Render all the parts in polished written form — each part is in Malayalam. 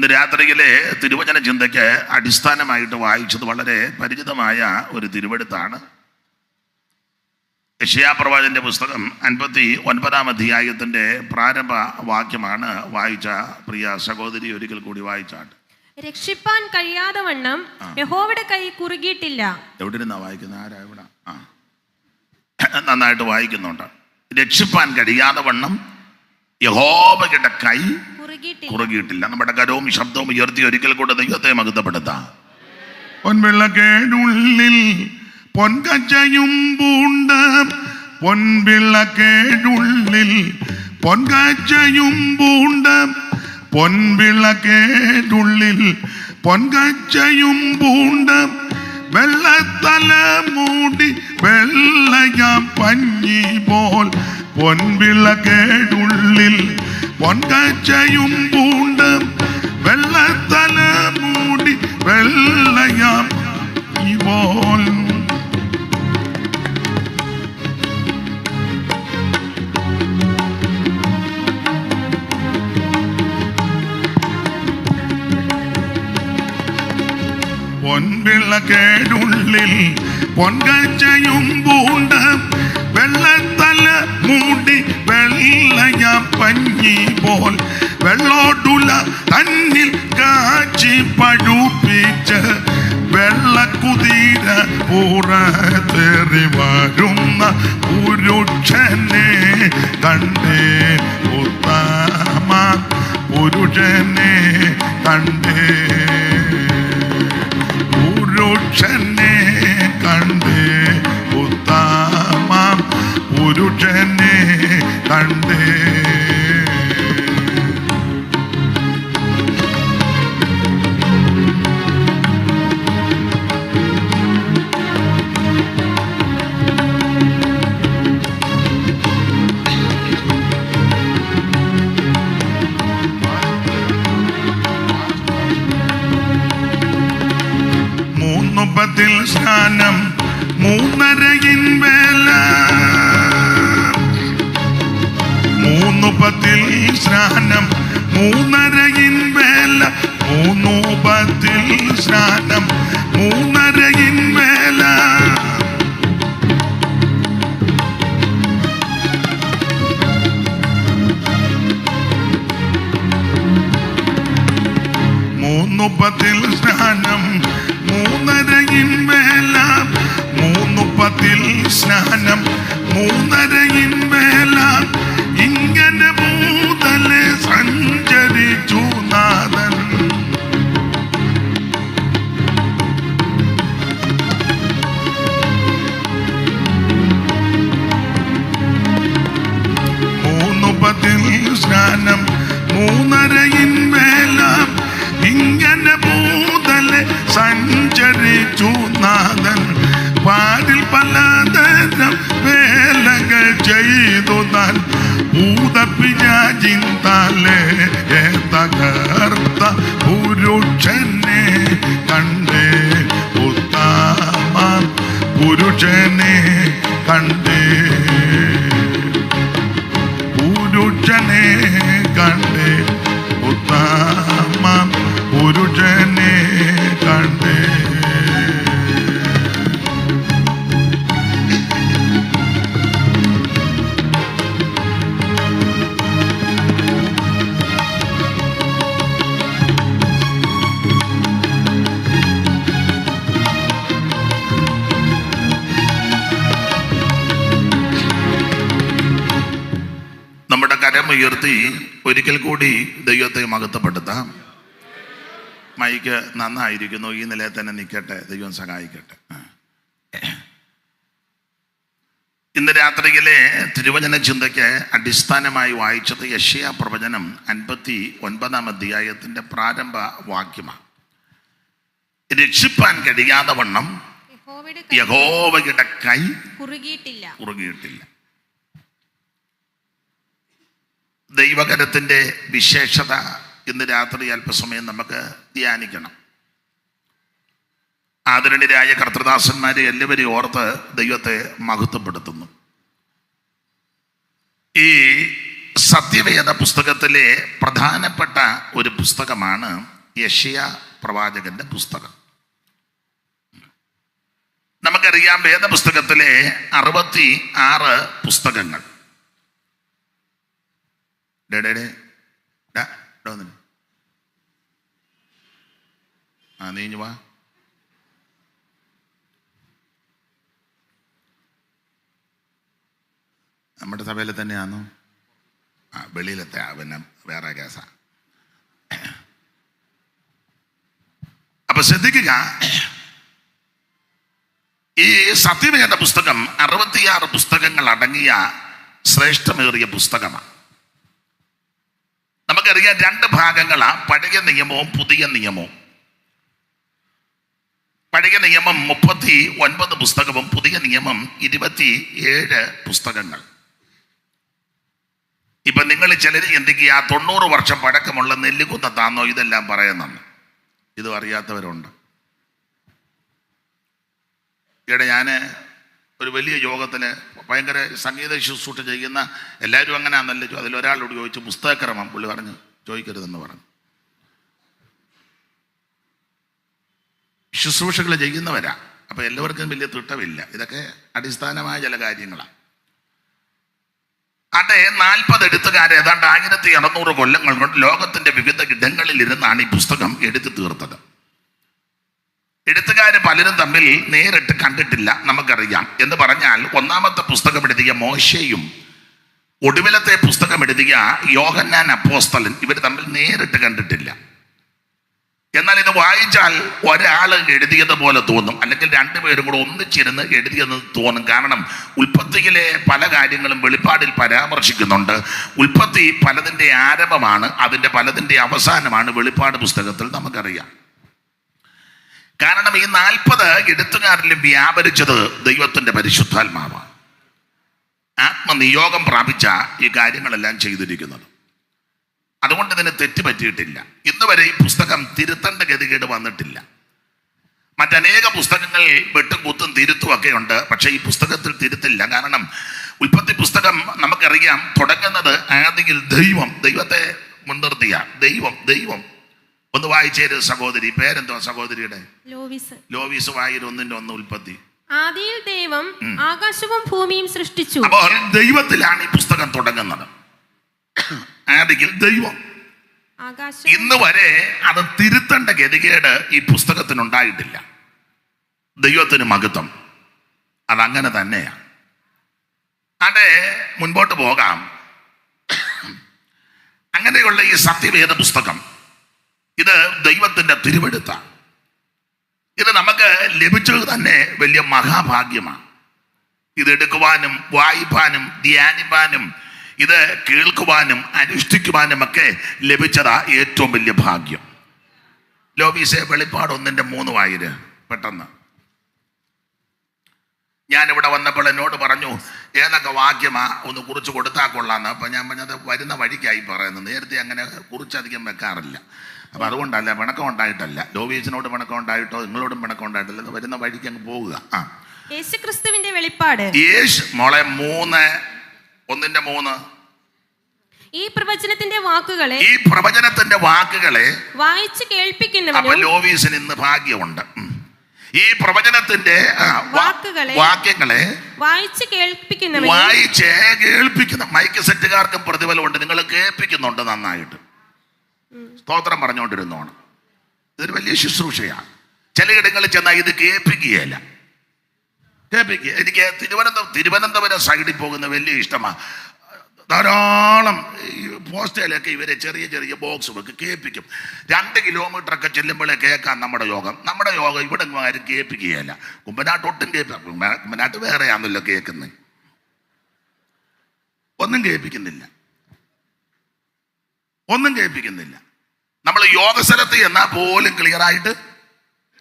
ഇന്ന് രാത്രിയിലെ തിരുവചന ചിന്തയ്ക്ക് അടിസ്ഥാനമായിട്ട് വായിച്ചത് വളരെ പരിചിതമായ ഒരു തിരുവെടുത്താണ്. യെശയ്യാ പ്രവാചകന്റെ പുസ്തകം 59-ാം അധ്യായത്തിന്റെ പ്രാരംഭ വാക്യമാണ് വായിച്ച പ്രിയ സഹോദരി ഒരിക്കൽ കൂടി വായിച്ചാട്ട്. രക്ഷിപ്പാൻ കഴിയാതെ വണ്ണം യഹോവയുടെ കൈ കുറുകിയിട്ടില്ല. എവിടെ നിന്നാ വായിക്കുന്നത്? ആരാ ഇവിടെ? നന്നായിട്ട് വായിക്കുന്നുണ്ട്. രക്ഷിപ്പാൻ കഴിയാതെ വണ്ണം യഹോവയുടെ കൈ കുറുകിയിട്ടില്ല. നമ്മുടെ കരവും ശബ്ദവും ഉയർത്തി ഒരിക്കൽ കൂടെ ദൈവത്തെ മഹത്വപ്പെടുത്താം. പൊൻവിളക്കേടുള്ളിൽ പൊൻകച്ചയും പൂണ്ട, പൊൻവിളക്കേടുള്ളിൽ പൊൻകച്ചയും പൂണ്ട, പൊൻവിളക്കേടുള്ളിൽ പൊൻകച്ചയും പൂണ്ട, വെള്ളത്തല മൂടി വെള്ളയാം പഞ്ഞി പോൽ, പൊൻവിളക്കേടുള്ളിൽ പൊൻകച്ചയും പൂണ്ട, വെള്ളത്തല മൂടി വെള്ളയാം പഞ്ഞി പോൽ. പൊൻവിളക്കേടുള്ളിൽ പൊൻകച്ചയും പൂണ്ട, വെള്ളത്തല മൂടി വെള്ളയാം പഞ്ഞി പോൽ, വെള്ളോടുല തന്നിൽ കാച്ചി പഴുപ്പിച്ച് വെള്ളക്കുതിര പുറത്തേറി വരുന്ന പുരുഷനെ കണ്ടേ, ഉത്തമ പുരുഷനെ കണ്ടേ, പുരുഷനെ കണ്ടേ, ഉത്തമ പുരുഷനെ കണ്ടേ. മൂന്നുപത്തിൽ സ്നാനം മൂന്നരയിൻ വേല, മൂന്നുപത്തിൽ സ്നാനം മൂന്നരയിൻ വേല, മൂന്നുപത്തിൽ സ്നാനം മൂന്നരയിൻ വേല. മൂന്നുപത്തിൽ സ്നാനം മൂന്നരയിൻ വേല, മൂന്നുപത്തിൽ സ്നാനം മൂന്നരയിൻ വേല. ഇങ്ങനെ മൂതലെ സഞ്ചരിച്ചു നാഥൻ, മൂന്നുപത്തിൽ സ്നാനം മൂന്നരയിൻ വേല. ഇങ്ങനെ മൂതലെ സഞ്ചരിച്ചു നാഥൻ, പാടിൽ പലതരം വേലകൾ ചെയ്തു താൻ, ഭൂതപിശാചിന്താലെ തകർത്ത പുരുഷനെ കണ്ടേ, ഉത്തമ പുരുഷനെ കണ്ടേ, പുരുഷനെ കണ്ടേ, ഉത്തമ പുരുഷനെ കണ്ടേ. നമ്മുടെ കരമുയർത്തി ഒരിക്കൽ കൂടി ദൈവത്തെ മഹത്വപ്പെടുത്താം. മൈക്ക് നന്നായിരിക്കുന്നു, ഈ നിലയിൽ തന്നെ നിൽക്കട്ടെ, ദൈവം സഹായിക്കട്ടെ. ഇന്ന് രാത്രിയിലെ തിരുവചന ചിന്തയ്ക്ക് അടിസ്ഥാനമായി വായിച്ചത് യെശയ്യാ പ്രവചനം 59-ാം അധ്യായത്തിന്റെ പ്രാരംഭ വാക്യമാണ്. രക്ഷിപ്പാൻ കഴിയാതെ വണ്ണം യഹോവയുടെ കൈ കുറുകിയിട്ടില്ല. ദൈവകരത്തിന്റെ വിശേഷത ഇന്ന് രാത്രി അല്പസമയം നമുക്ക് ധ്യാനിക്കണം. ആദരണീയരായ കർത്തൃദാസന്മാരെ എല്ലാവരെയും ഓർത്ത് ദൈവത്തെ മഹത്വപ്പെടുത്തുന്നു. ഈ സത്യവേദ പുസ്തകത്തിലെ പ്രധാനപ്പെട്ട ഒരു പുസ്തകമാണ് യെശയ്യാ പ്രവാചകന്റെ പുസ്തകം. നമുക്കറിയാം വേദപുസ്തകത്തിലെ 66 പുസ്തകങ്ങൾ. നീഞ്ഞു വാ. നമ്മുടെ സഭയിൽ തന്നെയാണോ? വെളിയിലത്തെ പിന്നെ വേറെ കേസാ. അപ്പൊ ശ്രദ്ധിക്കുക, ഈ സത്യവേദ പുസ്തകം 66 പുസ്തകങ്ങൾ അടങ്ങിയ ശ്രേഷ്ഠമേറിയ പുസ്തകമാണ്. നമുക്കറിയാം 2 ഭാഗങ്ങളാ, പഴയ നിയമവും പുതിയ നിയമവും. പഴയ നിയമം 39 പുസ്തകവും പുതിയ നിയമം 27 പുസ്തകങ്ങൾ. ഇപ്പൊ നിങ്ങൾ ചിലർ ചിന്തിക്കുക 90 വർഷം പഴക്കമുള്ള നെല്ലിക്കുന്നതാണോ ഇതെല്ലാം പറയുന്നെന്ന്. ഇതും അറിയാത്തവരുണ്ട്. ഇവിടെ ഞാൻ ഒരു വലിയ യോഗത്തിന് ഭയങ്കര സംഗീത ശുശ്രൂഷ ചെയ്യുന്ന എല്ലാവരും അങ്ങനെയാണെന്നല്ലോ. അതിലൊരാളോട് ചോദിച്ചു പുസ്തകക്രമം, പുള്ളി പറഞ്ഞു ചോദിക്കരുതെന്ന് പറഞ്ഞു. ശുശ്രൂഷകൾ ചെയ്യുന്നവരാ, അപ്പൊ എല്ലാവർക്കും വലിയ തിട്ടമില്ല. ഇതൊക്കെ അടിസ്ഥാനമായ ചില കാര്യങ്ങളാണ്. അതെ, 40 എഴുത്തുകാരെ ഏതാണ്ട് 1600 കൊല്ലങ്ങൾ കൊണ്ട് ലോകത്തിന്റെ വിവിധ ഇടങ്ങളിൽ ഇരുന്നാണ് ഈ പുസ്തകം എഴുതി തീർത്തത്. എഴുത്തുകാര് പലരും തമ്മിൽ നേരിട്ട് കണ്ടിട്ടില്ല, നമുക്കറിയാം. എന്ന് പറഞ്ഞാൽ ഒന്നാമത്തെ പുസ്തകം എഴുതിയ മോശയും ഒടുവിലത്തെ പുസ്തകം എഴുതിയ യോഹന്നാൻ അപ്പോസ്തലൻ ഇവർ തമ്മിൽ നേരിട്ട് കണ്ടിട്ടില്ല. എന്നാൽ ഇത് വായിച്ചാൽ ഒരാൾ എഴുതിയതുപോലെ തോന്നും, അല്ലെങ്കിൽ 2 പേരും കൂടെ ഒന്നിച്ചിരുന്ന് എഴുതിയെന്ന് തോന്നും. കാരണം ഉൽപ്പത്തിയിലെ പല കാര്യങ്ങളും വെളിപ്പാടിൽ പരാമർശിക്കുന്നുണ്ട്. ഉൽപ്പത്തി പലതിൻ്റെ ആരംഭമാണ്, അതിൻ്റെ പലതിൻ്റെ അവസാനമാണ് വെളിപ്പാട് പുസ്തകത്തിൽ നമുക്കറിയാം. കാരണം ഈ 40 എഴുത്തുകാരിലും വ്യാപരിച്ചത് ദൈവത്തിൻ്റെ പരിശുദ്ധാത്മാവാണ്. ആത്മനിയോഗം പ്രാപിച്ച ഈ കാര്യങ്ങളെല്ലാം ചെയ്തിരിക്കുന്നത്. അതുകൊണ്ട് ഇതിന് തെറ്റ് പറ്റിയിട്ടില്ല. ഇന്ന് വരെ ഈ പുസ്തകം തിരുത്തേണ്ട ഗതികേട് വന്നിട്ടില്ല. മറ്റനേക പുസ്തകങ്ങൾ വെട്ടും കുത്തും തിരുത്തും ഒക്കെ ഉണ്ട്, പക്ഷെ ഈ പുസ്തകത്തിൽ തിരുത്തില്ല. കാരണം ഉൽപ്പത്തി പുസ്തകം നമുക്കറിയാം തുടങ്ങുന്നത് ആദിയിൽ ദൈവത്തെ മുൻനിർത്തിയ ദൈവം. ഒന്ന് വായിച്ചേര് സഹോദരി. പേരെന്തോ സഹോദരിയുടെ? ലോവീസ്. വായിൽ 1:1 ഉൽപ്പത്തി. ആദിയിൽ ദൈവം ആകാശവും ഭൂമിയും സൃഷ്ടിച്ചു. അപ്പോൾ ദൈവത്തിലാണ് ഈ പുസ്തകം തുടങ്ങുന്നത്. ആദിയിൽ ദൈവം. ഇന്ന് വരെ അത് തിരുത്തേണ്ട ഗതികേട് ഈ പുസ്തകത്തിനുണ്ടായിട്ടില്ല. ദൈവത്തിന് മഹത്വം. അതങ്ങനെ തന്നെയാണ്. അതെ, മുൻപോട്ട് പോകാം. അങ്ങനെയുള്ള ഈ സത്യവേദ പുസ്തകം ഇത് ദൈവത്തിന്റെ തിരുവെഴുത്താണ്. ഇത് നമുക്ക് ലഭിച്ചത് തന്നെ വലിയ മഹാഭാഗ്യമാണ്. ഇതെടുക്കുവാനും വായിപ്പാനും ധ്യാനിപ്പാനും ഇത് കേൾക്കുവാനും അനുഷ്ഠിക്കുവാനും ഒക്കെ ലഭിച്ചതാ ഏറ്റവും വലിയ ഭാഗ്യം. ലോവീസെ വെളിപ്പാട് 1:3 വായിര് പെട്ടെന്ന്. ഞാനിവിടെ വന്നപ്പോൾ എന്നോട് പറഞ്ഞു ഏതൊക്കെ വാക്യമാ ഒന്ന് കുറിച്ച് കൊടുത്താൽ കൊള്ളാന്ന്. അപ്പം ഞാൻ പറഞ്ഞത് വരുന്ന വഴിക്കായി പറയുന്നത്. നേരത്തെ അങ്ങനെ കുറിച്ചധികം വെക്കാറില്ല. അപ്പം അതുകൊണ്ടല്ല, പിണക്കം ഉണ്ടായിട്ടല്ല. ലോവീസിനോട് പിണക്കം ഉണ്ടായിട്ടോ നിങ്ങളോടും പിണക്കം ഉണ്ടായിട്ടില്ല. അത് വരുന്ന വഴിക്ക് അങ്ങ് പോവുക. യേശുക്രിസ്തുവിന്റെ വെളിപ്പാട്. മോളെ 3:1 ഈ പ്രവചനത്തിന്റെ വാക്കുകളെ വായിച്ച് കേൾപ്പിക്കുന്നവനും ലോവീസിന് ഇന്ന് ഭാഗ്യമുണ്ട്. ഈ പ്രവചനത്തിന്റെ വാക്യങ്ങളെ വായിച്ച് കേൾപ്പിക്കുന്ന മൈക്ക് സെറ്റുകാർക്കും പ്രതിഫലമുണ്ട്. നിങ്ങൾ കേൾപ്പിക്കുന്നുണ്ട് നന്നായിട്ട്. സ്തോത്രം പറഞ്ഞുകൊണ്ടിരുന്നോണം. ഇതൊരു വലിയ ശുശ്രൂഷയാണ്. ചിലയിടങ്ങളിൽ ചെന്നാൽ ഇത് കേൾപ്പിക്കുകയല്ല. എനിക്ക് തിരുവനന്തപുരം സൈഡിൽ പോകുന്ന വലിയ ഇഷ്ടമാണ്. ധാരാളം പോസ്റ്റയിലൊക്കെ ഇവരെ ചെറിയ ചെറിയ ബോക്സ് വെക്ക് കേൾപ്പിക്കും. 2 കിലോമീറ്ററൊക്കെ ചെല്ലുമ്പോഴേ കേൾക്കാം നമ്മുടെ യോഗം. നമ്മുടെ യോഗം ഇവിടെ ആരും കേൾപ്പിക്കുകയല്ല. കുമ്പനാട്ട് ഒട്ടും കുമ്പനാട്ട് വേറെയാണല്ലോ കേൾക്കുന്നത്. ഒന്നും കേൾപ്പിക്കുന്നില്ല. നമ്മൾ യോഗ സ്ഥലത്ത് എന്നാൽ പോലും ക്ലിയറായിട്ട്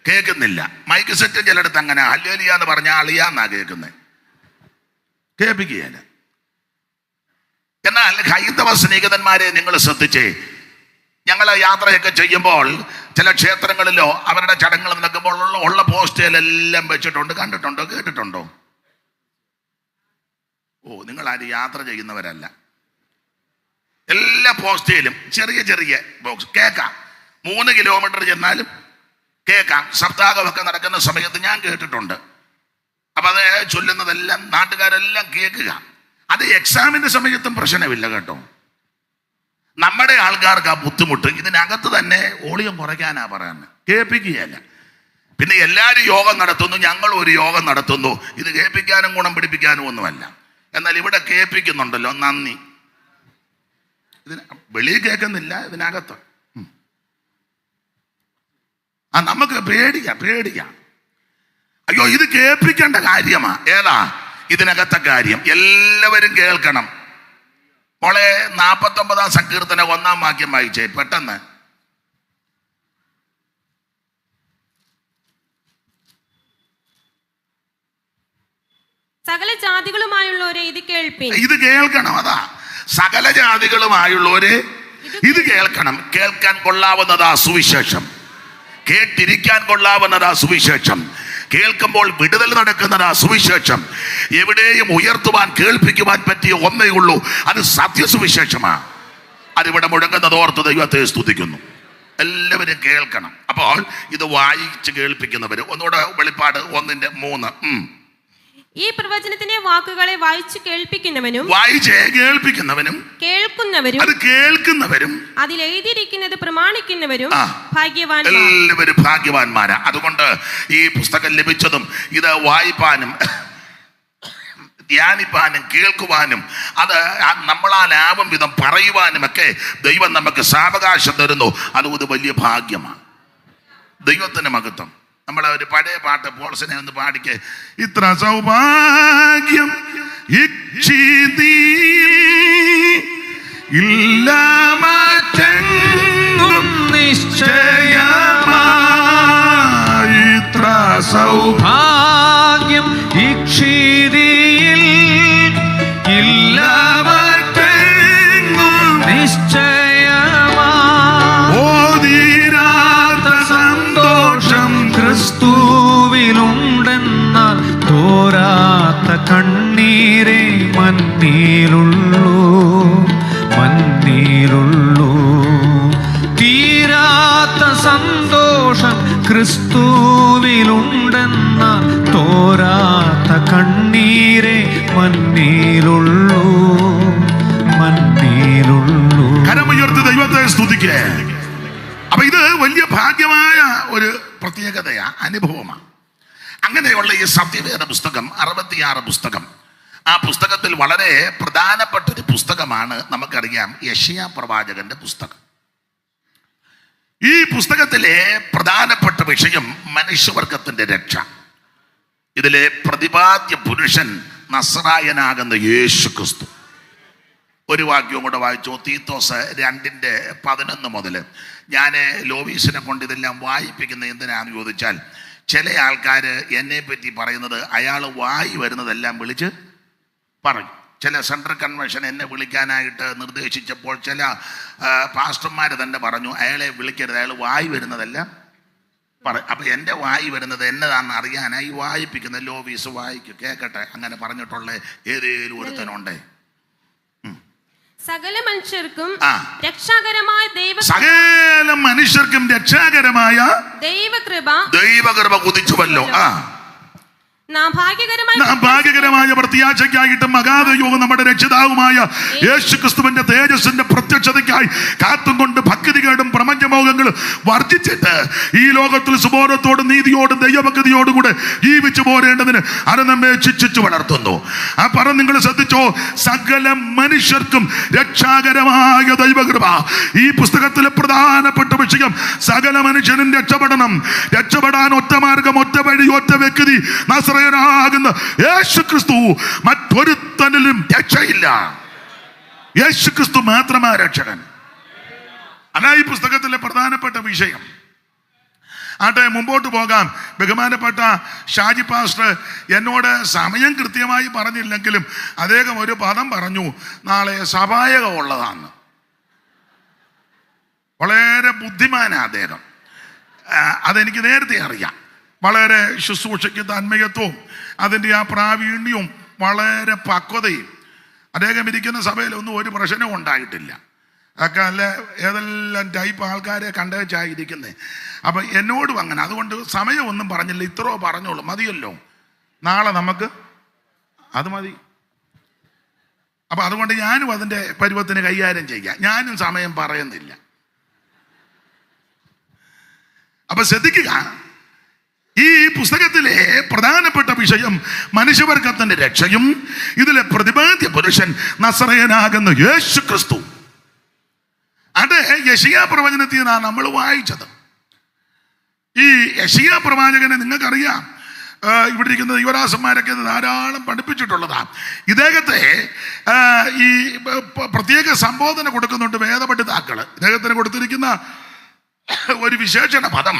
കേൾക്കുന്നില്ല. മൈക്ക് സെറ്റ് ചിലടത്ത് അങ്ങനെ ഹല്ലേലൂയ എന്ന് പറഞ്ഞാൽ അളിയാന്നാ കേൾക്കുന്നത്, കേൾപ്പിക്കുകയല്ല. എന്നാൽ ഹൈന്ദവ സ്നേഹിതന്മാരെ നിങ്ങൾ ശ്രദ്ധിച്ചേ, ഞങ്ങൾ യാത്രയൊക്കെ ചെയ്യുമ്പോൾ ചില ക്ഷേത്രങ്ങളിലോ അവരുടെ ചടങ്ങുകൾ നടക്കുമ്പോൾ ഉള്ള പോസ്റ്റേലെല്ലാം വെച്ചിട്ടുണ്ട്. കണ്ടിട്ടുണ്ടോ? കേട്ടിട്ടുണ്ടോ? നിങ്ങൾ ആരും യാത്ര ചെയ്യുന്നവരല്ല. എല്ലാ പോസ്റ്റയിലും ചെറിയ ചെറിയ ബോക്സ് കേൾക്കാം. 3 കിലോമീറ്റർ ചെന്നാലും കേൾക്കാം. സപ്താഹമൊക്കെ നടക്കുന്ന സമയത്ത് ഞാൻ കേട്ടിട്ടുണ്ട്. അപ്പം അത് ചൊല്ലുന്നതെല്ലാം നാട്ടുകാരെല്ലാം കേൾക്കുക. അത് എക്സാമിൻ്റെ സമയത്തും പ്രശ്നമില്ല കേട്ടോ. നമ്മുടെ ആൾക്കാർക്ക് ആ ബുദ്ധിമുട്ട് ഇതിനകത്ത് തന്നെ വോളിയം കുറയ്ക്കാനാ പറയുന്നത്, കേൾപ്പിക്കുകയല്ല. പിന്നെ എല്ലാവരും യോഗം നടത്തുന്നു, ഞങ്ങൾ ഒരു യോഗം നടത്തുന്നു. ഇത് കേൾപ്പിക്കാനും ഗുണം പിടിപ്പിക്കാനും ഒന്നുമല്ല. എന്നാൽ ഇവിടെ കേൾപ്പിക്കുന്നുണ്ടല്ലോ, നന്ദി. ഇതിന് വെളിയിൽ കേൾക്കുന്നില്ല, ഇതിനകത്ത്. നമുക്ക് പേടിക്കാം. അയ്യോ, ഇത് കേൾപ്പിക്കേണ്ട കാര്യമാ. ഏതാ ഇതിനകത്തെ കാര്യം? എല്ലാവരും കേൾക്കണം. മോളെ 49 സങ്കീർത്തനം 1 വാക്യം വായിച്ചേ പെട്ടെന്ന്. സകല ജാതികളുമായുള്ളവരെ ഇത് കേൾപ്പിൻ. ഇത് കേൾക്കണം. അതാ, സകല ജാതികളുമായുള്ളവരെ ഇത് കേൾക്കണം. കേൾക്കാൻ കൊള്ളാവുന്നതാ സുവിശേഷം, കേട്ടിരിക്കാൻ കൊള്ളാവുന്നതാ സുവിശേഷം, കേൾക്കുമ്പോൾ വിടുതൽ നടക്കുന്നതാ സുവിശേഷം. എവിടെയും ഉയർത്തുവാൻ കേൾപ്പിക്കുവാൻ പറ്റിയ ഒന്നേ ഉള്ളൂ, അത് സത്യസുവിശേഷമാ. അതിവിടെ മുഴങ്ങുന്നത് ഓർത്ത് ദൈവത്തെ സ്തുതിക്കുന്നു. എല്ലാവരും കേൾക്കണം. അപ്പോൾ ഇത് വായിച്ച് കേൾപ്പിക്കുന്നവര്, ഒന്നുകൂടെ വെളിപ്പാട് 1:3. ഈ പ്രവചനത്തിന്റെ വാക്കുകളെ വായിച്ചു കേൾപ്പിക്കുന്നവനും കേൾക്കുന്നവരും അത് കേൾക്കുന്നവരും അതിൽ എഴുതിയിരിക്കുന്നത് പ്രമാണിക്കുന്നവരും എല്ലാവരും ഭാഗ്യവാന്മാരാ. അതുകൊണ്ട് ഈ പുസ്തകം ലഭിച്ചതും ഇത് വായിപ്പാനും ധ്യാനിപ്പാനും കേൾക്കുവാനും അത് നമ്മളാലാവും വിധം പറയുവാനും ഒക്കെ ദൈവം നമുക്ക് സാവകാശം തരുന്നു. അത് വലിയ ഭാഗ്യമാണ്. ദൈവത്തിന് മഹത്വം. നമ്മളെ ഒരു പഴയ പാട്ട് പോൾസിനെ ഒന്ന് പാടിക്ക്. ഇത്ര സൗഭാഗ്യം ഇല്ല മറ്റെങ്ങും നിശ്ചയമായി, ഇത്ര സൗഭാഗ്യം ഇക്ഷിതിയിൽ ഇല്ല മറ്റെങ്ങും നിശ്ചയമായി. ഓതിരാത്ത സന്തോഷം ക്രിസ്തുവിലുണ്ടെന്നാൽ തോരാത്ത കണ്ണീരേ മന്നീലുള്ളൂ. തീരാത്ത സന്തോഷം ക്രിസ്തുവിലുണ്ടെന്നാൽ തോരാത്ത കണ്ണീരേ മന്നീലുള്ളൂ. കരമുയർത്തി ദൈവത്തെ സ്തുതിക്കേ. അപ്പൊ ഇത് വലിയ ഭാഗ്യമായ ഒരു പ്രത്യേകതയാ, അനുഭവമാണ്. അങ്ങനെയുള്ള ഈ സത്യവേദ പുസ്തകം 66 പുസ്തകം, ആ പുസ്തകത്തിൽ വളരെ പ്രധാനപ്പെട്ട ഒരു പുസ്തകമാണ് നമുക്കറിയാം യെശയ്യാ പ്രവാചകന്റെ പുസ്തകം. ഈ പുസ്തകത്തിലെ പ്രധാനപ്പെട്ട വിഷയം മനുഷ്യവർഗത്തിന്റെ രക്ഷ. ഇതിലെ പ്രതിപാദ്യ പുരുഷൻ നസറായനാകുന്ന യേശു ക്രിസ്തു. ഒരു വാക്യവും കൂടെ വായിച്ചോ, തീത്തോസ് 2:11 മുതൽ. ഞാൻ ലോവീസിനെ കൊണ്ട് ഇതെല്ലാം വായിപ്പിക്കുന്നത് എന്തിനാണെന്ന് ചോദിച്ചാൽ, ചില ആൾക്കാർ എന്നെ പറ്റി പറയുന്നത് അയാൾ വായി വരുന്നതെല്ലാം വിളിച്ച് പറയും. ചില സെൻട്രൽ കൺവെൻഷൻ എന്നെ വിളിക്കാനായിട്ട് നിർദ്ദേശിച്ചപ്പോൾ ചില പാസ്റ്റർമാർ തന്നെ പറഞ്ഞു, അയാളെ വിളിക്കരുത്, അയാൾ വായി വരുന്നതെല്ലാം പറയും. അപ്പം എൻ്റെ വായി വരുന്നത് എന്നതാണെന്ന് അറിയാനായി വായിപ്പിക്കുന്ന ലോവീസ് വായിക്കും, കേൾക്കട്ടെ. അങ്ങനെ പറഞ്ഞിട്ടുള്ള ഏതേലും ഒരുത്തനുണ്ടേ? സകല മനുഷ്യർക്കും രക്ഷാകരമായ ദൈവകൃപ ഉദിച്ചുവല്ലോ. നാം ഭാഗ്യകരമായ പ്രത്യാശയ്ക്കായിട്ടും അഗാധയോഗം നമ്മുടെ രക്ഷിതാവുമായ യേശു ക്രിസ്തുവിന്റെ തേജസ്സിന്റെ പ്രത്യക്ഷതയ്ക്കായി കാത്തും കൊണ്ട് ഭക്തികേടും പ്രപഞ്ചമോഹങ്ങളും വർദ്ധിച്ചിട്ട് ഈ ലോകത്തിൽ സുബോധത്തോടും നീതിയോടും ദൈവഭക്തിയോടും കൂടെ ജീവിച്ചു പോരേണ്ടതിന് അത് നമ്മെ ശിക്ഷിച്ചു വളർത്തുന്നു. ആ പറഞ്ഞ് നിങ്ങൾ ശ്രദ്ധിച്ചോ, സകല മനുഷ്യർക്കും രക്ഷാകരമായ ദൈവകൃപ. ഈ പുസ്തകത്തിലെ പ്രധാനപ്പെട്ട വിഷയം സകല മനുഷ്യനും രക്ഷപ്പെടണം. രക്ഷപ്പെടാൻ ഒറ്റ മാർഗം, ഒറ്റ വഴി, ഒറ്റ വ്യക്തി, നസറേയനാകുന്ന യേശു ക്രിസ്തു. മറ്റൊരുത്തനിലും രക്ഷയില്ല. യേശു ക്രിസ്തു മാത്രമാ രക്ഷകൻ. അതാ ഈ പുസ്തകത്തിലെ പ്രധാനപ്പെട്ട വിഷയം. ആട്ടെ, മുമ്പോട്ട് പോകാം. ബഹുമാനപ്പെട്ട ഷാജി പാസ്റ്റർ എന്നോട് സമയം കൃത്യമായി പറഞ്ഞില്ലെങ്കിലും അദ്ദേഹം ഒരു പദം പറഞ്ഞു, നാളെ സഭായകം ഉള്ളതാണ്. വളരെ ബുദ്ധിമാനാണ് അദ്ദേഹം. അതെനിക്ക് നേരത്തെ അറിയാം. വളരെ ശുശ്രൂഷയ്ക്ക് തന്മയത്വവും അതിൻ്റെ ആ പ്രാവീണ്യവും വളരെ പക്വതയും. അദ്ദേഹം ഇരിക്കുന്ന സഭയിലൊന്നും ഒരു പ്രശ്നവും ഉണ്ടായിട്ടില്ല. ഒക്കെ അല്ല ഏതെല്ലാം ടൈപ്പ് ആൾക്കാരെ കണ്ടുവച്ചായിരിക്കുന്നത്. അപ്പം എന്നോടും അങ്ങനെ. അതുകൊണ്ട് സമയമൊന്നും പറഞ്ഞില്ല, ഇത്രയോ പറഞ്ഞോളൂ, മതിയല്ലോ, നാളെ നമുക്ക് അത് മതി. അപ്പം അതുകൊണ്ട് ഞാനും അതിൻ്റെ പരുവത്തിന് കൈകാര്യം ചെയ്യാം. ഞാനും സമയം പറയുന്നില്ല. അപ്പം ശ്രദ്ധിക്കുക, ഈ പുസ്തകത്തിലെ പ്രധാനപ്പെട്ട വിഷയം മനുഷ്യവർഗത്തിന്റെ രക്ഷയും ഇതിലെ പ്രതിപാദ്യ പുരുഷൻ നസറയനാകുന്ന യേശു ക്രിസ്തു. അത് യെശയ്യാ പ്രവചനത്തിൽ നിന്നാണ് നമ്മൾ വായിച്ചത്. ഈ യെശയ്യാ പ്രവാചകനെ നിങ്ങൾക്കറിയാം, ഇവിടെ ഇരിക്കുന്ന യുവരാസന്മാരൊക്കെ ധാരാളം പഠിപ്പിച്ചിട്ടുള്ളതാണ്. ഇദ്ദേഹത്തെ ഈ പ്രത്യേക സംബോധന കൊടുക്കുന്നുണ്ട് വേദപണ്ഡിതാക്കള്. ഇദ്ദേഹത്തിന് കൊടുത്തിരിക്കുന്ന ഒരു വിശേഷണ പദം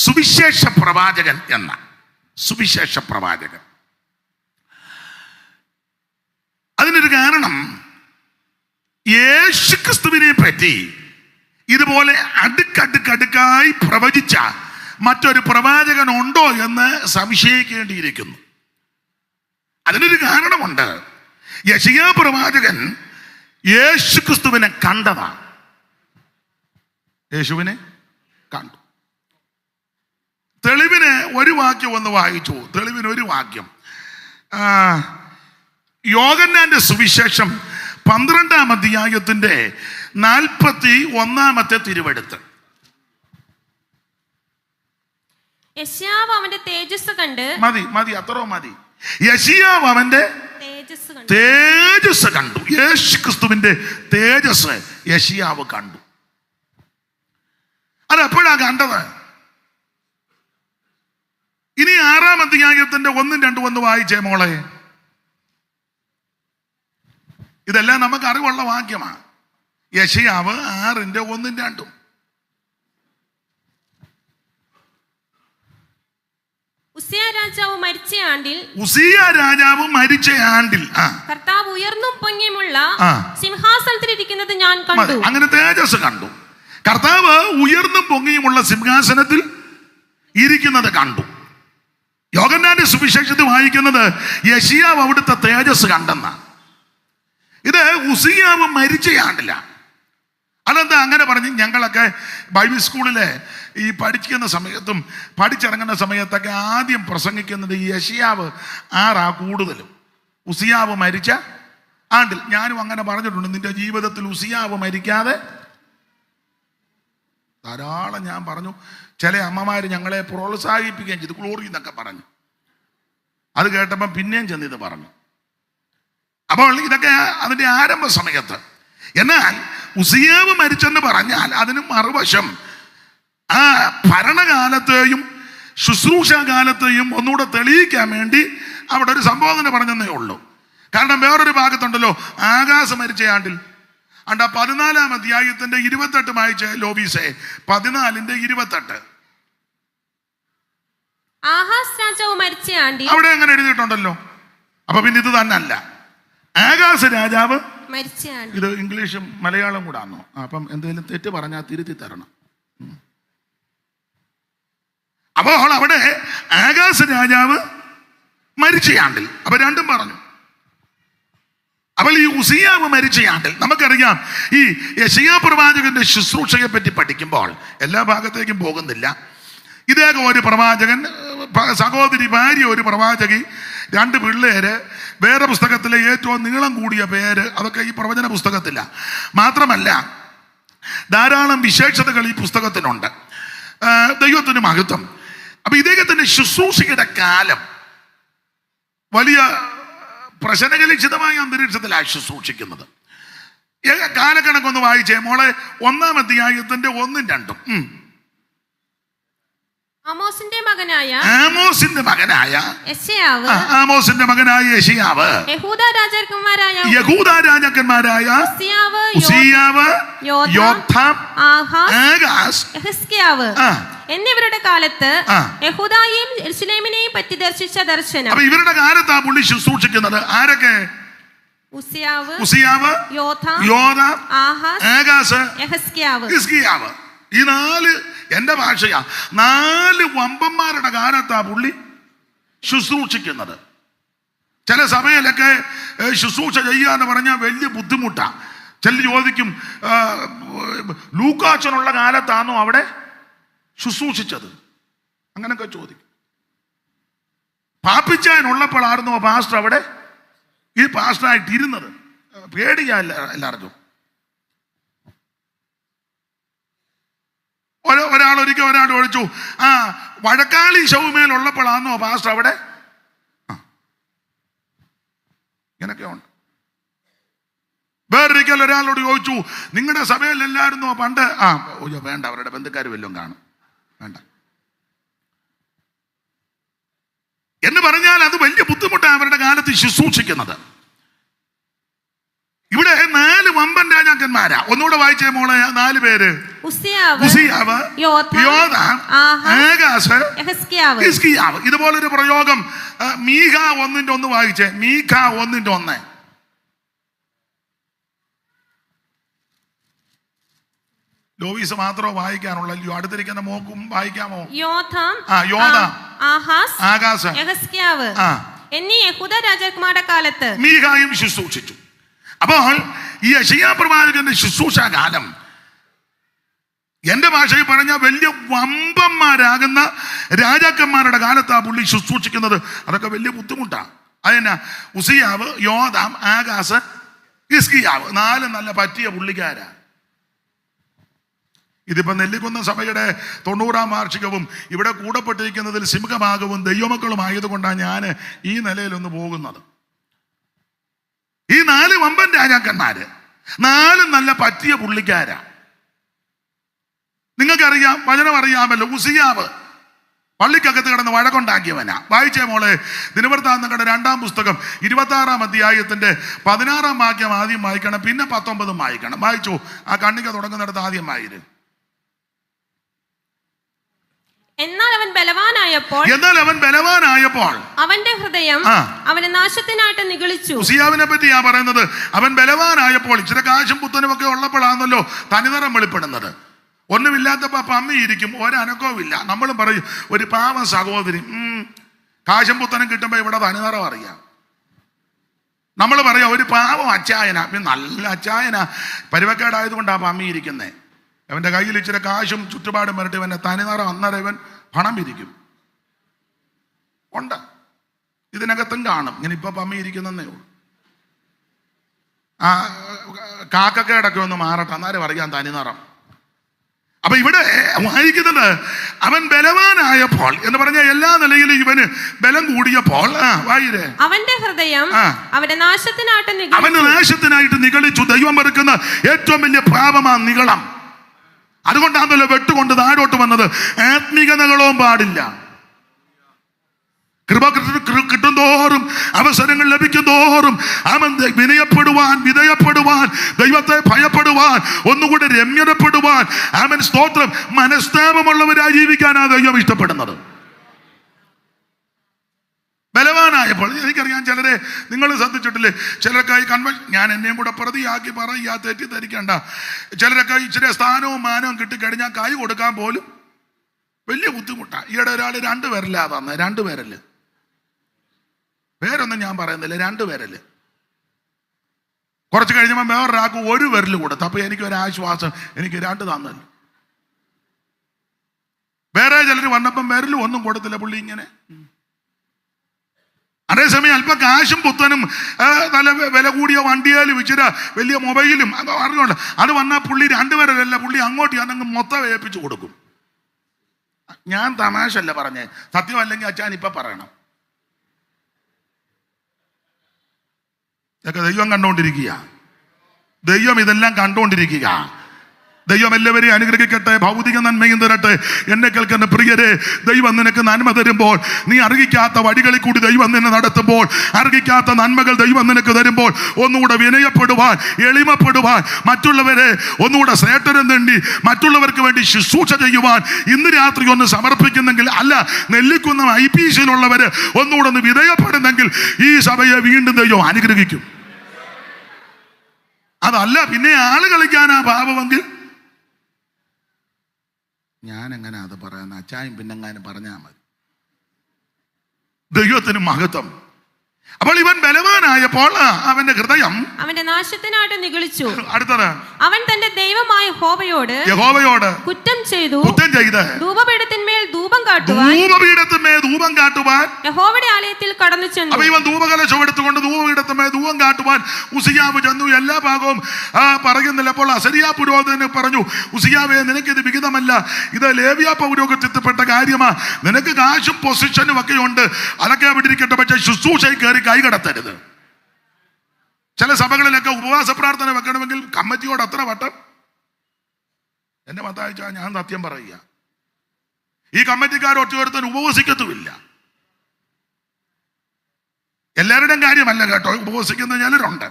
സുവിശേഷ പ്രവാചകൻ എന്ന. സുവിശേഷ പ്രവാചകൻ. അതിനൊരു കാരണം, യേശുക്രിസ്തുവിനെ പറ്റി ഇതുപോലെ അടുക്കടുക്കടുക്കായി പ്രവചിച്ച മറ്റൊരു പ്രവാചകൻ ഉണ്ടോ എന്ന് സംശയിക്കേണ്ടിയിരിക്കുന്നു. അതിനൊരു കാരണമുണ്ട്. യെശയ്യാ പ്രവാചകൻ യേശുക്രിസ്തുവിനെ കണ്ടതാണ്. യേശുവിനെ കണ്ടു. തെളിവിന് ഒരു വാക്യം ഒന്ന് വായിച്ചു. തെളിവിന് ഒരു വാക്യം, യോഹന്നാന്റെ സുവിശേഷം 12-ാം അധ്യായത്തിന്റെ 41-ാമത്തെ തിരുവെടുത്ത്. യെശയ്യാവ് അവന്റെ തേജസ് കണ്ട്. മതി, അത്രോ മതി. യെശയ്യാവ് അവന്റെ തേജസ് കണ്ടു. യേശു ക്രിസ്തുവിന്റെ തേജസ് യെശയ്യാവ് കണ്ടു. അതെപ്പോഴാ കണ്ടത്? ഇനി 6-ാം അധ്യായത്തിന്റെ 1-2 ഒന്ന് വായിച്ചേ മോളെ. ഇതെല്ലാം നമുക്ക് അറിവുള്ള വാക്യമാണ്. യെശയ്യാവ് 6:1-2. ഉസിയ രാജാവ് മരിച്ച ആണ്ടിൽ കർത്താവ് ഉയർന്നും പൊങ്ങിയുമുള്ള സിംഹാസനത്തിലിരിക്കുന്നത് ഞാൻ കണ്ടു. അങ്ങനെ തേജസ് കണ്ടു. കർത്താവ് ഉയർന്നും പൊങ്ങിയുമുള്ള സിംഹാസനത്തിൽ ഇരിക്കുന്നത് കണ്ടു. യോഹന്നാന്റെ സുവിശേഷത്തിൽ വായിക്കുന്നത് യെശയ്യാവ് അവിടുത്തെ തേജസ് കണ്ടെന്ന. ഇത് ഉസിയാവ് മരിച്ചയാണ്ടില്ല. അതെന്താ അങ്ങനെ പറഞ്ഞ്? ഞങ്ങളൊക്കെ ബൈബിൾ സ്കൂളിലെ ഈ പഠിക്കുന്ന സമയത്തും പഠിച്ചിറങ്ങുന്ന സമയത്തൊക്കെ ആദ്യം പ്രസംഗിക്കുന്നത് ഈ യെശയ്യാവ് 6 കൂടുതലും. ഉസിയാവ് മരിച്ച ആണ്ടിൽ. ഞാനും അങ്ങനെ പറഞ്ഞിട്ടുണ്ട്. നിന്റെ ജീവിതത്തിൽ ഉസിയാവ് മരിക്കാതെ ധാരാളം ഞാൻ പറഞ്ഞു. ചില അമ്മമാര് ഞങ്ങളെ പ്രോത്സാഹിപ്പിക്കുകയും ചെയ്തു, ഗ്ലോറി എന്നൊക്കെ പറഞ്ഞു. അത് കേട്ടപ്പം പിന്നെയും ചെന്നിത് പറഞ്ഞു. അപ്പോൾ ഇതൊക്കെ അതിൻ്റെ ആരംഭ സമയത്ത്. എന്നാൽ ഉസിയാവ് മരിച്ചെന്ന് പറഞ്ഞാൽ അതിന് മറുവശം ആ ഭരണകാലത്തെയും ശുശ്രൂഷാകാലത്തെയും ഒന്നുകൂടെ തെളിയിക്കാൻ വേണ്ടി അവിടെ ഒരു സംബോധന പറഞ്ഞെന്നേ ഉള്ളൂ. കാരണം വേറൊരു ഭാഗത്തുണ്ടല്ലോ, ആകാശം മരിച്ച ആണ്ടിൽ. അണ്ട 14-ാം അധ്യായത്തിന്റെ 28 വായിച്ച ലോബീസെ. 14-28 ആഹാസ് രാജാവ് മരിച്ച ആണ്ടിൽ അവിടെ അങ്ങനെ എഴുതിയിട്ടുണ്ടല്ലോ. അപ്പൊ പിന്നെ ഇത് തന്നെ അല്ല, ആകാശ രാജാവ് മരിച്ച ആണ്ടിൽ. ഇത് ഇംഗ്ലീഷും മലയാളം കൂടെ ആണോ? അപ്പം എന്തെങ്കിലും തെറ്റ് പറഞ്ഞാൽ തിരുത്തി തരണം. അപ്പോൾ അവിടെ ആകാശ രാജാവ് മരിച്ചയാണ്ടിൽ. അപ്പൊ രണ്ടും പറഞ്ഞു. അപ്പോൾ ഈ ഉസിയാവ് മരിച്ചയാണ്ടിൽ നമുക്കറിയാം. ഈ യെശയ്യാ പ്രവാചകന്റെ ശുശ്രൂഷയെ പറ്റി പഠിക്കുമ്പോൾ എല്ലാ ഭാഗത്തേക്കും പോകുന്നില്ല. ഇദ്ദേഹം ഒരു പ്രവാചകൻ, സഹോദരി ഭാര്യ ഒരു പ്രവാചകി, 2 പിള്ളേര്, വേറെ പുസ്തകത്തിലെ ഏറ്റവും നീളം കൂടിയ പേര്, അതൊക്കെ ഈ പ്രവചന പുസ്തകത്തില്ല. മാത്രമല്ല ധാരാളം വിശേഷതകൾ ഈ പുസ്തകത്തിനുണ്ട്. ദൈവത്തിന് മഹത്വം. അപ്പൊ ഇദ്ദേഹത്തിന്റെ ശുശ്രൂഷയുടെ കാലം വലിയ പ്രശ്നകലുഷിതമായ അന്തരീക്ഷത്തിലാണ് ശുശ്രൂഷിക്കുന്നത്. കാലക്കണക്കൊന്ന് വായിച്ചേ മോളെ. 1-ാം അധ്യായത്തിന്റെ 1-2. ആമോസിന്റെ മകനായ യെശയ്യാവ്, യഹൂദാ രാജാക്കന്മാരായ ഉസിയാവ്, യോഥാം, ആഹാസ്, യെഹിസ്കിയാവ് എന്നിവരുടെ കാലത്ത് യഹൂദായെയും യെരൂശലേമിനെയും പറ്റി ദർശിച്ച ദർശനം. അപ്പൊ ഇവരുടെ കാലത്താ പുള്ളി ശുശ്രൂഷിക്കുന്നത്. ആരൊക്കെ? ഉസിയാവ്, യോഥാം, ആഹാസ്, യെഹിസ്കിയാവ്. ഈ 4, എന്റെ ഭാഷയാ, 4 വമ്പന്മാരുടെ കാലത്താ പുള്ളി ശുശ്രൂഷിക്കുന്നത്. ചില സഭയിലൊക്കെ ശുശ്രൂഷ ചെയ്യാന്ന് പറഞ്ഞാൽ വലിയ ബുദ്ധിമുട്ടാ. ചിലർ ചോദിക്കും, ലൂക്കാച്ചനുള്ള കാലത്താണോ അവിടെ ശുശ്രൂഷിച്ചത്? അങ്ങനൊക്കെ ചോദിക്കും. പാപ്പിച്ചാനുള്ളപ്പോഴായിരുന്നോ പാസ്റ്റർ അവിടെ ഈ പാസ്റ്ററായിട്ട് ഇരുന്നത്? പേടിയാ എല്ലാവർക്കും. ഒരാൾ ഒഴിച്ചു, വഴക്കാളി ശൗമേലുള്ളപ്പോഴാണോ പാസ്റ്റർ അവിടെ? ഇങ്ങനൊക്കെ ഉണ്ട്. വേറൊരിക്കൽ ഒരാളോട് ചോദിച്ചു, നിങ്ങളുടെ സഭയിൽ എല്ലായിരുന്നോ പണ്ട്? വേണ്ട, അവരുടെ ബന്ധുക്കാർ വല്ലതും കാണും, വേണ്ട എന്ന് പറഞ്ഞാൽ അത് വലിയ ബുദ്ധിമുട്ടാണ് അവരുടെ കാലത്ത് ശുശ്രൂഷിക്കുന്നത്. ഇവിടെ 4 വമ്പൻ രാജാക്കന്മാരാ. ഒന്നുകൂടെ വായിച്ചേ മോളെ, 4 പേര്: ഉസിയാവ്, യോഥാം, ആഹാസ്, ഹിസ്കിയാവ്. ഇതുപോലൊരു പ്രയോഗം മീഖ 1:1 വായിച്ചേ. മീഖ 1:1. ലോവീസ് മാത്രമോ വായിക്കാനുള്ളല്ലോ? അടുത്തിരിക്കുന്ന മോക്കും വായിക്കാമോ? യോഥാം, ആഹാസ്, യെഹെസ്കേയാവ് എന്നീ യഹൂദ രാജാക്കന്മാരുടെ കാലത്ത് മീഖായും ശുശ്രൂഷിച്ചു. അപ്പോൾ ഈ യെശയ്യാ പ്രവാചകന്റെ ശുശ്രൂഷാ കാലം എന്റെ ഭാഷയിൽ പറഞ്ഞാൽ വലിയ വമ്പന്മാരാകുന്ന രാജാക്കന്മാരുടെ കാലത്താ പുള്ളി ശുശ്രൂഷിക്കുന്നത്. അതൊക്കെ വലിയ ബുദ്ധിമുട്ടാണ്. അതെന്നാ? ഉസിയാവ്, യോഥാം, ആഹാസ്, ഹിസ്കിയാവ് 4 നല്ല പറ്റിയ പുള്ളിക്കാരാ. ഇതിപ്പോ നെല്ലിക്കുന്ന സഭയുടെ 90-ാം വാർഷികവും ഇവിടെ കൂടപ്പെട്ടിരിക്കുന്നതിൽ സിംഹഭാഗവും ദൈവമക്കളും ആയതുകൊണ്ടാണ് ഞാൻ ഈ നിലയിലൊന്ന് പോകുന്നത്. ഈ 4 വമ്പൻ രാജാക്കന്മാര് 4 നല്ല പറ്റിയ പുള്ളിക്കാരാ. നിങ്ങൾക്കറിയാം, വചനം അറിയാമല്ലോ. ഉസിയാവ് പള്ളിക്കകത്ത് കിടന്ന് വഴക്കുണ്ടാക്കിയവനാ. വായിച്ചേ മോളെ, ദിനവൃത്താന്തങ്ങളുടെ 2-ാം പുസ്തകം 26-ാം അധ്യായത്തിന്റെ 16-ാം വാക്യം ആദ്യം വായിക്കണം, പിന്നെ 19 വായിക്കണം. വായിച്ചു. ആ കണ്ണിക തുടങ്ങുന്നിടത്ത് ആദ്യം വായിര്. എന്നാൽ അവൻ ബലവാനായപ്പോൾ അവന്റെ ഹൃദയം അവനെ നാശത്തിനായിട്ട് നിഗളിച്ചു. ഉസിയാവിനെ പറ്റിയാ പറയുന്നത്. അവൻ ബലവാനായപ്പോൾ, ഇച്ചിരി കാശും പുത്തനും ഒക്കെ ഉള്ളപ്പോഴാണല്ലോ തനിനിറം വെളിപ്പെടുന്നത്. ഒന്നുമില്ലാത്തപ്പോ പമ്മിയിരിക്കും, ഒരനക്കവും ഇല്ല. നമ്മളും പറയും ഒരു പാവം സഹോദരി, കാശും പുത്തനും കിട്ടുമ്പോ ഇവിടെ തനിനിറം അറിയാം. നമ്മൾ പറയാം ഒരു പാവം അച്ചായനാ, നല്ല അച്ചായനാ, പരുവക്കേടായതുകൊണ്ടാ പമ്മിയിരിക്കുന്നേ. അവന്റെ കയ്യിൽ ഇച്ചിരി കാശും ചുറ്റുപാടും വരട്ടെ, ഇവന്റെ തനിനിറം അന്നേരം ഇവൻ പണം പിരിക്കും. ഉണ്ട്, ഇതിനകത്തും കാണും. ഇങ്ങനെ ഇപ്പൊ പമ്മിയിരിക്കുന്നേ ഉള്ളൂ. കാക്കക്കേടൊക്കെ ഒന്ന് മാറട്ടെ, അന്നേരം അറിയാം തനിനിറം. അപ്പൊ ഇവിടെ വായിക്കുന്നത് അവൻ ബലവാനായപ്പോൾ എന്ന് പറഞ്ഞ എല്ലാ നിലയിലും ഇവന് ബലം കൂടിയപ്പോൾ വായിരേ, അവന്റെ ഹൃദയം അവന്റെ നാശത്തിനായിട്ട് നിഗളിച്ചു. ദൈവം വെറുക്കുന്ന ഏറ്റവും വലിയ പാപമാ നിഗളം. അതുകൊണ്ടാണല്ലോ വെട്ടുകൊണ്ട് താഴോട്ട് വന്നത്. ആത്മീകതകളവും പാടില്ല. കൃപ കിട്ടും തോറും, അവസരങ്ങൾ ലഭിക്കും തോറും അവൻ വിനയപ്പെടുവാൻ, വിധേയപ്പെടുവാൻ, ദൈവത്തെ ഭയപ്പെടുവാൻ, ഒന്നുകൂടി രമ്യതപ്പെടുവാൻ, അവൻ സ്തോത്രം മനസ്താപമുള്ളവരായി ജീവിക്കാനാണ് ദൈവം ഇഷ്ടപ്പെടുന്നത്. ബലവാനായപ്പോൾ എനിക്കറിയാം, ചിലരെ നിങ്ങൾ ശ്രദ്ധിച്ചിട്ടില്ലേ, ചിലർക്കായി ഞാൻ എന്നെയും കൂടെ പ്രതിയാക്കി പറയാ, തെറ്റിദ്ധരിക്കണ്ട. ചിലരൊക്കെ ഇച്ചിരി സ്ഥാനവും മാനവും കിട്ടിക്കഴിഞ്ഞാൽ കൈ കൊടുക്കാൻ പോലും വലിയ ബുദ്ധിമുട്ടാണ്. ഈയിടെ ഒരാൾ 2 പേരല്ലാ തന്നെ, 2 പേരല്ലേ, പേരൊന്നും ഞാൻ പറയുന്നില്ല, 2 പേരല്ലേ. കുറച്ച് കഴിഞ്ഞപ്പോൾ വേറൊരാൾക്ക് 1 വിരൽ കൊടുത്തു. അപ്പൊ എനിക്കൊരാശ്വാസം, എനിക്ക് 2 തന്നല്ലോ. വേറെ ചിലർ വന്നപ്പം വിരലും ഒന്നും കൊടുത്തില്ല, പുള്ളി ഇങ്ങനെ. അതേസമയം അല്പം കാശും പുത്തനും നല്ല വില കൂടിയ വണ്ടിയാലും ഇച്ചിരി വലിയ മൊബൈലും അറിഞ്ഞോണ്ട് അത് വന്നാൽ പുള്ളി 2 പേരല്ല, പുള്ളി അങ്ങോട്ട് ഞാനങ്ങ് മൊത്തം ഏൽപ്പിച്ചു കൊടുക്കും. ഞാൻ തമാശല്ല പറഞ്ഞേ, സത്യമല്ലെങ്കിൽ അച്ഛൻ ഇപ്പൊ പറയണം. ഇതൊക്കെ ദൈവം കണ്ടുകൊണ്ടിരിക്കുക. ദൈവം ഇതെല്ലാം കണ്ടുകൊണ്ടിരിക്കുക. ദൈവം എല്ലാവരെയും അനുഗ്രഹിക്കട്ടെ, ഭൗതിക നന്മയും തരട്ടെ. എന്നെ കേൾക്കുന്ന പ്രിയരെ, ദൈവം നിനക്ക് നന്മ തരുമ്പോൾ, നീ അർഹിക്കാത്ത വഴികളിൽ കൂടി ദൈവം നിന്നെ നടത്തുമ്പോൾ, അർഹിക്കാത്ത നന്മകൾ ദൈവം നിനക്ക് തരുമ്പോൾ, ഒന്നുകൂടെ വിനയപ്പെടുവാൻ, എളിമപ്പെടുവാൻ, മറ്റുള്ളവരെ ഒന്നുകൂടെ ശ്രേഷ്ഠരം തേണ്ടി മറ്റുള്ളവർക്ക് വേണ്ടി ശുശ്രൂഷ ചെയ്യുവാൻ ഇന്ന് രാത്രി ഒന്ന് സമർപ്പിക്കുന്നെങ്കിൽ, അല്ല നെല്ലിക്കുന്ന IPCയിലുള്ളവര് ഒന്നുകൂടെ ഒന്ന് വിധേയപ്പെടുന്നെങ്കിൽ ഈ സഭയെ വീണ്ടും ദൈവം അനുഗ്രഹിക്കും. അതല്ല പിന്നെ ആള് കളിക്കാനാ പാപമെങ്കിൽ ഞാൻ എങ്ങനെ അത് പറയുന്ന അച്ചായും പിന്നെങ്ങാനും പറഞ്ഞാൽ മതി. ദൈവത്തിന് മഹത്വം. അപ്പോൾ ഇവൻ ബലവാനായപ്പോൾ അവന്റെ ഹൃദയം അവന്റെ നാശത്തിനായിട്ട് നിഗളിച്ചു. അടുത്തത്, അവൻ തന്റെ ദൈവമായ യഹോവയോട് കുറ്റം ചെയ്ത് ധൂപപീഠത്തിന്മേൽ ധൂപം കാട്ടുവാൻ യഹോവയുടെ ആലയത്തിൽ കടന്നു ചെന്നു. അപ്പൊ ഇവൻ ധൂപകലശം എടുത്തുകൊണ്ട് ധൂപപീഠത്തിന്മേൽ ധൂപം കാട്ടുവാൻ ഉസിയാവ് ചെന്നു. എല്ലാ ഭാഗവും പറയുന്നില്ല. അപ്പോൾ അസരിയാ പുരോഹിതന് പറഞ്ഞു, ഉസിയാവേ, നിനക്കിത് വിഹിതമല്ല, ഇത് ലേവ്യ പൗരോഹിത്യത്തിൽപ്പെട്ട കാര്യമാ. നിനക്ക് കാശും പൊസിഷനും ഒക്കെ ഉണ്ട്, അതൊക്കെ അവിടെ ഇരിക്കട്ടെ, പക്ഷെ ശുശ്രൂഷയിൽ കയറി കൈകടത്തരുത്. ചില സഭകളിലൊക്കെ ഉപവാസ പ്രാർത്ഥന വെക്കണമെങ്കിൽ കമ്മിറ്റിയോട് അത്ര വട്ടം. എന്റെ മത്തായിച്ച ഞാൻ സത്യം പറയുക, ഈ കമ്മിറ്റിക്കാർ ഒറ്റയൊരുത്തൻ ഉപവസിക്കത്തുമില്ല. എല്ലാവരുടെയും കാര്യമല്ല കേട്ടോ, ഉപവസിക്കുന്ന ചിലരുണ്ട്.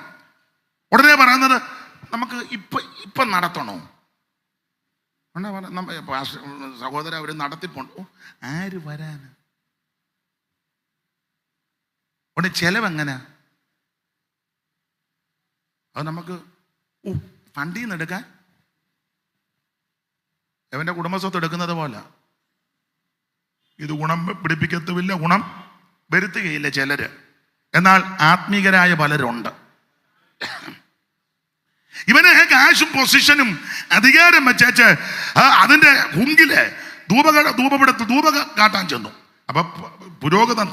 ഉടനെ പറയുന്നത് നമുക്ക് ഇപ്പൊ നടത്തണോ? സഹോദര, അവർ നടത്തിപ്പോണ്ടോ? ആര് വരാന്? ഉടനെ ചെലവെങ്ങനെ? അത് നമുക്ക് ഫണ്ടിൽ നിന്ന് എടുക്കാൻ അവന്റെ കുടുംബസ്വത്ത് എടുക്കുന്നത് പോലെ. ഇത് ഗുണം പിടിപ്പിക്കത്തുമില്ല, ഗുണം വരുത്തുകയില്ല ചിലര്. എന്നാൽ ആത്മീകരായ പലരുണ്ട്. ഇവന് കാശും പൊസിഷനും അധികാരം വെച്ചേച്ച് അതിന്റെ ഹുങ്കില് ധൂപ കാട്ടാൻ ചെന്നു. അപ്പൊ പുരോഹിതൻ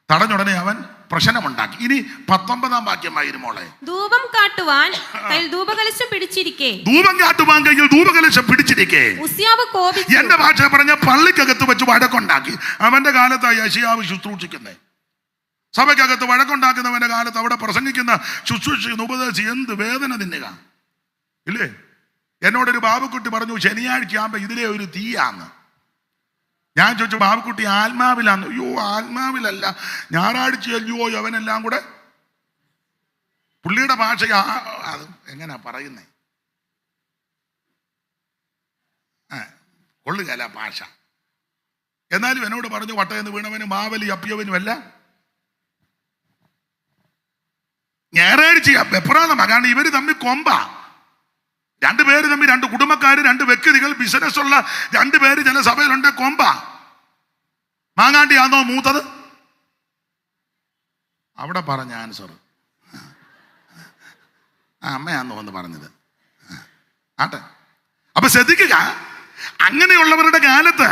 തടഞ്ഞുടനെ അവൻ പ്രശ്നമുണ്ടാക്കി. ഇനി 19-ാം വാക്യമായിരുന്നു മോളെ. ധൂപം കാട്ടുവാൻ കയ്യിൽ ധൂപകലശം പിടിച്ചിരിക്കെ ഉസിയാവ് കോപിച്ചു. എന്റെ ഭാഷ പറഞ്ഞ പള്ളിക്കകത്ത് വെച്ച് വഴക്കുണ്ടാക്കി. അവന്റെ കാലത്തായി യശയ്യാവ് ശുശ്രൂഷിക്കുന്നേ. സഭയ്ക്കകത്ത് വഴക്കുണ്ടാക്കുന്നവന്റെ കാലത്ത് അവിടെ പ്രസംഗിക്കുന്ന ശുശ്രൂഷിക്കുന്ന ഉപദേശി എന്ത് വേദന തിന്നുക ഇല്ലേ? എന്നോടൊരു ബാബുക്കുട്ടി പറഞ്ഞു, ശനിയാഴ്ച ആകുമ്പോ ഇതിലെ ഒരു തീയാന്ന്. ഞാൻ ചോദിച്ചു, ബാബുക്കുട്ടി ആത്മാവിലാന്ന്? അയ്യോ, ആത്മാവിലല്ല, ഞായറാഴ്ച അല്ലയോ അവനെല്ലാം കൂടെ. പുള്ളിയുടെ ഭാഷ അത് എങ്ങനെയാ പറയുന്നേ? കൊള്ളുകല ഭാഷ. എന്നാലും എന്നോട് പറഞ്ഞു, വട്ടയെന്ന് വീണവനും മാവലി അപ്പിയവനും അല്ല ഞായറാഴ്ച വെപ്രാളം. കാരണം ഇവര് തമ്മിൽ കൊമ്പ. രണ്ടുപേര് തമ്മിൽ, രണ്ട് കുടുംബക്കാര്, രണ്ട് വ്യക്തികൾ, ബിസിനസ് ഉള്ള രണ്ടുപേര് ചില സഭയിലുണ്ട്. കൊമ്പ. മാങ്ങാണ്ടിയാണോ മൂത്തത്? അവിടെ പറഞ്ഞ ആൻസർ അമ്മയാന്നോ എന്ന് പറഞ്ഞത് ആട്ടെ. അപ്പൊ ശ്രദ്ധിക്കുക, അങ്ങനെയുള്ളവരുടെ കാലത്ത്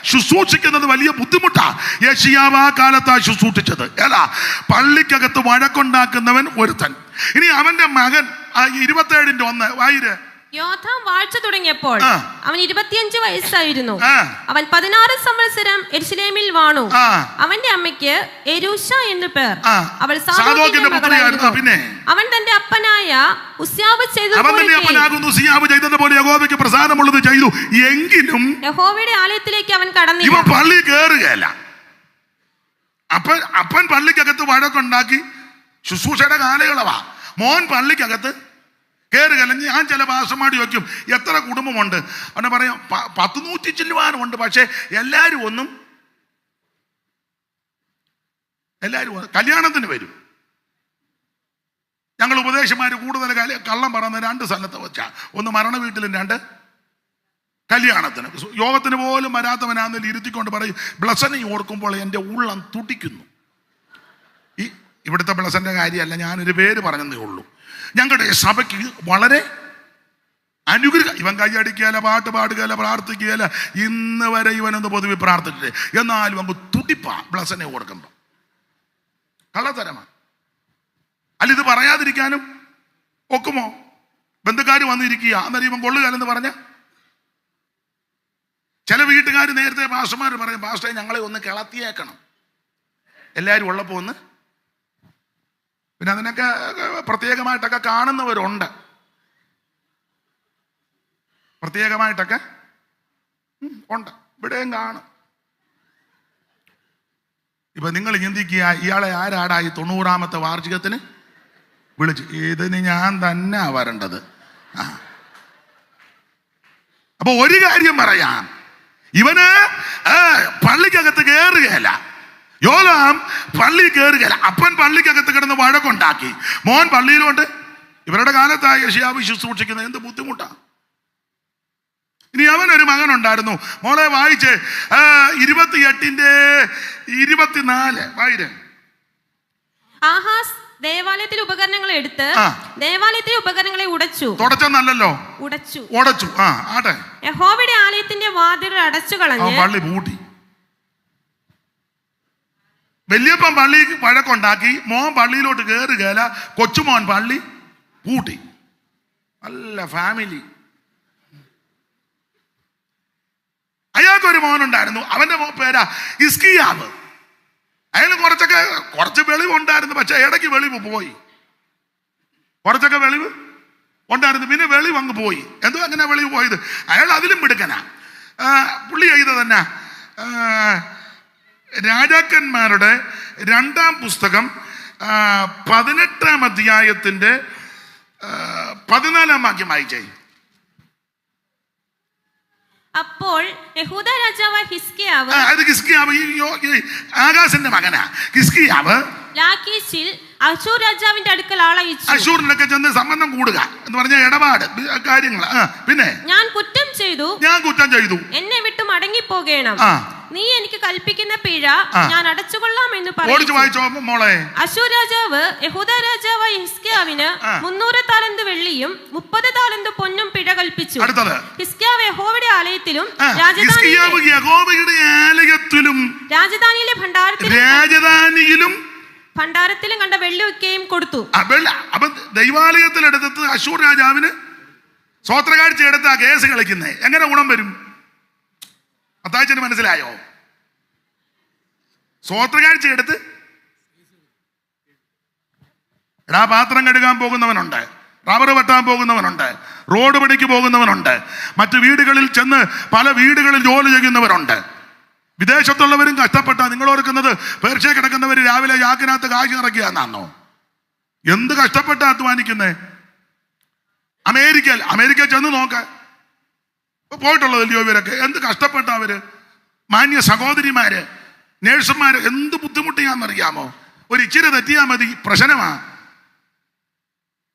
ശുശ്രൂഷിക്കുന്നത് വലിയ ബുദ്ധിമുട്ടാ. യെശയ്യാവ് ആ കാലത്താ ശുശ്രൂഷിച്ചത്. ഏതാ? പള്ളിക്കകത്ത് വഴക്കുണ്ടാക്കുന്നവൻ ഒരുത്തൻ. ഇനി അവന്റെ മകൻ 27:1 വായിര്. യോഥാം വാഴ്ച തുടങ്ങിയപ്പോൾ അവൻ 25 വയസ്സായിരുന്നു. അവൻ 16 സംവത്സരം യെരൂശലേമിൽ വാണു. അവന്റെ അമ്മയ്ക്ക് യെരൂശ എന്നു പേർ. അവൾ സാദോക്കിന്റെ മകളായിരുന്നു. അവൻ തന്റെ അപ്പനായ ഉസിയാവ് ചെയ്തതുപോലെ യഹോവയ്ക്ക് പ്രസാദമുള്ളത് ചെയ്തു. എങ്കിലും യഹോവയുടെ ആലയത്തിലേക്ക് അവൻ കടന്നില്ല. ഇവൻ പള്ളി കയറുകയല്ല. അപ്പൻ പള്ളിക്കകത്ത് വഴക്കുണ്ടാക്കി. ശുശ്രൂഷയുടെ കാലയളവാ. മോൻ പള്ളിക്കകത്ത് കയറുകയല്ല. ഞാൻ ചില ഭാഷമാടി വയ്ക്കും, എത്ര കുടുംബമുണ്ട് എന്ന് പറയാം. 100 ചില്ലുവാനുണ്ട്. പക്ഷെ എല്ലാവരും കല്യാണത്തിന് വരും. ഞങ്ങൾ ഉപദേശമാര് കൂടുതൽ കള്ളം പറയുന്ന 2 സ്ഥലത്ത് വെച്ചാ. ഒന്ന് മരണ വീട്ടിലും, 2 കല്യാണത്തിന്. യോഗത്തിന് പോലും വരാത്തവനാന്നിൽ ഇരുത്തിക്കൊണ്ട് പറയും, ബ്ലസനെ ഓർക്കുമ്പോൾ എൻ്റെ ഉള്ളം തുടിക്കുന്നു. ഇവിടുത്തെ ബ്ലസന്റെ കാര്യമല്ല, ഞാനൊരു പേര് പറഞ്ഞതേ ഉള്ളൂ. ഞങ്ങളുടെ സഭയ്ക്ക് വളരെ ഇവൻ കൈയടിക്കുകയല്ല, പാട്ട് പാടുകയല്ല, പ്രാർത്ഥിക്കുകയല്ല. ഇന്ന് വരെ ഇവനൊന്ന് പൊതുവെ പ്രാർത്ഥിച്ചിട്ട്. എന്നാലും നമുക്ക് തുടിപ്പാ ബ്ലസനെ ഓർക്കുമ്പോ. കള്ളത്തരമാണ്. അല്ല, ഇത് പറയാതിരിക്കാനും ഒക്കുമോ? ബന്ധുക്കാർ വന്നിരിക്കുക, അന്നേരം ഇവൻ കൊള്ളുകയല്ലെന്ന് പറഞ്ഞ. ചില വീട്ടുകാർ നേരത്തെ പാസ്റ്റർമാർ പറയും, പാസ്റ്ററെ ഞങ്ങളെ ഒന്ന് കിളത്തിയേക്കണം, എല്ലാവരും ഉള്ളപ്പോ ഒന്ന്. പിന്നെ അതിനൊക്കെ പ്രത്യേകമായിട്ടൊക്കെ കാണുന്നവരുണ്ട്. പ്രത്യേകമായിട്ടൊക്കെ ഉണ്ട്, ഇവിടെയും കാണും. ഇപ്പൊ നിങ്ങൾ ചിന്തിക്കുക, ഇയാളെ ആരാടാ ഈ 90-ാമത്തെ വാർഷികത്തിന് വിളിച്ചു? ഇതിന് ഞാൻ തന്നെ വരേണ്ടത്. അപ്പൊ ഒരു കാര്യം പറയാം, ഇവന് പള്ളിക്കകത്ത് കയറുകയല്ല. യോലാം പള്ളി കയറുകയല്ല. അപ്പൻ പള്ളിക്കകത്ത് കിടന്ന് വഴക്കുണ്ടാക്കി. മോൻ പള്ളിയിലുണ്ട്. ഇവരുടെ കാലത്തായ യെശയ്യാവ് ശുശ്രൂഷിക്കുന്നത് എന്ത് ബുദ്ധിമുട്ടാ. ഇനി അവനൊരു മകനുണ്ടായിരുന്നു. മോളെ വായിച്ച് 28:24 വായിര്. ആഹാസ് ദേവാലയത്തിലെ ഉപകരണങ്ങളെ എടുത്ത് ദേവാലയത്തിലെ ഉപകരണങ്ങളെ ഉടച്ചു. തുടച്ചെന്നല്ലോ, ഉടച്ചു. ആട്ടെ. യഹോവയുടെ ആലയത്തിന്റെ വാതിൽ അടച്ചു കളഞ്ഞ് പള്ളി പൂട്ടി. വലിയപ്പൻ പള്ളി വഴക്കുണ്ടാക്കി, മോൻ പള്ളിയിലോട്ട് കയറുകയില്ല, കൊച്ചുമോൻ പള്ളി പൂട്ടി. നല്ല ഫാമിലി. അയാൾക്കൊരു മോനുണ്ടായിരുന്നു, അവന്റെ പേരാ ഹിസ്കിയാവ്. അയാൾ കുറച്ച് വെളിവുണ്ടായിരുന്നു, പക്ഷെ ഇടയ്ക്ക് വെളിവ് പോയി. കുറച്ചൊക്കെ വെളിവ് ഉണ്ടായിരുന്നു, പിന്നെ വെളിവ് അങ്ങ് പോയി. എന്തോ അങ്ങനെ വെളിവ് പോയത്? അയാൾ അതിലും മിടുക്കനാ. പുള്ളി ചെയ്ത് തന്നെ രാജാക്കന്മാരുടെ 2-ാം പുസ്തകം 18-ാം അധ്യായത്തിന്റെ 14-ാം വാക്യം വായിച്ചേ. അപ്പോൾ യഹൂദ രാജാവ് ഹിസ്കിയാവ്, ആകാശന്റെ മകനാ ഹിസ്കിയാവ്, ലാഖീശിൽ അശൂർ രാജാവിന്റെ അടുക്കൽ ആളയച്ചു. അശൂറിനൊക്കെ ചെന്ന് സംബന്ധം കൂടുക എന്ന് പറഞ്ഞ ഇടപാട് കാര്യങ്ങൾ. പിന്നെ ഞാൻ കുറ്റം ചെയ്തു, എന്നെ വിട്ടു മടങ്ങിപ്പോകണം. നീ എനിക്ക് കൽപ്പിക്കുന്ന പിഴ ഞാൻ അടച്ചുകൊള്ളാം എന്ന് പറഞ്ഞു. വായിച്ചോ മോളെ. അശൂർ രാജാവ് യഹൂദ രാജാവ് ഹിസ്കിയാവിന് 300 താലന്ത് വെള്ളിയും 30 താലന്ത് പൊന്നും പിഴ കൽപ്പിച്ചു. ഹിസ്കിയാവ് യഹോവയുടെ ആലയത്തിലും രാജധാനിയിലെ ഭണ്ഡാരത്തിലും കണ്ട വെള്ളിയൊക്കെയും കൊടുത്തു. അപ്പൊ ദൈവാലയത്തിലെടുത്ത് അശൂർ രാജാവിന് സ്വോത്രകാഴ്ച എടുത്ത് ആ കേസ് കളിക്കുന്നേ എങ്ങനെ ഗുണം വരും? അത്താച്ചന് മനസ്സിലായോ? സ്വോത്രകാഴ്ച എടുത്ത് പാത്രം കഴുകാൻ പോകുന്നവനുണ്ട്, റബ്ബർ വെട്ടാൻ പോകുന്നവനുണ്ട്, റോഡ് പണിക്ക് പോകുന്നവനുണ്ട്, മറ്റു വീടുകളിൽ ചെന്ന് പല വീടുകളിൽ ജോലി ചെയ്യുന്നവരുണ്ട്. വിദേശത്തുള്ളവരും കഷ്ടപ്പെട്ട നിങ്ങൾ ഓർക്കുന്നത് പേർഷ്യ കിടക്കുന്നവർ രാവിലെ യാക്കിനകത്ത് കാശ് നിറയ്ക്കുക എന്നാണോ? എന്ത് കഷ്ടപ്പെട്ട അധ്വാനിക്കുന്നേ? അമേരിക്ക ചെന്ന് നോക്ക, പോയിട്ടുള്ളതല്ലയോ ഇവരൊക്കെ? എന്ത് കഷ്ടപ്പെട്ട അവര്, മാന്യ സഹോദരിമാര്, നേഴ്സുമാര്, എന്ത് ബുദ്ധിമുട്ടിയാന്നറിയാമോ? ഒരു ഇച്ചിരി തെറ്റിയാൽ മതി, പ്രശ്നമാ.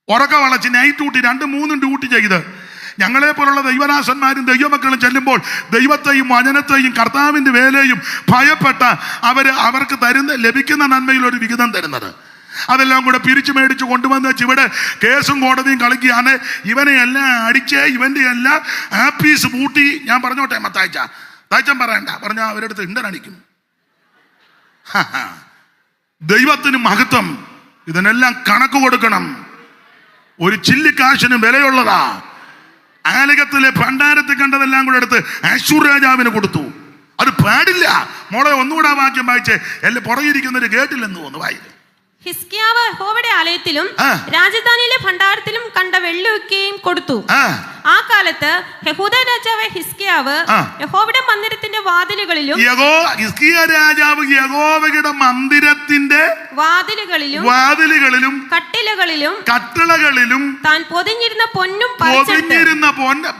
ഉറക്ക വളച്ച് നൈറ്റ് ഡ്യൂട്ടി 2-3 ഡ്യൂട്ടി ചെയ്ത് ഞങ്ങളെ പോലുള്ള ദൈവദാസന്മാരും ദൈവമക്കളും ചെല്ലുമ്പോൾ ദൈവത്തെയും വചനത്തെയും കർത്താവിന്റെ വേലയും ഭയപ്പെട്ട അവർക്ക് ലഭിക്കുന്ന നന്മയിൽ ഒരു വിഹിതം തരുന്നത്. അതെല്ലാം കൂടെ പിരിച്ചു മേടിച്ച് കൊണ്ടുവന്ന് ഇവിടെ കേസും കോടതിയും കളിക്കുകയാണ്. ഇവനെ എല്ലാം അടിച്ച് ഇവന്റെ എല്ലാം ആപ്പീസ് പൂട്ടി. ഞാൻ പറഞ്ഞോട്ടെ, തായ്ച്ചൻ പറയണ്ട, പറഞ്ഞാൽ അവരെടുത്ത് ഇണ്ടനടിക്കും. ദൈവത്തിന് മഹത്വം. ഇതിനെല്ലാം കണക്ക് കൊടുക്കണം. ഒരു ചില്ലിക്കാശിന് വിലയുള്ളതാ. ആലയത്തിലെ ഭണ്ഡാരത്തിൽ കണ്ടതെല്ലാം കൂടെ എടുത്ത് അശൂർ രാജാവിന് കൊടുത്തു. അത് പാടില്ല. മോളെ ഒന്നുകൂടെ വാക്യം വായിച്ചേ. എല്ലാം പുറകിരിക്കുന്നവര് കേട്ടില്ലെന്ന് തോന്നുന്നു. വായിക്കും. ഹിസ്കിയാവ് യഹോവയുടെ ആലയത്തിലും രാജധാനിയിലെ ഭണ്ഡാരത്തിലും കണ്ട വെള്ളിയൊക്കെയും കൊടുത്തു. ആ കാലത്ത് യഹൂദ രാജാവ് ഹിസ്കിയാവ് യഹോവയുടെ മന്ദിരത്തിന്റെ വാതിലുകളിലും യഹോവയുടെ മന്ദിരത്തിന്റെ വാതിലുകളിലും കട്ടിളകളിലും താൻ പൊതിഞ്ഞിരുന്ന പൊന്നും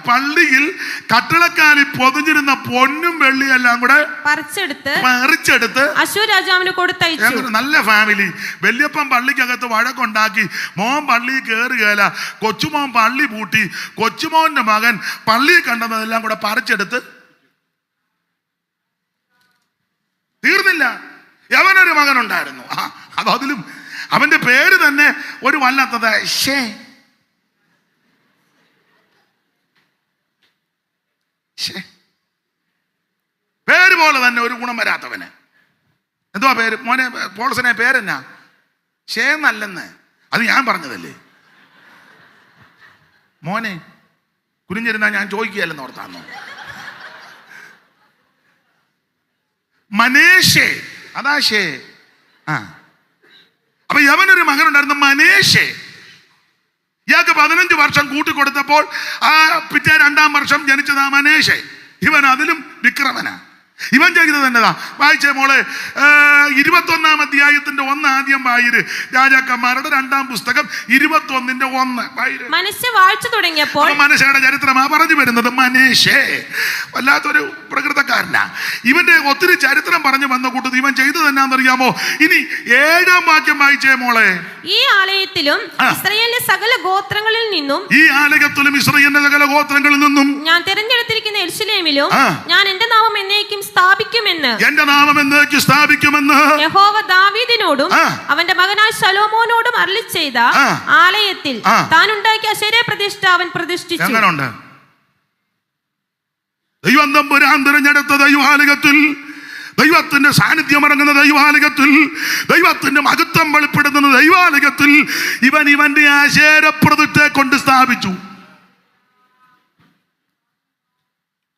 പള്ളിയിൽ കട്ടിളക്കാലിൽ പൊതിഞ്ഞിരുന്ന പൊന്നും വെള്ളിയെല്ലാം കൂടെ പറിച്ചെടുത്ത് അശൂർ രാജാവിന് കൊടുത്തയച്ചു. നല്ല ഫാമിലി. വല്യപ്പൻ പള്ളിക്കകത്ത് വഴക്കുണ്ടാക്കി, മോൻ പള്ളിയിൽ കയറുകയില്ല, കൊച്ചുമോൻ പള്ളി പൂട്ടി, കൊച്ചുമോന്റെ മകൻ പള്ളിയിൽ കണ്ടതെല്ലാം കൂടെ പറിച്ചെടുത്ത് തീർന്നില്ല. അവനൊരു മകനുണ്ടായിരുന്നു. അതിലും അവന്റെ പേര് തന്നെ ഒരു വല്ലാത്തത്. പേര് പോലെ തന്നെ ഒരു ഗുണം വരാത്തവന്. എന്തുവാ പേര്? മോനെ പോൾസനെ പേരെന്നാ? ഷേന്നല്ലെന്ന്. അത് ഞാൻ പറഞ്ഞതല്ലേ മോനെ. കുനിഞ്ഞിരുന്നാ ഞാൻ ചോദിക്കുകയല്ലെന്ന് ഓർത്താന്നോ? മനേഷേ, അതാ ഷേ. അപ്പൊ യവനൊരു മകനുണ്ടായിരുന്നു മനേഷേ. ഇയാൾക്ക് 15 വർഷം കൂട്ടിക്കൊടുത്തപ്പോൾ ആ പിറ്റേ 2-ാം വർഷം ജനിച്ചതാ മനേഷേ. ഇവൻ അതിലും വിക്രമനാ. ഇവൻ ചെയ്തത് എന്നതാ? വായിച്ചേ മോളെ. 21-ാം അധ്യായത്തിന്റെ 1 ആദ്യം വായിര്. രാജാക്കന്മാരുടെ 2-ാം പുസ്തകം 21-ന്റെ 1 മനശ്ശെ വാഴ്ച തുടങ്ങിയപ്പോൾ, മനശ്ശയുടെ ചരിത്രമാ പറഞ്ഞു വരുന്നത്. മനേഷേ വല്ലാത്തൊരു പ്രകൃതക്കാരനാ. ഇവന്റെ ഒത്തിരി ചരിത്രം പറഞ്ഞു വന്ന കൂട്ടത്തിൽ ഇവൻ ചെയ്തത് എന്നാന്നറിയാമോ? ഇനി 7-ാം വാക്യം വായിച്ചേ മോളെ. ഈ ആലയത്തിലും ഇസ്രായേലിലെ സകല ഗോത്രങ്ങളിൽ നിന്നും ഞാൻ തിരഞ്ഞെടുത്തിരിക്കുന്ന യെരൂശലേമിലും ഞാൻ എന്റെ നാമം എന്നേക്കും എന്നേക്കും സ്ഥാപിക്കുമെന്ന്, എന്റെ നാമം എന്നേക്കും സ്ഥാപിക്കുമെന്ന് യഹോവ ദാവീദിനോടും അവന്റെ മകനായ ശലോമോനോടും അരുളിച്ചെയ്ത ആലയത്തിൽ താൻ ഉണ്ടാക്കിയ അശേര പ്രതിഷ്ഠ അവൻ പ്രതിഷ്ഠിച്ചു. എങ്ങനെയുണ്ട്? ദൈവം തമ്പുരാൻ തിരഞ്ഞെടുത്ത ദൈവാലയത്തിൽ, ദൈവത്തിന്റെ സാന്നിധ്യം ഇറങ്ങുന്ന ദൈവാലയത്തിൽ, ദൈവത്തിന്റെ മഹത്വം വെളിപ്പെടുത്തുന്ന ദൈവാലയത്തിൽ ഇവന്റെ അശേര പ്രതിഷ്ഠയെ കൊണ്ട് സ്ഥാപിച്ചു.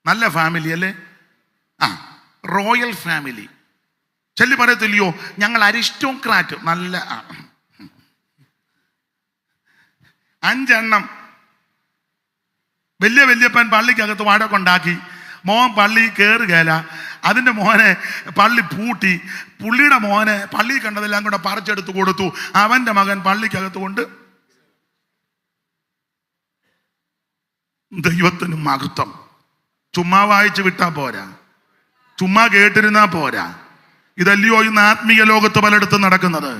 നല്ല ഫാമിലി അല്ലേ? Royal family. ചെല്ലി പറയത്തില്ലയോ, ഞങ്ങൾ അരിസ്റ്റോക്രാറ്റ്. നല്ല 5 എണ്ണം വലിയ വല്യപ്പൻ പള്ളിക്കകത്ത് വാടകൊണ്ടാക്കി. മോൻ പള്ളി കയറുകയില്ല. അതിൻ്റെ മോനെ പള്ളി പൂട്ടി. പുള്ളിയുടെ മോനെ പള്ളി കണ്ടതെല്ലാം കൂടെ പറിച്ചെടുത്ത് കൊടുത്തു. അവൻ്റെ മകൻ പള്ളിക്കകത്ത് കൊണ്ട്. ദൈവത്തിന് മഹത്വം. ചുമ്മാ വായിച്ചു വിട്ടാ പോരാ, ചുമ്മാ കേട്ടിരുന്നാ പോരാ. ഇതല്ലയോ ഇന്ന് ആത്മീയ ലോകത്ത് പലയിടത്തും നടക്കുന്നത്.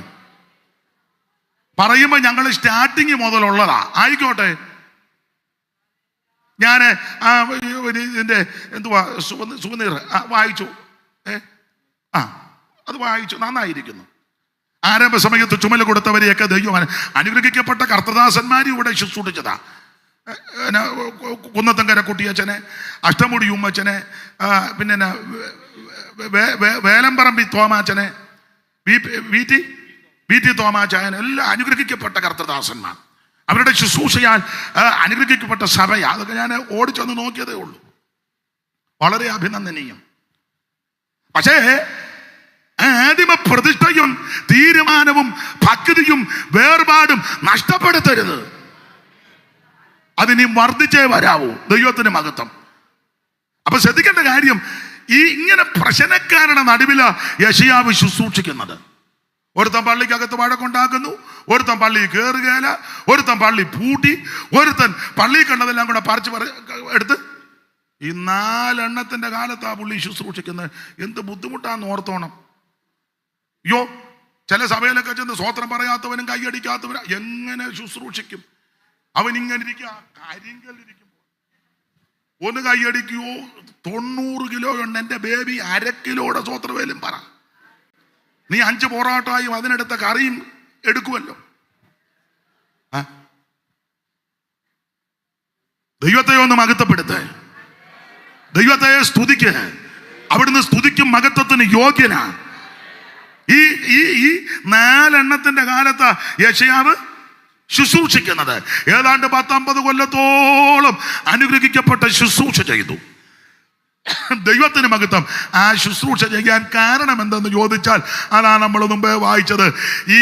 പറയുമ്പോൾ ഞങ്ങൾ സ്റ്റാർട്ടിങ് മുതലുള്ളതാ. ആയിക്കോട്ടെ, ഞാൻ ഇതിൻ്റെ എന്തുവാ സുവനീർ വായിച്ചു. അത് വായിച്ചു, നന്നായിരിക്കുന്നു. ആരംഭ സമയത്ത് ചുമല് കൊടുത്തവരെയൊക്കെ ദൈവം അനുഗ്രഹിക്കപ്പെട്ട കർത്തദാസന്മാരും ഇവിടെ ശുശ്രൂഷിച്ചതാ. കുന്നത്തങ്കര കുട്ടിയച്ഛനെ, അഷ്ടമുടി ഉമ്മച്ചനെ, പിന്നെ വേലമ്പറമ്പി തോമാച്ചനെ, വി ടി തോമാച്ചായൻ, എല്ലാം അനുഗ്രഹിക്കപ്പെട്ട കർത്തദാസന്മാർ. അവരുടെ ശുശ്രൂഷയാൽ അനുഗ്രഹിക്കപ്പെട്ട സഭയാ. അതൊക്കെ ഞാൻ ഓടിച്ചൊന്ന് നോക്കിയതേ ഉള്ളൂ. വളരെ അഭിനന്ദനീയം. പക്ഷേ ആദിമ പ്രതിഷ്ഠയും തീരുമാനവും ഭക്തിയും വേർപാടും നഷ്ടപ്പെടുത്തരുത്. അതിനി വർദ്ധിച്ചേ വരാവൂ. ദൈവത്തിന് മഹത്വം. അപ്പൊ ശ്രദ്ധിക്കേണ്ട കാര്യം, ഈ ഇങ്ങനെ പ്രശ്നക്കാരുടെ നടുവില യെശയ്യാവ് ശുശ്രൂഷിക്കുന്നത്. ഒരുത്തൻ പള്ളിക്കകത്ത് വഴക്കുണ്ടാക്കുന്നു, ഒരുത്തൻ പള്ളി കയറുകയില്ല, ഒരുത്തൻ പള്ളി പൂട്ടി, ഒരുത്തൻ പള്ളി കണ്ടതെല്ലാം കൂടെ പറിച്ച് എടുത്ത്. ഈ 4 എണ്ണത്തിന്റെ കാലത്താ പുള്ളി ശുശ്രൂഷിക്കുന്നത്. എന്ത് ബുദ്ധിമുട്ടാന്ന് ഓർത്തോണം. അയ്യോ, ചില സഭയിലൊക്കെ ചെന്ന് സ്വോത്രം പറയാത്തവനും കൈയടിക്കാത്തവനും എങ്ങനെ ശുശ്രൂഷിക്കും? അവൻ ഇങ്ങനെ ഇരിക്കുക, കരിങ്കല്ലിരിക്കുമ്പോൾ ഒന്ന് കൈയടിക്കുവോ? 90 കിലോ ഉണ്ട് എൻ്റെ ബേബി, 1/2 കിലോയുടെ സ്വോത്രവേലും പറ. നീ 5 പൊറോട്ടയും അതിനെടുത്ത കറിയും എടുക്കുമല്ലോ. ദൈവത്തെ ഒന്ന് മഹത്വപ്പെടുത്ത്, ദൈവത്തെ സ്തുതിക്ക്. അവിടുന്ന് സ്തുതിക്കും മഹത്വത്തിന് യോഗ്യനാ. ഈ 4 എണ്ണത്തിന്റെ കാലത്ത് യെശയ്യാവ് ശുശ്രൂഷിക്കുന്നത്. ഏതാണ്ട് 19 കൊല്ലത്തോളം അനുഗ്രഹിക്കപ്പെട്ട ശുശ്രൂഷ ചെയ്തു. ദൈവത്തിന് മഹത്വം. ആ ശുശ്രൂഷ ചെയ്യാൻ കാരണം എന്തെന്ന് ചോദിച്ചാൽ അതാണ് നമ്മൾ മുമ്പേ വായിച്ചത്. ഈ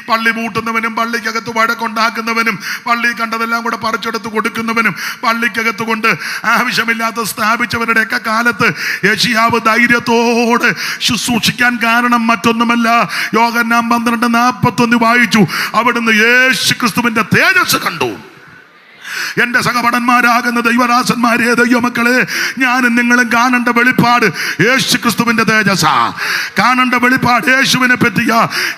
പള്ളി പൂട്ടുന്നവനും പള്ളിക്കകത്ത് വഴക്കുണ്ടാക്കുന്നവനും പള്ളി കണ്ടതെല്ലാം കൂടെ പറിച്ചെടുത്ത് കൊടുക്കുന്നവനും പള്ളിക്കകത്ത് കൊണ്ട് ആവശ്യമില്ലാത്ത സ്ഥാപിച്ചവരുടെയൊക്കെ കാലത്ത് യെശയ്യാവ് ധൈര്യത്തോടെ ശുശ്രൂഷിക്കാൻ കാരണം മറ്റൊന്നുമല്ല. യോഹന്നാൻ 12:41 വായിച്ചു. അവിടുന്ന് യേശു ക്രിസ്തുവിന്റെ തേജസ് കണ്ടു. എന്റെ സഹപടന്മാരാകുന്ന ദൈവദാസന്മാരെ, ദൈവമക്കളെ, ഞാനും നിങ്ങളും കാണേണ്ട വെളിപ്പാട് യേശു ക്രിസ്തുവിന്റെ തേജസ്സാ. കാണേണ്ട വെളിപ്പാട് യേശുവിനെ പറ്റിയ.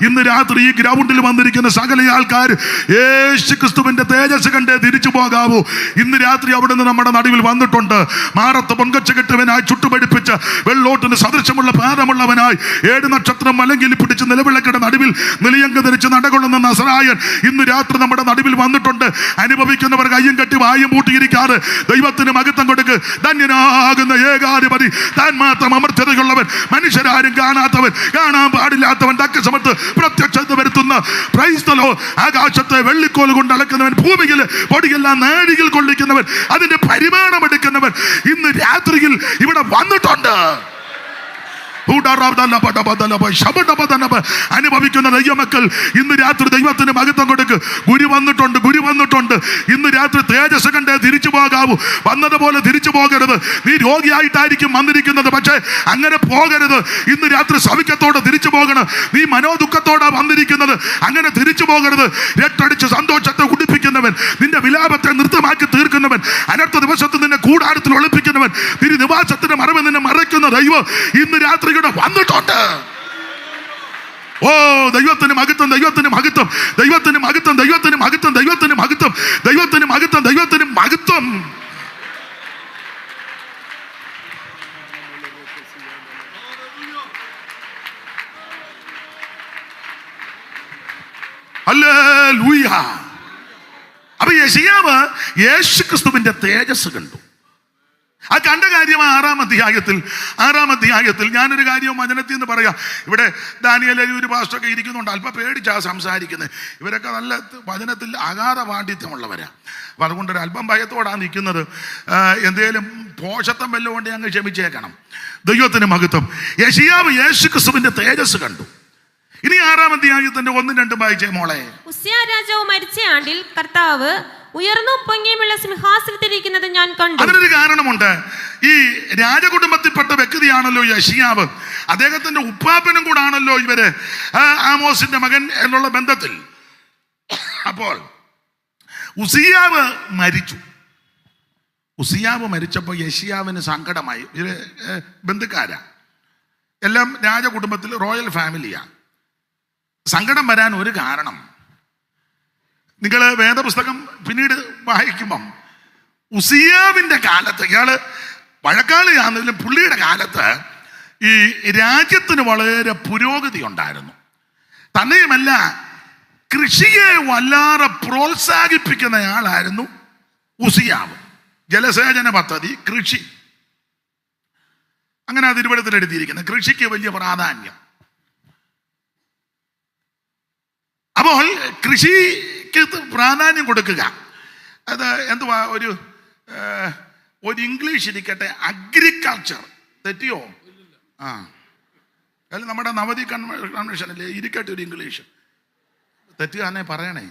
ഇന്ന് രാത്രി ഈ ഗ്രൗണ്ടിൽ വന്നിരിക്കുന്ന സകല ആൾക്കാർ യേശു ക്രിസ്തുവിന്റെ തേജസ് കണ്ടേ തിരിച്ചു പോകാവൂ. ഇന്ന് രാത്രി അവിടുന്ന് നമ്മുടെ നടുവിൽ വന്നിട്ടുണ്ട്. മാറത്ത് പൊൻകൊച്ച കെട്ടവനായി ചുട്ടുപടിപ്പിച്ച് വെള്ളോട്ടിന് സദൃശമുള്ള പാദമുള്ളവനായി 7 നക്ഷത്രം അല്ലെങ്കിൽ പിടിച്ച് നിലവിളക്കിയുടെ നടുവിൽ നിലയങ്ക് ധരിച്ച് നടകൊള്ളുന്ന നസറായൻ ഇന്ന് രാത്രി നമ്മുടെ നടുവിൽ വന്നിട്ടുണ്ട്. അനുഭവിക്കുന്നവർ കയ്യും കെട്ടി വായും പൂട്ടിയിരിക്കാറ് ദൈവത്തിന് മഹത്വം കൊടുക്ക്. ധന്യനാകുന്ന ഏകാധിപതി, താൻ മാത്രം അമർത്യതയുള്ളവൻ, മനുഷ്യരാരും കാണാത്തവൻ, കാണാൻ പാടില്ലാത്തവൻ, തക്ക സമയത്ത് പ്രത്യക്ഷത വരുത്തുന്ന ക്രൈസ്തലോ, ആകാശത്തെ വെള്ളിക്കോൽ കൊണ്ട് അളക്കുന്നവൻ, ഭൂമിയിൽ പൊടിയെല്ലാം നാഴിയിൽ കൊള്ളിക്കുന്നവൻ, അതിന്റെ പരിമാണം എടുക്കുന്നവൻ ഇന്ന് രാത്രിയിൽ ഇവിടെ വന്നിട്ടുണ്ട്. അനുഭവിക്കുന്ന ദൈവമക്കൾ ഇന്ന് രാത്രി ദൈവത്തിന് മഹത്വം കൊടുക്ക്. ഗുരു വന്നിട്ടുണ്ട്. ഇന്ന് രാത്രി തേജസ് കണ്ടേ തിരിച്ചു പോകാവൂ. വന്നതുപോലെ തിരിച്ചു പോകരുത്. നീ രോഗിയായിട്ടായിരിക്കും വന്നിരിക്കുന്നത്, പക്ഷേ അങ്ങനെ പോകരുത്. ഇന്ന് രാത്രി സൗഖ്യത്തോടെ തിരിച്ചു പോകണം. നീ മനോദുഃഖത്തോടെ വന്നിരിക്കുന്നത്, അങ്ങനെ തിരിച്ചു പോകരുത്. രട്ടടിച്ച് സന്തോഷത്തെ കുടിപ്പിക്കുന്നവൻ, നിന്റെ വിലാപത്തെ നൃത്തമാക്കി തീർക്കുന്നവൻ, അനർത്ഥ ദിവസത്തിൽ നിന്നെ കൂടാരത്തിൽ ഒളിപ്പിക്കുന്നവൻ, തിരി നിവാസത്തിന്റെ മറവ് നിന്നെ മറയ്ക്കുന്ന ദൈവം ഇന്ന് രാത്രി വന്നിട്ടുണ്ട്. ഓ, ദൈവത്തിന് മഹത്വം, ദൈവത്തിന് മഹത്വം, ദൈവത്തിന് മഹത്വം, ദൈവത്തിന് മഹത്വം, ദൈവത്തിന് മഹത്വം, ദൈവത്തിന് മഹത്വം, ദൈവത്തിന് മഹത്വം. ഹല്ലേലൂയ. അപ്പൊ യെശയ്യാവ് യേശു ക്രിസ്തുവിന്റെ തേജസ് കണ്ടു. ആ കണ്ട കാര്യം ആറാം അധ്യായത്തിൽ ഞാനൊരു കാര്യം വചനത്തിൽ നിന്ന് പറയാം. ഇവിടെ ദാനിയേൽ ഒരു പാസ്റ്ററൊക്കെ ഇരിക്കുന്നുണ്ട്, അല്പം പേടിച്ചാ സംസാരിക്കുന്നത്. ഇവരൊക്കെ നല്ല വചനത്തിൽ അഗാധ പാണ്ഡിത്യമുള്ളവരാ. അപ്പൊ അതുകൊണ്ട് ഒരു അല്പം ഭയത്തോടാണ് നിൽക്കുന്നത്. എന്തേലും പോഷത്വം വല്ലതും കൊണ്ട് അങ്ങ് ക്ഷമിച്ചേക്കണം. ദൈവത്തിന് മഹത്വം. യെശയ്യാവ് യേശു ക്രിസ്തുവിന്റെ തേജസ് കണ്ടു. ഇനി ആറാം അധ്യായത്തിന്റെ 1-2 വായിച്ചേ മോളെ. ഉസ്സിയാ രാജാവ് മരിച്ച ആണ്ടിൽ കർത്താവ് ഉയർന്നും പൊങ്ങിയുമുള്ള സിംഹാസനത്തിലിരിക്കുന്നത് ഞാൻ കണ്ടു. അതിനൊരു കാരണമുണ്ട്. ഈ രാജകുടുംബത്തിൽപ്പെട്ട വ്യക്തിയാണല്ലോ യെശയ്യാവ്. അദ്ദേഹത്തിന്റെ ഉപ്പാപ്പനും കൂടാണല്ലോ ഇവര്, ആമോസിന്റെ മകൻ എന്നുള്ള ബന്ധത്തിൽ. അപ്പോൾ ഉസ്സിയാവ് മരിച്ചപ്പോൾ യെശയ്യാവിന് സങ്കടമായി. ഇവര് ബന്ധുക്കാരാ, എല്ലാം രാജകുടുംബത്തിൽ റോയൽ ഫാമിലിയാ. സങ്കടം വരാൻ ഒരു കാരണം, നിങ്ങൾ വേദപുസ്തകം പിന്നീട് വായിക്കുമ്പം ഉസ്സിയാവിന്റെ കാലത്ത്, ഇയാള് വഴക്കാളിയാണെങ്കിലും പുള്ളിയുടെ കാലത്ത് ഈ രാജ്യത്തിന് വളരെ പുരോഗതി ഉണ്ടായിരുന്നു. തന്നെയുമല്ല, കൃഷിയെ വല്ലാതെ പ്രോത്സാഹിപ്പിക്കുന്ന ആളായിരുന്നു ഉസ്സിയാവ്. ജലസേചന പദ്ധതി, കൃഷി, അങ്ങനെ തിരുവഴുത്തിൽ എഴുതിയിരിക്കുന്നത്. കൃഷിക്ക് വലിയ പ്രാധാന്യം. അപ്പോൾ കൃഷിക്ക് പ്രാധാന്യം കൊടുക്കുക. അത് എന്തുവാ, ഒരു ഇംഗ്ലീഷ് ഇരിക്കട്ടെ, അഗ്രികൾച്ചർ. തെറ്റിയോ? അല്ല, നമ്മുടെ നവതി കൺവെൻഷനല്ലേ, ഇരിക്കട്ടെ ഒരു ഇംഗ്ലീഷ്. തെറ്റുകാരനെ പറയണേ.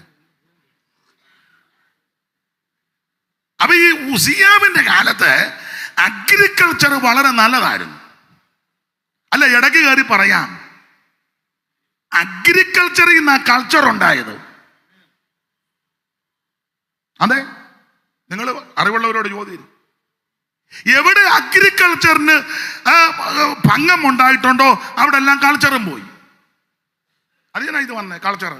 അപ്പൊ ഈ ഉസ്സിയാവിന്റെ കാലത്ത് അഗ്രികൾച്ചർ വളരെ നല്ലതായിരുന്നു. അല്ല, ഇടയ്ക്ക് കയറി പറയാം, അഗ്രികൾച്ചറിൽ നിന്ന് ആ കൾച്ചർ ഉണ്ടായത്. അതെ, നിങ്ങൾ അറിവുള്ളവരോട് ചോദിക്കും, എവിടെ അഗ്രികൾച്ചറിന് ഭംഗം ഉണ്ടായിട്ടുണ്ടോ അവിടെ എല്ലാം കൾച്ചറും പോയി. അതിനാ ഇത് വന്നേ കൾച്ചർ.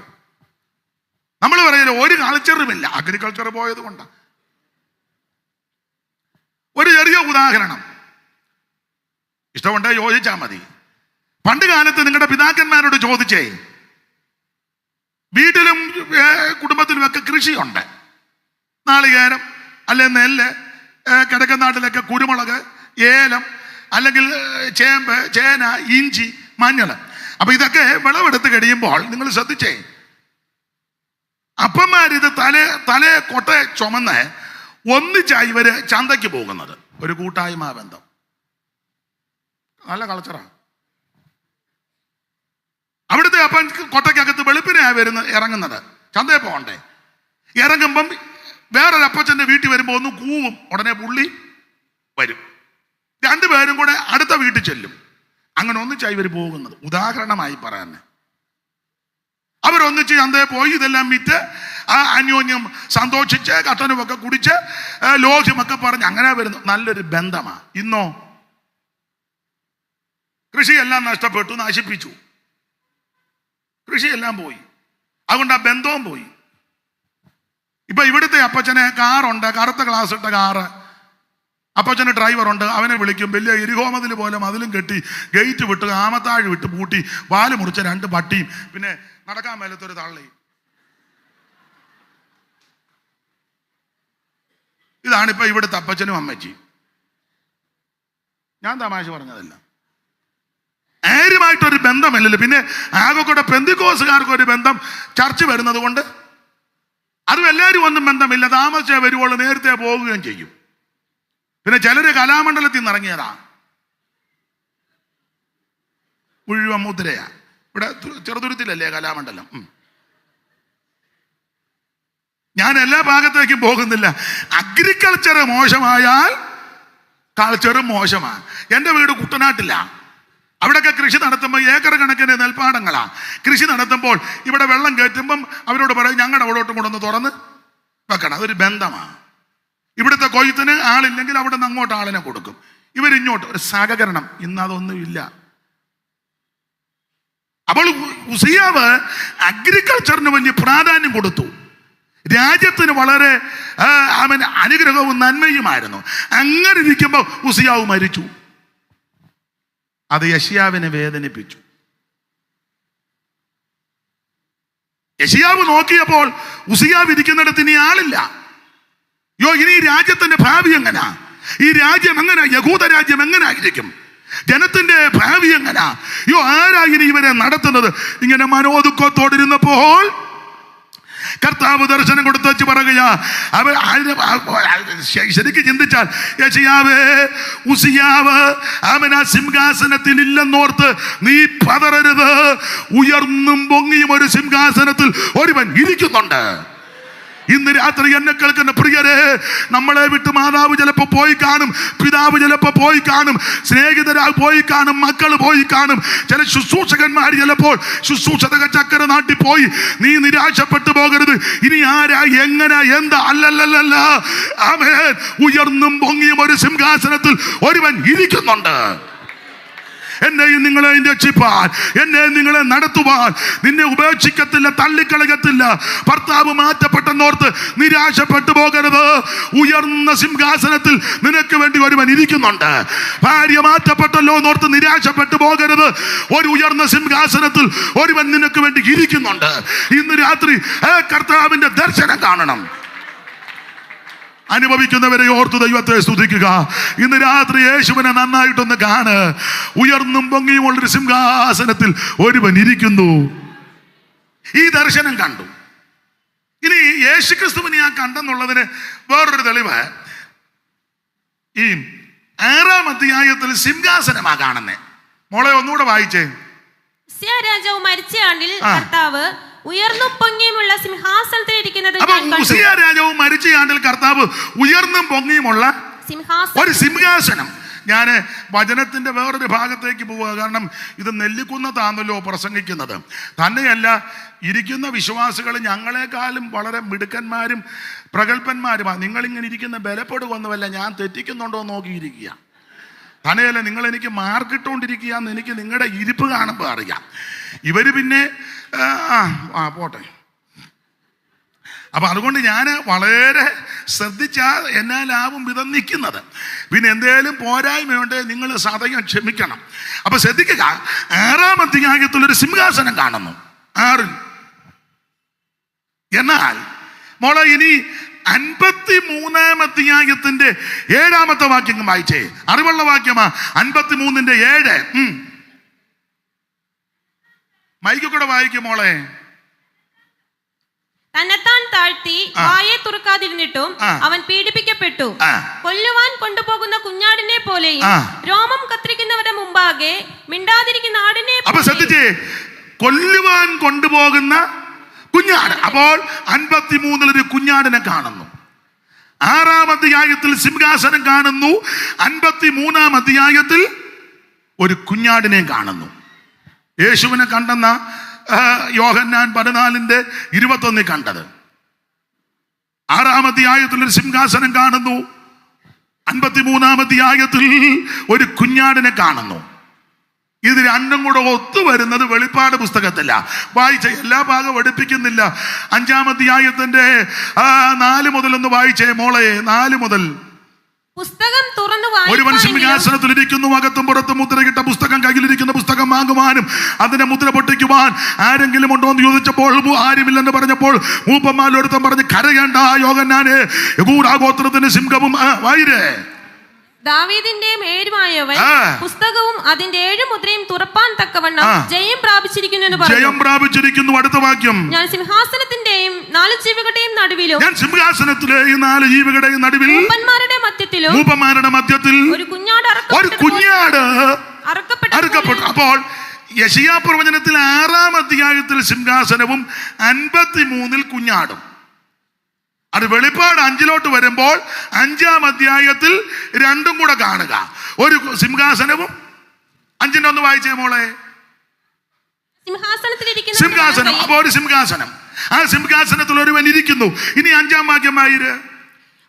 നമ്മൾ പറയല്ലോ ഒരു കൾച്ചറുമില്ല, അഗ്രികൾച്ചർ പോയത് കൊണ്ടാണ്. ഒരു ചെറിയ ഉദാഹരണം, ഇഷ്ടമുണ്ടേ യോജിച്ചാൽ മതി. പണ്ട് കാലത്ത് നിങ്ങളുടെ പിതാക്കന്മാരോട് ചോദിച്ചേ, വീട്ടിലും കുടുംബത്തിലുമൊക്കെ കൃഷിയുണ്ട്. നാളികേരം, അല്ലെ നെല്ല്, കിഴക്കനാട്ടിലൊക്കെ കുരുമുളക്, ഏലം, അല്ലെങ്കിൽ ചേമ്പ്, ചേന, ഇഞ്ചി, മഞ്ഞൾ. അപ്പൊ ഇതൊക്കെ വിളവെടുത്ത് കഴിയുമ്പോൾ നിങ്ങൾ ശ്രദ്ധിച്ചേ, അപ്പന്മാരിത് തലേ കൊട്ട ചുമന്ന് ഒന്നിച്ചായി ഇവര് ചന്തയ്ക്ക് പോകുന്നത്. ഒരു കൂട്ടായ്മ ബന്ധം, നല്ല കൾച്ചറാണ്. അവിടുത്തെ അപ്പൻ കൊട്ടയ്ക്കകത്ത് വെളുപ്പിനെയാണ് ഇറങ്ങുന്നത്, ചന്തയിൽ പോകണ്ടേ. ഇറങ്ങുമ്പം വേറൊരു അപ്പച്ചന്റെ വീട്ടിൽ വരുമ്പോൾ ഒന്ന് കൂവും, ഉടനെ പുള്ളി വരും. രണ്ടുപേരും കൂടെ അടുത്ത വീട്ടിൽ ചെല്ലും. അങ്ങനെ ഒന്നിച്ചായി ഇവർ പോകുന്നത്. ഉദാഹരണമായി പറയാൻ, അവരൊന്നിച്ച് ചന്തയിൽ പോയി ഇതെല്ലാം വിറ്റ് അന്യോന്യം സന്തോഷിച്ച് കട്ടനുമൊക്കെ കുടിച്ച് ലോഹ്യമൊക്കെ പറഞ്ഞ് അങ്ങനെ വരുന്നു. നല്ലൊരു ബന്ധമാണ്. ഇന്നോ കൃഷിയെല്ലാം നഷ്ടപ്പെട്ടു, നശിപ്പിച്ചു, കൃഷിയെല്ലാം പോയി. അതുകൊണ്ട് ആ ബന്ധവും പോയി. ഇപ്പൊ ഇവിടുത്തെ അപ്പച്ചനെ കാറുണ്ട്, കറുത്ത ഗ്ലാസ് ഇട്ട കാറ്, അപ്പച്ചന് ഡ്രൈവറുണ്ട്. അവനെ വിളിക്കും, വലിയ എരിഹോമതിൽ പോലെ മതിലും കെട്ടി, ഗേറ്റ് വിട്ട്, ആമത്താഴ് വിട്ട് പൂട്ടി, വാല് മുറിച്ച 2 പട്ടിയും, പിന്നെ നടക്കാൻ മേലത്തൊരു തള്ളയും. ഇതാണിപ്പോ ഇവിടുത്തെ അപ്പച്ചനും അമ്മച്ചിയും. ഞാൻ തമാശ പറഞ്ഞതല്ല. ആരുമായിട്ടൊരു ബന്ധമില്ലല്ലോ. പിന്നെ ആകെ കൂടെ പെന്തിക്കോസുകാർക്കൊരു ബന്ധം ചർച്ച വരുന്നത് കൊണ്ട്, അതും എല്ലാവരും ഒന്നും ബന്ധമില്ല, താമസിച്ചേ വരുവുള്ളൂ, നേരത്തെ പോവുകയും ചെയ്യും. പിന്നെ ചിലര് കലാമണ്ഡലത്തിൽ നിന്ന് ഇറങ്ങിയതാ, മുഴുവൻ മുദ്രയാ. ഇവിടെ ചെറുതുരുത്തിലല്ലേ കലാമണ്ഡലം. ഞാൻ എല്ലാ ഭാഗത്തേക്കും പോകുന്നില്ല. അഗ്രികൾച്ചർ മോശമായാൽ കൾച്ചറും മോശമാണ്. എൻ്റെ വീട് കുട്ടനാട്ടില്ല. അവിടെയൊക്കെ കൃഷി നടത്തുമ്പോൾ ഏക്കർ കണക്കിന് നെൽപ്പാടങ്ങളാ. കൃഷി നടത്തുമ്പോൾ ഇവിടെ വെള്ളം കയറ്റുമ്പം അവരോട് പറയും, ഞങ്ങളുടെ അവിടോട്ടും കൂടെ ഒന്ന് തുറന്ന് വെക്കണം. അതൊരു ബന്ധമാണ്. ഇവിടുത്തെ കൊയ്ത്തിന് ആളില്ലെങ്കിൽ അവിടെ നിന്ന് അങ്ങോട്ട് ആളിനെ കൊടുക്കും, ഇവരിങ്ങോട്ട് ഒരു സഹകരണം. ഇന്ന് അതൊന്നുമില്ല. അപ്പോൾ ഉസ്സിയാവ് അഗ്രികൾച്ചറിന് വലിയ പ്രാധാന്യം കൊടുത്തു. രാജ്യത്തിന് വളരെ അനുഗ്രഹവും നന്മയുമായിരുന്നു. അങ്ങനെ ഇരിക്കുമ്പോൾ ഉസ്സിയാവ് മരിച്ചു. അത് യെശയ്യാവിനെ വേദനിപ്പിച്ചു. യെശയ്യാവ് നോക്കിയപ്പോൾ ഉസിയാവ് ഇരിക്കുന്നിടത്ത് ഇനി ആളില്ല. ഇനി ഈ രാജ്യത്തിന്റെ ഭാവി എങ്ങനാ? ഈ രാജ്യം എങ്ങനെ? യഹൂദ രാജ്യം എങ്ങനായിരിക്കും? ജനത്തിന്റെ ഭാവി എങ്ങനാ? ആരായിനി ഇവരെ നടത്തുന്നത്? ഇങ്ങനെ മനോദുഃഖത്തോടിരുന്നപ്പോൾ കർത്താവ് ദർശനം കൊടുത്തു വെച്ച് പറയുകയാ. ശരിക്കും ചിന്തിച്ചാൽ യെശയ്യാവേ, ഉസിയാവ് അവൻ ആ സിംഹാസനത്തിൽ ഇല്ലെന്നോർത്ത് നീ പതറരുത്. ഉയർന്നും പൊങ്ങിയും ഒരു സിംഹാസനത്തിൽ ഒരുവൻ ഇരിക്കുന്നുണ്ട്. ഇന്ന് രാത്രി എന്നെ കേൾക്കുന്ന പ്രിയരെ, നമ്മളെ വിട്ട് മാതാവ് ചിലപ്പോ പോയി കാണും, പിതാവ് ചിലപ്പോ പോയി കാണും, സ്നേഹിതരാൽ പോയി കാണും, മക്കൾ പോയി കാണും, ചില ശുശ്രൂഷകന്മാർ ചിലപ്പോൾ ശുശ്രൂഷക ചക്കര നാട്ടിൽ പോയി. നീ നിരാശപ്പെട്ടു പോകരുത്. ഇനി ആരാ, എങ്ങനെ, എന്താ? അല്ലല്ലല്ല, ആമേൻ. ഉയർന്നും പൊങ്ങിയും ഒരു സിംഹാസനത്തിൽ ഒരുവൻ ഇരിക്കുന്നുണ്ട്. എന്നെയും നിങ്ങളെയും രക്ഷിപ്പാൻ, എന്നെയും നിങ്ങളെ നടത്തുവാൻ. നിന്നെ ഉപേക്ഷിക്കത്തില്ല, തള്ളിക്കളയത്തില്ല. ഭർത്താവ് മാറ്റപ്പെട്ടെന്നോർത്ത് നിരാശപ്പെട്ടു പോകരുത്. ഉയർന്ന സിംഹാസനത്തിൽ നിനക്ക് വേണ്ടി ഒരുവൻ ഇരിക്കുന്നുണ്ട്. ഭാര്യ മാറ്റപ്പെട്ടല്ലോ എന്നോർത്ത് നിരാശപ്പെട്ടു പോകരുത്. ഒരു ഉയർന്ന സിംഹാസനത്തിൽ ഒരുവൻ നിനക്ക് വേണ്ടി ഇരിക്കുന്നുണ്ട്. ഇന്ന് രാത്രി കർത്താവിന്റെ ദർശനം കാണണം. അനുഭവിക്കുന്നവരെ ഓർത്ത് ദൈവത്തെ സ്തുതിക്കുക. ഇന്ന് രാത്രി യേശുവിനെ നന്നായിട്ടൊന്ന് കാണ്. ഉയർന്നും പൊങ്ങിയുമുള്ളൊരു സിംഹാസനത്തിൽ ഒരുവൻ ഇരിക്കുന്നു. ഈ ദർശനം കണ്ടു. ഇനി യേശുക്രിസ്തുവിനെ ഞാൻ കണ്ടെന്നുള്ളതിന് വേറൊരു തെളിവ് ഈ 6-ാം അധ്യായത്തിൽ സിംഹാസനമാ കാണുന്നേ. മോളെ ഒന്നുകൂടെ വായിച്ചേ. രാജാവ് മരിച്ച ആണ്ടിൽ കർത്താവ് ഉയർന്നും പൊങ്ങിയുമുള്ള സിംഹാസനത്തിൽ ഇരിക്കുന്നത്. ഉസിയ രാജാവ് മരിച്ച ആണ്ടിൽ കർത്താവ് ഉയർന്നും പൊങ്ങിയുമുള്ള ഒരു സിംഹാസനം. ഞാൻ വചനത്തിന്റെ വേറൊരു ഭാഗത്തേക്ക് പോവുക. കാരണം ഇത് നെല്ലിക്കുന്നതാണല്ലോ പ്രസംഗിക്കുന്നത്. തന്നെയല്ല, ഇരിക്കുന്ന വിശ്വാസികൾ ഞങ്ങളെക്കാളും വളരെ മിടുക്കന്മാരും പ്രഗത്ഭന്മാരുമാണ്. നിങ്ങളിങ്ങനെ ഇരിക്കുന്ന ബലപ്പെടുകൊന്നുമല്ല, ഞാൻ തെറ്റിക്കുന്നുണ്ടോ എന്ന് നോക്കിയിരിക്കുക. തന്നെയല്ല, നിങ്ങൾ എനിക്ക് മാർക്കിട്ടുകൊണ്ടിരിക്കുക എന്ന് എനിക്ക് നിങ്ങളുടെ ഇരിപ്പ് കാണുമ്പോൾ അറിയാം. ഇവര് പിന്നെ പോട്ടെ. അപ്പൊ അതുകൊണ്ട് ഞാൻ വളരെ ശ്രദ്ധിച്ചാൽ എന്നാലാവും വിധം നിൽക്കുന്നത്. പിന്നെ എന്തേലും പോരായ്മയുണ്ട്, നിങ്ങൾ സദയം ക്ഷമിക്കണം. അപ്പൊ ശ്രദ്ധിക്കുക, 6-ാം അധ്യായത്തിലൊരു സിംഹാസനം കാണുന്നു. 6-ൽ. എന്നാൽ മോളെ ഇനി 53-ാം അധ്യായത്തിന്റെ 7-ാമത്തെ വാക്യം വായിച്ചേ. അറിവുള്ള വാക്യമാ. 53-ന്റെ 7. മൈക്ക് കൂടെ വായിക്കും മോളെ. തന്നെത്താൻ താഴ്ത്തി വായെ തുറക്കാതിരുന്നിട്ടും അവൻ പീഡിപ്പിക്കപ്പെട്ടു. കൊല്ലുവാൻ കൊണ്ടുപോകുന്ന കുഞ്ഞാടിനെ പോലെയും രോമം കത്തിരിക്കുന്നവരുടെ മുമ്പാകെ മിണ്ടാതിരിക്കുന്ന ആടിനെ. അപ്പൊ ശ്രദ്ധിച്ചേ, കൊല്ലുവാൻ കൊണ്ടുപോകുന്ന കുഞ്ഞാട്. അപ്പോൾ 53-ൽ ഒരു കുഞ്ഞാടിനെ കാണുന്നു. 6-ാം അധ്യായത്തിൽ സിംഹാസനം കാണുന്നു. 53-ാം അധ്യായത്തിൽ ഒരു കുഞ്ഞാടിനെ കാണുന്നു. യേശുവിനെ കണ്ടെന്ന യോഹന്നാൻ 14:21 കണ്ടത്. 6-ാം അധ്യായത്തിൽ ഒരു സിംഹാസനം കാണുന്നു. 53-ാം അധ്യായത്തിൽ ഒരു കുഞ്ഞാടിനെ കാണുന്നു. ഇത് രണ്ടും കൂടെ ഒത്തുവരുന്നത് വെളിപ്പാട് പുസ്തകത്തില്ല. വായിച്ച എല്ലാ ഭാഗം എടുപ്പിക്കുന്നില്ല. 5-ാം അധ്യായത്തിന്റെ 4 മുതൽ ഒന്ന് വായിച്ചേ മോളെ. 4 മുതൽ. പുസ്തകം തുറന്നു ഒരുവൻ സിംഹാസനത്തിൽ ഇരിക്കുന്നു, അകത്തും പുറത്തും മുദ്രകിട്ട പുസ്തകം കയ്യിലിരിക്കുന്ന പുസ്തകം വാങ്ങുവാനും അതിന്റെ മുദ്ര പൊട്ടിക്കുവാൻ ആരെങ്കിലും ഉണ്ടോ എന്ന് ചോദിച്ചപ്പോൾ ആരുമില്ലെന്ന് പറഞ്ഞപ്പോൾ മൂപ്പന്മാരൊരുത്തം പറഞ്ഞ്, കരയേണ്ട യോഹന്നാനെ, യഹൂദാ ഗോത്രത്തിന്റെ സിംഹവും വായിരേ. ദാവീദിന്റെ മേരുമായവൻ പുസ്തകവും അതിന്റെ 7 മുദ്രയും തുറപ്പാൻ തക്കവണ്ണം ജയം പ്രാപിച്ചിരിക്കുന്നു എന്ന് പറഞ്ഞു. ജയം പ്രാപിച്ചിരിക്കുന്നു. അടുത്ത വാക്യം. ഞാൻ സിംഹാസനത്തിന്റെയും 4 ജീവികളുടെയും നടുവിലും, ഞാൻ സിംഹാസനത്തിലെയും 4 ജീവികളുടെയും നടുവിൽ, മൂപ്പന്മാരുടെ മധ്യത്തിൽ ഒരു കുഞ്ഞാട് അറുക്കപ്പെട്ടു. അപ്പോൾ യെശയ്യാ പ്രവചനത്തിൽ 6-ാം അധ്യായത്തിൽ സിംഹാസനവും 53-ൽ കുഞ്ഞാടും. അത് വെളിപ്പാട് 5-ലോട്ട് വരുമ്പോൾ 5-ാം അധ്യായത്തിൽ രണ്ടും കൂടെ കാണുക. ഒരു സിംഹാസനവും 5-ന്റെ 1 വായിച്ചേ മോളെ. സിംഹാസനം. അപ്പൊ ഒരു സിംഹാസനം, ആ സിംഹാസനത്തിൽ ഒരുവൻ ഇരിക്കുന്നു. ഇനി 5-ാം വാക്യം വായിര്.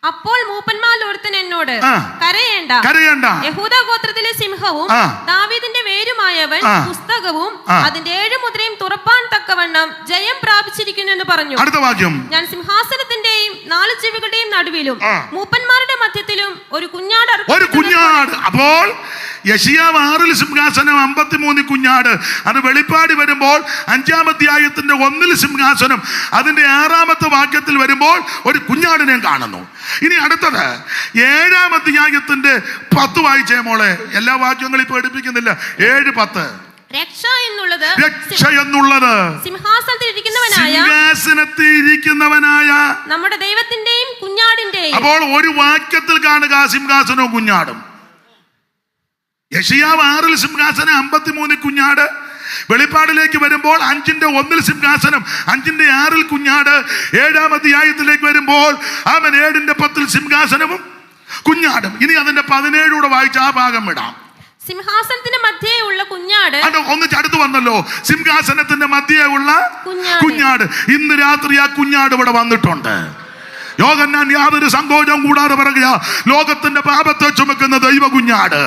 അപ്പോൾ മൂപ്പന്മാരിൽ ഒരുത്തൻ എന്നോട്, കരയേണ്ട, യഹൂദാ ഗോത്രത്തിലെ സിംഹവും ദാവീദിന്റെ വേരുമായവൻ പുസ്തകവും അതിന്റെ 7 മുദ്രയും തുറപ്പാൻ തക്കവണ്ണം ജയം പ്രാപിച്ചിരിക്കുന്നു എന്ന് പറഞ്ഞു. അടുത്ത വാക്യം. ഞാൻ സിംഹാസനത്തിന്റെയും 4 ജീവികളുടെയും നടുവിലും മൂപ്പന്മാരുടെ മധ്യത്തിലും ഒരു കുഞ്ഞാട്. അപ്പോൾ യെശയ്യാവ് 6 സിംഹാസനം, 53 കുഞ്ഞാട്. അത് വെളിപ്പാട് വരുമ്പോൾ 5-ാം അധ്യായത്തിന്റെ 1 സിംഹാസനം, അതിന്റെ 6-ാമത്തെ വാക്യത്തിൽ വരുമ്പോൾ ഒരു കുഞ്ഞാടിനെ കാണുന്നു. ഇനി അടുത്തത് 7-ാം അധ്യായത്തിന്റെ 10 വായിച്ചേ മോളെ. എല്ലാ വാക്യങ്ങളും ഇപ്പൊ എടുപ്പിക്കുന്നില്ല. 7-10. രക്ഷ എന്നുള്ളത് സിംഹാസനത്തിൽ ഇരിക്കുന്നവനായ നമ്മുടെ ദൈവത്തിന്റെയും കുഞ്ഞാടിന്റെയും. അപ്പോൾ ഒരു വാക്യത്തിൽ കാണുക സിംഹാസനവും കുഞ്ഞാടും. യെശയ്യാവ് 6 സിംഹാസനം, 53 കുഞ്ഞാട്. വെളിപ്പാടിലേക്ക് വരുമ്പോൾ 5-ന്റെ 1 സിംഹാസനം, 5-ന്റെ 6 കുഞ്ഞാട്. 7-ാം അധ്യായത്തിലേക്ക് വരുമ്പോൾ അവൻ 7-ന്റെ 10 സിംഹാസനവും കുഞ്ഞാടും. ഇനി അതിന്റെ 17 വായിച്ച ആ ഭാഗം വിടാം. സിംഹാസനത്തിന്റെ മധ്യേ ഉള്ള കുഞ്ഞാട്. ഒന്നിച്ച് അടുത്ത് വന്നല്ലോ. സിംഹാസനത്തിന്റെ മധ്യേ ഉള്ള കുഞ്ഞാട്. ഇന്ന് രാത്രി ആ കുഞ്ഞാട് ഇവിടെ വന്നിട്ടുണ്ട്. യോഹന്നാൻ യാതൊരു സങ്കോചം കൂടാതെ പറയുക, ലോകത്തിന്റെ പാപത്തെ ചുമക്കുന്ന ദൈവ കുഞ്ഞാട്.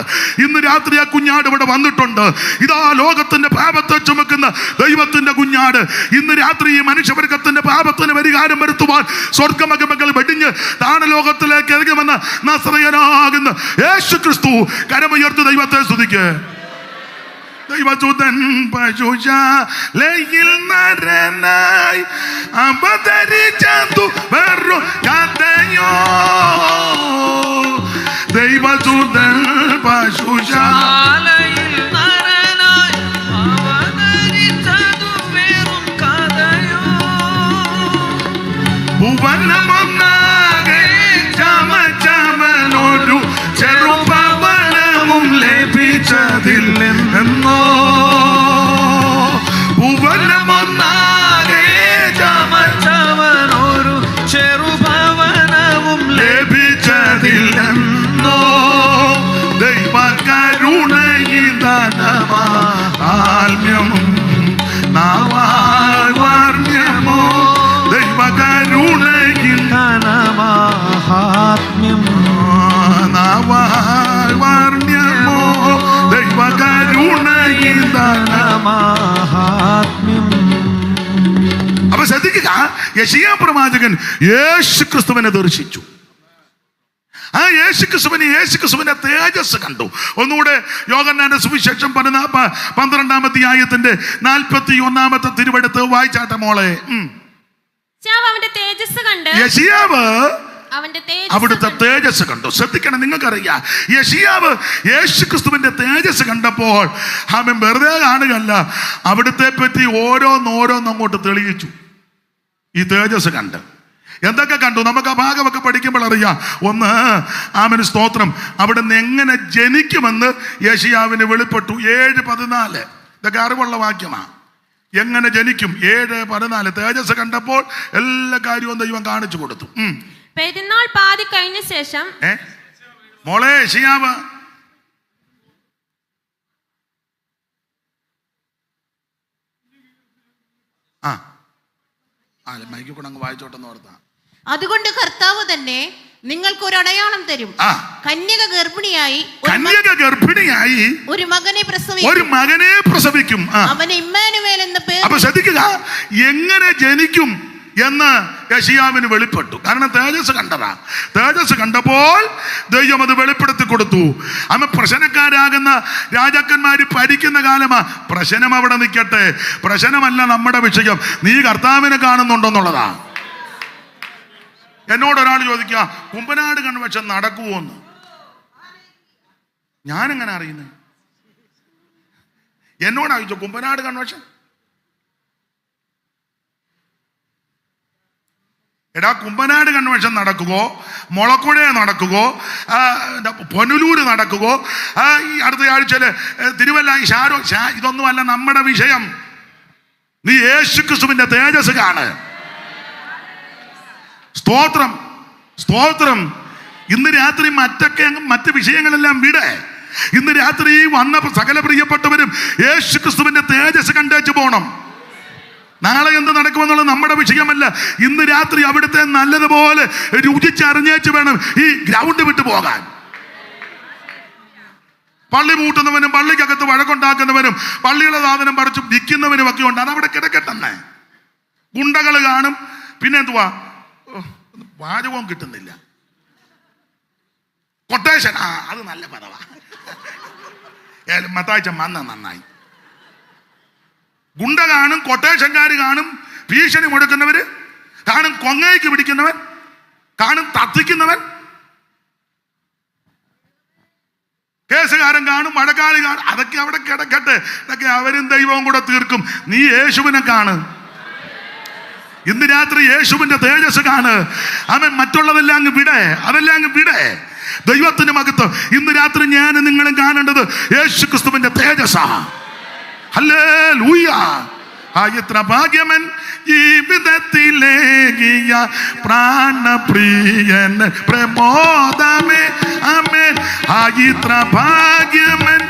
ഇന്ന് രാത്രി ആ കുഞ്ഞാട് ഇവിടെ വന്നിട്ടുണ്ട്. ഇതാ ലോകത്തിന്റെ പാപത്തെ ചുമക്കുന്ന ദൈവത്തിന്റെ കുഞ്ഞാട്. ഇന്ന് രാത്രി ഈ മനുഷ്യവർഗത്തിന്റെ പാപത്തിന് പരിഹാരം വരുത്തുവാൻ സ്വർഗമകമകൾ വെടിഞ്ഞ് താണലോകത്തിലേക്ക് ഇറങ്ങി വന്ന നസറയനാകുന്ന യേശു ക്രിസ്തു. കരമുയർത്തി ദൈവത്തെ സ്തുതിക്ക്. ദൈവദൂതൻ പശുശാലയിൽ നരനായി അവതരിച്ചു വെറും കഥയോ. ദൈവദൂതൻ പശുശാലയിൽ നരനായി അവതരിച്ചു വെറും കഥയോ. ഭുവനമൊന്നാകെ ചമചമനൊരു ചെറുപവനവും ലഭിച്ചതില്ലെന്നോ. ഭുവനമൊന്നാകെ ചമചമനൊരു ചെറുപവനവും ലഭിച്ചതില്ലെന്നോ. ദൈവകരുണയിദാനമാ ആത്മ്യമോ നാവാർണ്യമോ. ദൈവകരുണയിദാനമാഹാത്മ്യമോ നാവാർണ്യമോ. അപ്പൊ ശ്രദ്ധിക്കുക, യെശയ്യാ പ്രവാചകൻ യേശു ക്രിസ്തുവിനെ ദർശിച്ചു. ആ യേശു ക്രിസ്തുവിന്റെ തേജസ് കണ്ടു. ഒന്നുകൂടെ യോഹന്നാന്റെ സുവിശേഷം 12-ാം അധ്യായത്തിന്റെ 41-ാമത്തെ തിരുവെടുത്ത് വായിച്ചാട്ടെ മോളെ. യെശയ്യാവ് അവിടുത്തെ തേജസ് കണ്ടു. ശ്രദ്ധിക്കണം, നിങ്ങൾക്കറിയാം, യെശയ്യാവ് യേശു ക്രിസ്തുവിന്റെ തേജസ് കണ്ടപ്പോൾ അവൻ വെറുതെ കാണുകയല്ല, അവിടുത്തെ പറ്റി ഓരോന്നോരോന്ന് അങ്ങോട്ട് തെളിയിച്ചു. ഈ തേജസ് കണ്ട് എന്തൊക്കെ കണ്ടു? നമുക്ക് ആ ഭാഗമൊക്കെ പഠിക്കുമ്പോൾ അറിയാം. ഒന്ന്, ആമേൻ സ്തോത്രം, അവിടെ നിന്ന് എങ്ങനെ ജനിക്കുമെന്ന് യെശയ്യാവിന് വെളിപ്പെട്ടു. 7:14 ഇതൊക്കെ അറിവുള്ള വാക്യമാണ്. എങ്ങനെ ജനിക്കും? 7:14 തേജസ് കണ്ടപ്പോൾ എല്ലാ കാര്യവും ദൈവം കാണിച്ചു കൊടുത്തു. പെരുന്നാൾ പാതി കഴിഞ്ഞ ശേഷം മോളെ യെശയ്യാവ് മൈക്ക് കൂടെ അങ്ങ് വായിച്ചോട്ടെന്ന് ഓർത്താ. അതുകൊണ്ട് കർത്താവ് തന്നെ നിങ്ങൾക്ക് ഒരു അടയാളം തരും. കന്യക ഗർഭിണിയായി ഒരു മകനെ പ്രസവിക്കും. അവന് ഇമ്മാനുവേൽ എന്ന പേര്. അപ്പൊ ശ്രദ്ധിക്കുക, എങ്ങനെ ജനിക്കും എന്ന് യെശയ്യാവിന് വെളിപ്പെട്ടു. കാരണം തേജസ് കണ്ടതാ. തേജസ് കണ്ടപ്പോൾ ദൈവം അത് വെളിപ്പെടുത്തി കൊടുത്തു. അമ്മ പ്രശ്നക്കാരാകുന്ന രാജാക്കന്മാര് ഭരിക്കുന്ന കാലമാ. പ്രശ്നം അവിടെ നിൽക്കട്ടെ, പ്രശ്നമല്ല നമ്മുടെ വിഷയം. നീ കർത്താവിനെ കാണുന്നുണ്ടെന്നുള്ളതാ. എന്നോട് ഒരാൾ ചോദിക്കുക, കുമ്പനാട് കൺവെൻഷൻ നടക്കുമോ എന്ന്. ഞാനെങ്ങനെ അറിയുന്നേ? എന്നോട് ചോദിച്ചോ കുമ്പനാട് കൺവെൻഷൻ. എടാ, കുമ്പനാട് കൺവെൻഷൻ നടക്കുകയോ, മുളക്കുഴ നടക്കുകയോ, പൊന്നുലൂര് നടക്കുകയോ, ഈ അടുത്ത ആഴ്ചയില് തിരുവല്ല ഇതൊന്നുമല്ല നമ്മുടെ വിഷയം. നീ യേശു ക്രിസ്തുവിന്റെ തേജസ് കാണ്. സ്തോത്രം, സ്തോത്രം. ഇന്ന് രാത്രി മറ്റ് വിഷയങ്ങളെല്ലാം വിടെ. ഇന്ന് രാത്രി വന്ന സകല പ്രിയപ്പെട്ടവരും യേശു ക്രിസ്തുവിന്റെ തേജസ് കണ്ടേച്ചു പോണം. നാളെ എന്ത് നടക്കുമെന്നുള്ളത് നമ്മുടെ വിഷയമല്ല. ഇന്ന് രാത്രി അവിടുത്തെ നല്ലതുപോലെ രുചിച്ചറിഞ്ഞേച്ച് വേണം ഈ ഗ്രൗണ്ട് വിട്ടു പോകാൻ. പള്ളി പൂട്ടുന്നവനും പള്ളിക്കകത്ത് വഴക്കുണ്ടാക്കുന്നവനും പള്ളിയുടെ സാധനം പറിച്ച് വിൽക്കുന്നവനും ഒക്കെ ഉണ്ട്. അതവിടെ കിടക്കട്ടെ. ഗുണ്ടകൾ കാണും. പിന്നെ എന്തുവാ, വാചകവും കിട്ടുന്നില്ല. കൊട്ടേഷൻ, അത് നല്ല പദവാ. മത്തായിച്ച വന്ന നന്നായി. ഗുണ്ട കാണും, കൊട്ടേഷൻകാർ കാണും, ഭീഷണി മുടക്കുന്നവര് കാണും, കൊങ്ങയ്ക്ക് പിടിക്കുന്നവൻ കാണും, തത്തിക്കുന്നവൻ, കേസുകാരൻ കാണും, മഴക്കാളി കാണും. അതൊക്കെ അവിടെ കിടക്കട്ടെ, ഇതൊക്കെ അവരും ദൈവവും കൂടെ തീർക്കും. നീ യേശുവിനെ കാണ്. ഇന്ന് രാത്രി യേശുവിന്റെ തേജസ് കാണ്. അവൻ മറ്റുള്ളതെല്ലാം അങ്ങ് വിടേ, അതെല്ലാം അങ്ങ് വിടേ. ദൈവത്തിന്റെ മഹത്വം. ഇന്ന് രാത്രി ഞാൻ നിങ്ങളും കാണേണ്ടത് യേശു ക്രിസ്തുവിന്റെ തേജസ്സാ. ഹല്ലേലൂയ. എത്ര ഭാഗ്യമൻ ജീവിതത്തിലേകിയ പ്രാണപ്രിയൻ പ്രമോദമേ. ആമേൻ. ഇത്ര ഭാഗ്യമൻ.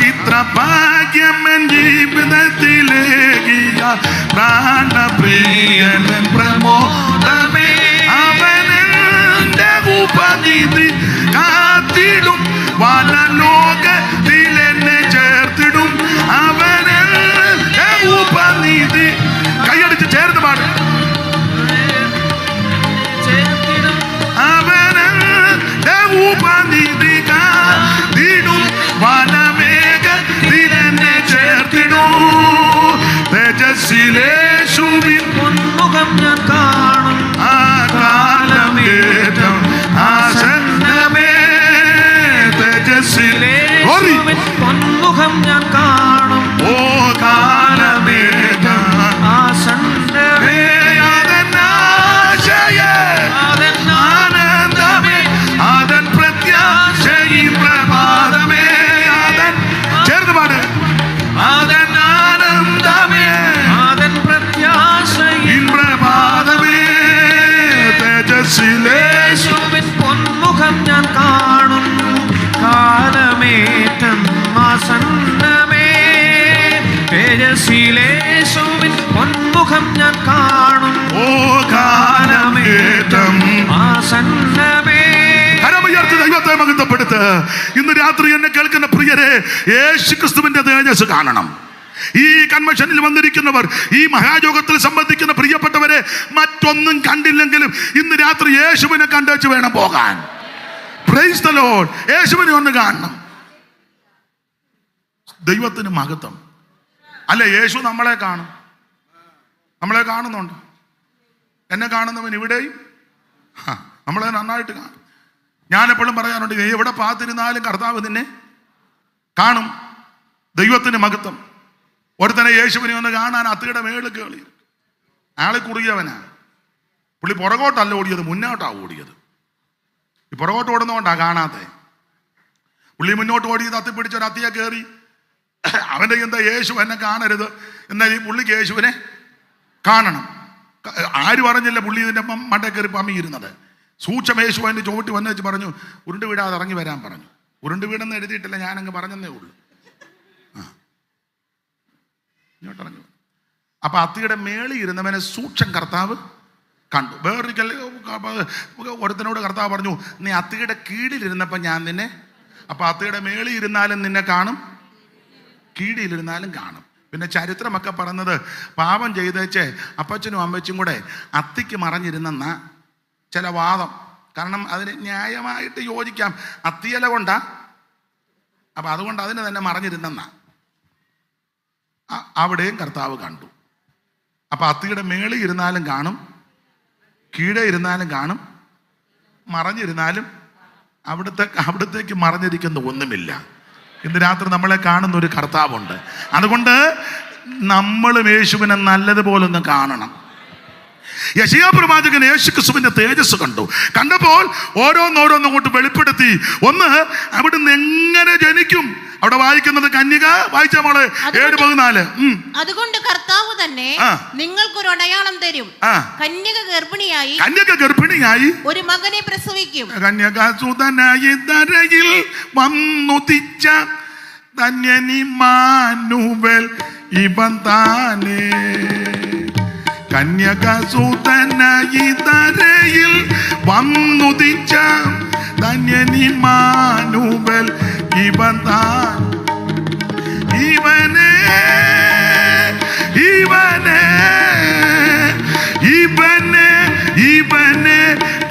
ഇത്ര ഭാഗ്യമൻ ജീവിതത്തിലേകിയ പ്രാണപ്രിയൻ പ്രമോദമേ. അവനെന്റെ ഉപനിധി കാത്തിടും, വനലോകത്തിലെന്നെ ചേർത്തിടും. അവനെന്റെ ഉപനിധി. കൈയടിച്ച് ചേർന്ന് പാടും. അവനെന്റെ ഉപനിധി കാത്തിടും, വനമേഘത്തിലെന്നെ ചേർത്തിടും. തേജസ്സിലേശുവിൻ പൊന്മുഖം ഞാൻ കാണും. ആ കാലമേറ്റം ആസന്നമേ. തേജസ്സിലേശുവിൻ പൊന്മുഖം ഞാൻ കാണും. ഓ കാലമേറ്റം ആസന്നമേ. അതെന്നാശയേ, ആനന്ദമേ, അതൻ പ്രത്യാശയിൻ പ്രഭാതമേ. അതൻ ചേർന്ന് പാട്. അതൻ ആനന്ദമേ, അതൻ പ്രത്യാശയിൻ പ്രഭാതമേ. തേജസ്സിലേശുവിൻ പൊന്മുഖം ഞാൻ കാണും. കാലമേറ്റം ആസന്നമേ. തേജസ്സിലേശുവിൻ പൊന്മുഖം ഞാൻ കാണും. ഓ കാലമേറ്റം ആസന്നമേ. കരമുയർത്തി ദൈവത്തെ മഹത്വപ്പെടുത്ത്. ഇന്ന് രാത്രി എന്നെ കേൾക്കുന്ന പ്രിയരെ, യേശു ക്രിസ്തുവിന്റെ തേജസ് കാണണം. ഈ കൺവെൻഷനിൽ വന്നിരിക്കുന്നവർ, ഈ മഹായോഗത്തിൽ സംബന്ധിക്കുന്ന പ്രിയപ്പെട്ടവരെ, മറ്റൊന്നും കണ്ടില്ലെങ്കിലും ഇന്ന് രാത്രി യേശുവിനെ കണ്ടുവച്ച് വേണം പോകാൻ. Price the Lord. യേശുവിനെ ഒന്ന് കാണണം. ദൈവത്തിന് മഹത്വം. അല്ല, യേശു നമ്മളെ കാണും. നമ്മളെ കാണുന്നുണ്ട്. എന്നെ കാണുന്നവൻ ഇവിടെയും നമ്മളെ നന്നായിട്ട് കാണും. ഞാനെപ്പോഴും പറയാറുണ്ട്, നീ എവിടെ പാത്തിരുന്നാലും കർത്താവ് നിന്നെ കാണും. ദൈവത്തിന് മഹത്വം. ഒരുത്തനെ യേശുവിനെ ഒന്ന് കാണാൻ അത്തിയുടെ മേളിൽ കേളി. അയാളെ കുറുകിയവനാ. പുള്ളി പുറകോട്ടല്ല ഓടിയത്, മുന്നോട്ടാണ് ഓടിയത്. ഈ പുറകോട്ട് ഓടുന്നതുകൊണ്ടാണ് കാണാതെ. പുള്ളി മുന്നോട്ട് ഓടിയത് അത്തി പിടിച്ചൊരു അത്തിയെ കയറി. അവൻ്റെ എന്താ, യേശു എന്നെ കാണരുത്, എന്നാൽ ഈ പുള്ളിക്ക് യേശുവിനെ കാണണം. ആര് പറഞ്ഞില്ല പുള്ളി ഇതിൻ്റെ മണ്ടേ കയറി പമ്മിയിരുന്നത്. സൂക്ഷ്മ യേശു അതിൻ്റെ ചുവട്ടി വന്നു വെച്ച് പറഞ്ഞു, ഉരുണ്ട് വീടാതെ ഇറങ്ങി വരാൻ പറഞ്ഞു. ഉരുണ്ട് വീടെന്ന് എഴുതിയിട്ടില്ല, ഞാനങ്ങ് പറഞ്ഞതേ ഉള്ളൂ. ഇങ്ങോട്ടിറങ്ങി. അപ്പൊ അത്തിയുടെ മേളിൽ ഇരുന്നവനെ സൂക്ഷം കർത്താവ് കണ്ടു. വേറൊരിക്കൽ ഒരുത്തനോട് കർത്താവ് പറഞ്ഞു, നീ അത്തിയുടെ കീഴിലിരുന്നപ്പോൾ ഞാൻ നിന്നെ. അപ്പൊ അത്തിയുടെ മേളിൽ ഇരുന്നാലും നിന്നെ കാണും, കീഴിലിരുന്നാലും കാണും. പിന്നെ ചരിത്രമൊക്കെ പറഞ്ഞത്, പാപം ചെയ്തേച്ച് അപ്പച്ചനും അമ്മച്ചും കൂടെ അത്തിക്ക് മറഞ്ഞിരുന്നെന്ന ചില വാദം. കാരണം അതിന് ന്യായമായിട്ട് യോജിക്കാം. അത്തിയല കൊണ്ടാ, അപ്പം അതുകൊണ്ട് അതിന് തന്നെ മറഞ്ഞിരുന്നെന്ന അവിടെയും കർത്താവ് കണ്ടു. അപ്പം അത്തിയുടെ മേളിൽ ഇരുന്നാലും കാണും, കീഴെ ഇരുന്നാലും കാണും, മറഞ്ഞിരുന്നാലും അവിടത്തേക്ക് മറഞ്ഞിരിക്കുന്ന ഒന്നുമില്ല. ഇന്ന് രാത്രി നമ്മളെ കാണുന്ന ഒരു കർത്താവുണ്ട്. അതുകൊണ്ട് നമ്മളും യേശുവിനെ നല്ലതുപോലെ ഒന്ന് കാണണം. യെശയ്യാ പ്രവാചകൻ യേശു ക്രിസ്തുവിന്റെ തേജസ് കണ്ടപ്പോൾ ഓരോന്നോരോന്നും അങ്ങോട്ട് വെളിപ്പെടുത്തി. ഒന്ന്, അവിടുന്ന് എങ്ങനെ ജനിക്കും. അവിടെ വായിക്കുന്നത് കന്യക, വായിച്ച മോളെ 7:14. അതുകൊണ്ട് കർത്താവ് തന്നെ നിങ്ങൾക്കൊരു അടയാളം തരും. കന്യക ഗർഭിണിയായി ഒരു മകനെ പ്രസവിക്കും. കന്യകാസുതനായി ധരയിൽ വന്നുദിച്ച ധന്യനിമ്മാനുവേൽ ഇവൻ താനേ. കന്യകാസുതനായി ധരയിൽ വന്നുദിച്ച ധന്യനിമ്മാനുവേൽ ഇവൻ താൻ, ഇവനെ ഇവനെ ഇവനെ ഇവനെ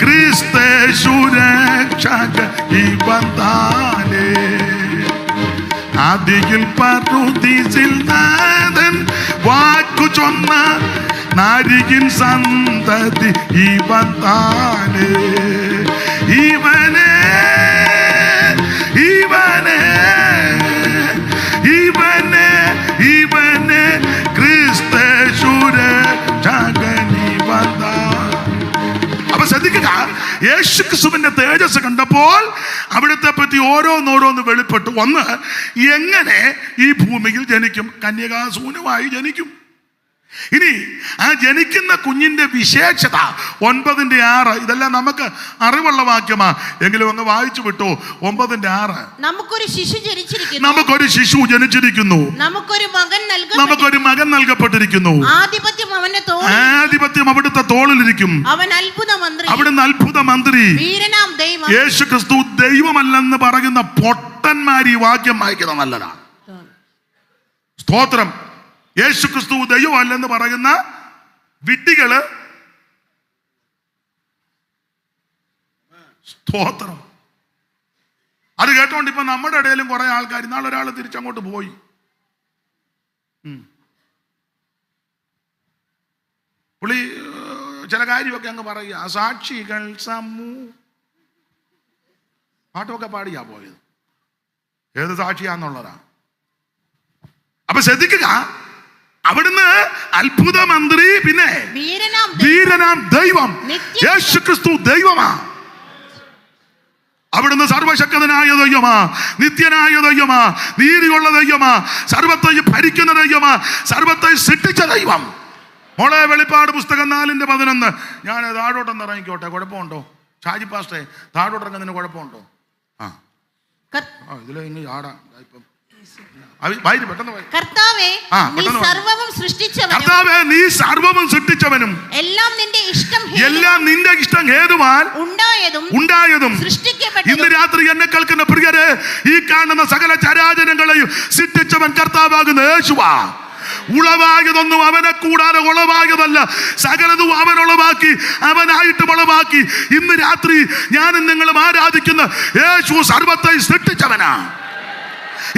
ക്രിസ്തേശു രക്ഷകൻ ഇവൻ താനേ. ആദിയിൽ പറുദീസിൽ നാഥൻ വാക്കു ചൊന്ന നാരികിൻ സന്തതി ഇവൻ താനേ. ഇവനെ ഇവനെ ഇവനെ ഇവനെ ക്രിസ്തേശു രക്ഷകൻ ഇവൻ താൻ. അപ്പൊ ശ്രദ്ധിക്കുക, യേശുക്രിസ്തുവിന്റെ തേജസ് കണ്ടപ്പോൾ അവിടുത്തെ പറ്റി ഓരോന്നോരോന്ന് വെളിപ്പെട്ടു. ഒന്ന്, എങ്ങനെ ഈ ഭൂമിയിൽ ജനിക്കും? കന്യകാസൂനുമായി ജനിക്കും. ഇനി ആ ജനിക്കുന്ന കുഞ്ഞിന്റെ വിശേഷത 9:6. ഇതെല്ലാം നമുക്ക് അറിവുള്ള വാക്യമാ, എങ്കിലും അങ്ങ് വായിച്ചു വിട്ടു. 9:6. നമുക്കൊരു ശിശു ജനിച്ചിരിക്കുന്നു, നമുക്കൊരു ശിശു ജനിച്ചിരിക്കുന്നു, നമുക്കൊരു മകൻ നൽകപ്പെട്ടിരിക്കുന്നു. ആധിപത്യം അവന്റെ തോളിൽ, ആധിപത്യം അവിടുത്തെ തോളിലിരിക്കും. അവൻ അത്ഭുത മന്ത്രി, അവിടുന്ന് അത്ഭുത മന്ത്രി. വീരനാം ദൈവം. യേശു ക്രിസ്തു ദൈവമല്ലെന്ന് പറയുന്ന പൊട്ടന്മാർ ഈ വാക്യം വായിക്കുന്നത് നല്ലതാണ്. സ്തോത്രം. യേശു ക്രിസ്തു ദൈവമല്ലെന്ന് പറയുന്ന വിഡ്ഢികള്, സ്തോത്രം, അത് കേട്ടോണ്ട് ഇപ്പൊ നമ്മുടെ ഇടയിലും കുറെ ആൾക്കാർ, ഇന്നാളെ ഒരാൾ തിരിച്ചങ്ങോട്ട് പോയി. പുള്ളി ചില കാര്യമൊക്കെ അങ്ങ് പറയുക, സാക്ഷികൾ പാട്ടൊക്കെ പാടിയാ പോയത്. ഏത് സാക്ഷിയാന്നുള്ളതാ. അപ്പൊ ശ്രദ്ധിക്കുക, അവിടുന്ന് അത്ഭുത മന്ത്രി, പിന്നെ വീരനാം ദൈവം. യേശു ക്രിസ്തു ദൈവമാ. അവിടുന്ന് സർവശക്തനായ ദൈവമാ, നിത്യനായ ദൈവമാ, നീതിയുള്ള ദൈവമാ, സർവ്വത്തെയും ഭരിക്കുന്ന ദൈവമാ, സർവ്വത്തെയും സൃഷ്ടിച്ച ദൈവം. മോളെ, വെളിപ്പാട് പുസ്തകം 4:11. ഞാൻ താഴോട്ടൊന്ന് ഇറങ്ങിക്കോട്ടെ, കുഴപ്പമുണ്ടോ? ഷാജി പാസ്റ്റേ, താഴോട്ടിറങ്ങുന്നതിന് കുഴപ്പമുണ്ടോ? ഇതിലെ ഇനി ആടാ ഇപ്പം കർത്താവേ, നീ സർവ്വവും സൃഷ്ടിച്ചവനും എല്ലാം നിന്റെ ഇഷ്ടം ഹേതുവാൽ ഉണ്ടായതും ഇന്ന് രാത്രി എന്നെ കേൾക്കുന്ന പ്രിയരെ, ഈ കാണുന്ന സകല ചരാചരങ്ങളെയും സൃഷ്ടിച്ചവൻ കർത്താവാകുന്ന യേശുവാ. ഉളവായതൊന്നും അവനെ കൂടാതെ ഉളവായതല്ല, സകലതും അവൻ ഉളവാക്കി, അവനായിട്ട് ഉളവാക്കി. ഇന്ന് രാത്രി ഞാനും നിങ്ങളും ആരാധിക്കുന്ന യേശു സർവ്വത്തെ സൃഷ്ടിച്ചവനാ.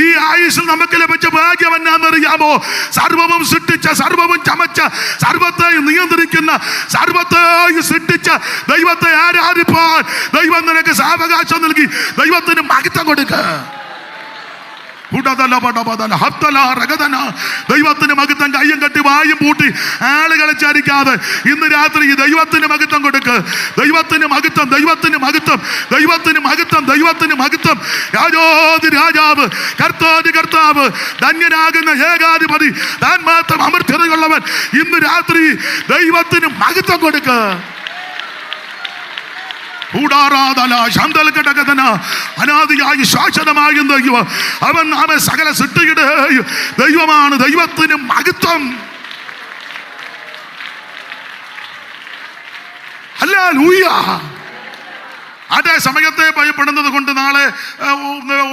ഈ ആയുസ്സിൽ നമുക്ക് ലഭിച്ച ഭാഗ്യം എന്നാന്നറിയാമോ? സർവവും സൃഷ്ടിച്ച, സർവവും ചമച്ച, സർവത്തെ നിയന്ത്രിക്കുന്ന, സർവത്തെ സൃഷ്ടിച്ച ദൈവത്തെ ആരാധിപ്പാൻ ദൈവം നിനക്ക് സാവകാശം നൽകി. ദൈവത്തിന് മഹത്വം കൊടുക്ക. ദൈവത്തിന് മഹത്വം കയ്യും കെട്ടി വായും പൂട്ടി ആളുകളെ ചരിക്കാതെ ഇന്ന് രാത്രി ഈ ദൈവത്തിന് മഹത്വം കൊടുക്ക്. ദൈവത്തിന് മഹത്വം, ദൈവത്തിന് മഹത്വം, ദൈവത്തിന് മഹത്വം, ദൈവത്തിന് മഹത്വം. രാജോതി രാജാവ്, കർത്താതി കർത്താവ്, ധന്യനാകുന്ന ഏകാധിപതി, താൻ മാത്രം അമർത്യതയുള്ളവൻ. ഇന്ന് രാത്രി ദൈവത്തിന് മഹത്വം കൊടുക്ക്. അനാദിയായി ശാശ്വതമായ ദൈവം അവൻ, അവൻ സകല സൃഷ്ടിയുടെ ദൈവമാണ്. ദൈവത്തിന് മഹത്വം. ഹല്ലേലൂയ. അതേ സമയത്തെ ഭയപ്പെടുന്നത് കൊണ്ട് നാളെ